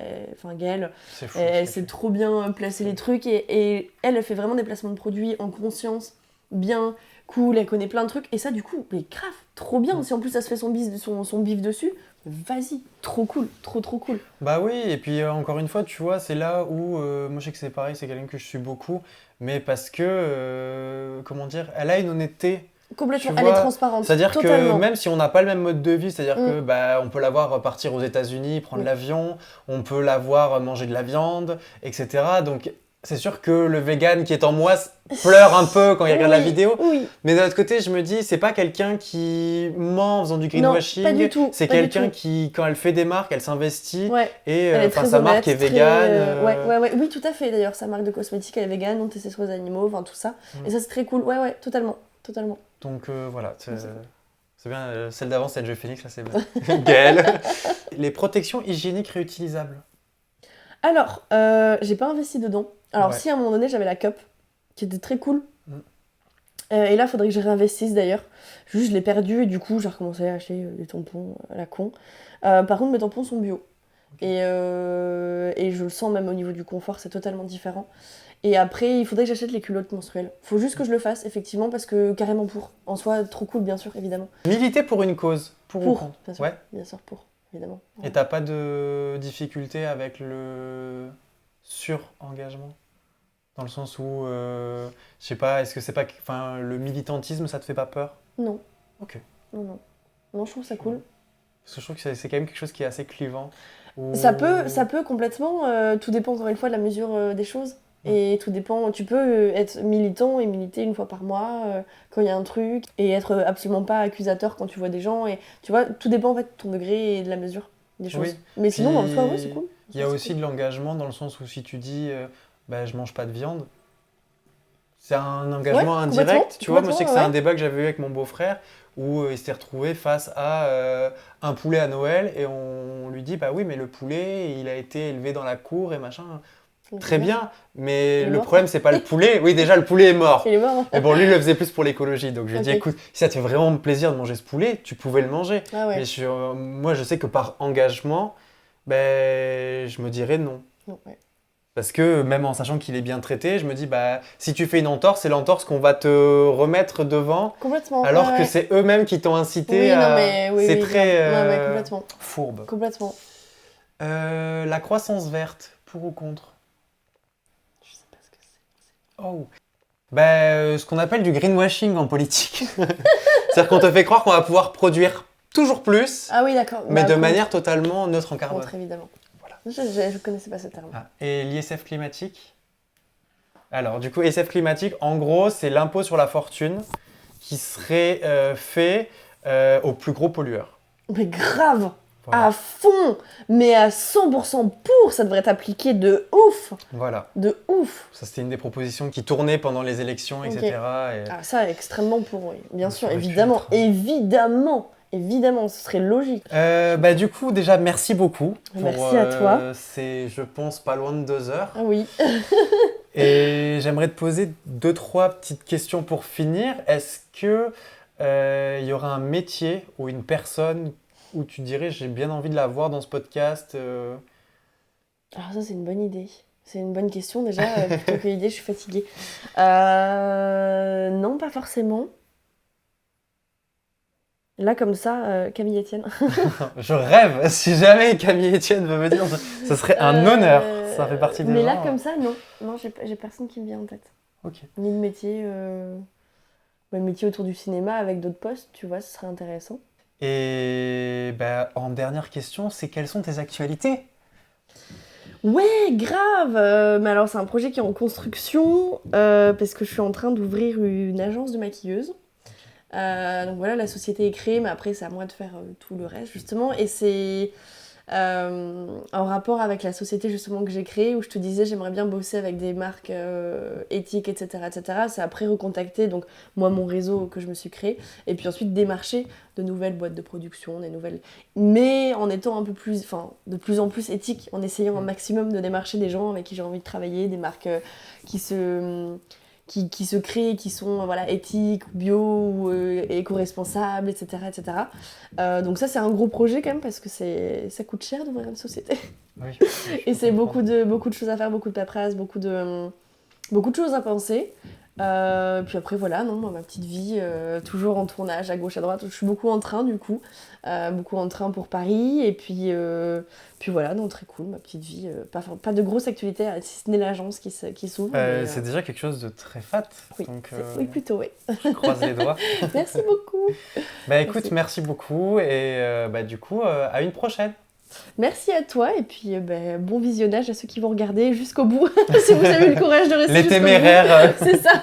Gaëlle, elle sait trop bien placer les trucs. Et elle fait vraiment des placements de produits en conscience, bien, cool, elle connaît plein de trucs. Et ça, du coup, mais grave, trop bien. Si en plus, ça se fait son bif dessus, vas-y, trop cool, trop cool. Bah oui, et puis encore une fois, tu vois, c'est là où, moi je sais que c'est pareil, c'est quelqu'un que je suis beaucoup, mais parce que, comment dire, elle a une honnêteté. Complètement, elle est transparente. C'est-à-dire totalement. que même si on n'a pas le même mode de vie, c'est-à-dire que on peut la voir partir aux États-Unis, prendre l'avion, on peut la voir manger de la viande, etc. Donc c'est sûr que le vegan qui est en moi pleure un peu quand il regarde la vidéo. Oui. Mais d'un autre côté, je me dis, c'est pas quelqu'un qui ment en faisant du greenwashing. Non, pas du tout. C'est quelqu'un qui, quand elle fait des marques, elle s'investit. Ouais. Et sa marque est végane. Ouais. Oui, tout à fait. D'ailleurs, sa marque de cosmétiques, elle est végane, non testée sur les animaux, enfin tout ça. Et ça, c'est très cool. Ouais, totalement. Donc voilà. C'est bien, celle d'avant, c'est Joe Phoenix, là c'est bien. Gaëlle. Les protections hygiéniques réutilisables. Alors, j'ai pas investi dedans. Alors si, à un moment donné, j'avais la cup, qui était très cool. Et là, il faudrait que je réinvestisse d'ailleurs. Juste, je l'ai perdu et du coup, j'ai recommencé à acheter des tampons à la con. Par contre, mes tampons sont bio. Et je le sens même au niveau du confort, c'est totalement différent. Et après, il faudrait que j'achète les culottes menstruelles. Faut juste que je le fasse, effectivement, parce que carrément pour. En soi, trop cool, bien sûr, évidemment. Militer pour une cause. Pour bien sûr. Ouais. Bien sûr, pour, évidemment. Ouais. Et t'as pas de difficulté avec le sur-engagement ? Dans le sens où, je sais pas, est-ce que c'est pas... Enfin, le militantisme, ça te fait pas peur ? Non. Ok. Non, je trouve ça cool. Parce que je trouve que c'est quand même quelque chose qui est assez clivant. Ça peut complètement, tout dépend encore une fois de la mesure des choses. Et tout dépend, tu peux être militant et militer une fois par mois quand il y a un truc, et être absolument pas accusateur quand tu vois des gens. Et tu vois, tout dépend en fait de ton degré et de la mesure des choses. Oui. Mais sinon, dans le soi, c'est cool. Il y a aussi de l'engagement dans le sens où si tu dis... je mange pas de viande. C'est un engagement indirect, tu vois. Moi, je sais que c'est un débat que j'avais eu avec mon beau-frère où il s'était retrouvé face à un poulet à Noël et on lui dit, oui, mais le poulet, il a été élevé dans la cour et machin. Très bien, mais le problème, c'est pas le poulet. Oui, déjà, le poulet est mort. Il est mort. Mais bon, lui, il le faisait plus pour l'écologie. Donc, je lui ai dit, écoute, si ça te fait vraiment plaisir de manger ce poulet, tu pouvais le manger. Mais moi, je sais que par engagement, je me dirais non. Parce que même en sachant qu'il est bien traité, je me dis, bah, si tu fais une entorse, c'est l'entorse qu'on va te remettre devant, Complètement. alors ouais, que ouais. c'est eux-mêmes qui t'ont incité Oui, à... non, mais oui, c'est oui, très grave. Ouais, complètement. fourbe. Complètement. La croissance verte, pour ou contre? Je sais pas ce que c'est. Oh. Bah, ce qu'on appelle du greenwashing en politique. C'est-à-dire qu'on te fait croire qu'on va pouvoir produire toujours plus, Ah oui, d'accord. mais Bah, de contre, manière totalement neutre en carbone. contre, évidemment. Voilà. Je connaissais pas ce terme. Ah, et l'ISF climatique? Alors, du coup, ISF climatique, en gros, c'est l'impôt sur la fortune qui serait fait aux plus gros pollueurs. Mais grave, Voilà. à fond, mais à 100% pour, ça devrait être appliqué de ouf, Voilà. de ouf. Ça, c'était une des propositions qui tournait pendant les élections, Ok. etc. Et... Ah, ça, extrêmement pour, oui. Bien Ça sûr, aurait pu évidemment, être, évidemment, ce serait logique. Bah, du coup, déjà, merci beaucoup. Merci à toi. C'est, je pense, pas loin de 2 heures. Ah oui. Et j'aimerais te poser 2-3 petites questions pour finir. Est-ce que il y aura un métier ou une personne où tu dirais j'ai bien envie de la voir dans ce podcast Alors ça, c'est une bonne idée. C'est une bonne question déjà, plutôt que l'idée, je suis fatiguée. Non, pas forcément. Là, comme ça, Camille Etienne. Je rêve, si jamais Camille Etienne veut venir, ce serait un honneur. Ça fait partie des Mais gens. là, comme ça, non. Non, j'ai personne qui me vient en tête. Ok. Ni de métier, métier autour du cinéma avec d'autres postes, tu vois, ce serait intéressant. Et bah, en dernière question, c'est quelles sont tes actualités? Ouais, grave. Mais alors, c'est un projet qui est en construction parce que je suis en train d'ouvrir une agence de maquilleuse. Donc voilà, la société est créée, mais après, c'est à moi de faire tout le reste, justement. Et c'est en rapport avec la société, justement, que j'ai créée, où je te disais, j'aimerais bien bosser avec des marques éthiques, etc., etc. C'est après recontacter, donc, moi, mon réseau que je me suis créé, et puis ensuite démarcher de nouvelles boîtes de production, des nouvelles... Mais en étant un peu plus... Enfin, de plus en plus éthique, en essayant un maximum de démarcher des gens avec qui j'ai envie de travailler, des marques qui se créent, qui sont voilà, éthiques, bio, ou éco-responsables, etc. etc. Donc ça, c'est un gros projet quand même, parce que ça coûte cher d'ouvrir une société. Oui, Et c'est beaucoup de choses à faire, beaucoup de paperasse, beaucoup de choses à penser. Puis après, voilà, non, moi, ma petite vie, toujours en tournage à gauche, à droite. Je suis beaucoup en train, du coup. Beaucoup en train pour Paris. Et puis voilà, donc très cool, ma petite vie. Pas de grosse actualité, si ce n'est l'agence qui s'ouvre. c'est déjà quelque chose de très fat. Oui, Donc, oui, plutôt, oui. je croise les doigts. Merci beaucoup. Bah écoute, merci beaucoup. Et bah, du coup, à une prochaine. Merci à toi. Et puis, bon visionnage à ceux qui vont regarder jusqu'au bout. Si vous avez eu le courage de rester Les jusqu'au bout. téméraires. C'est ça.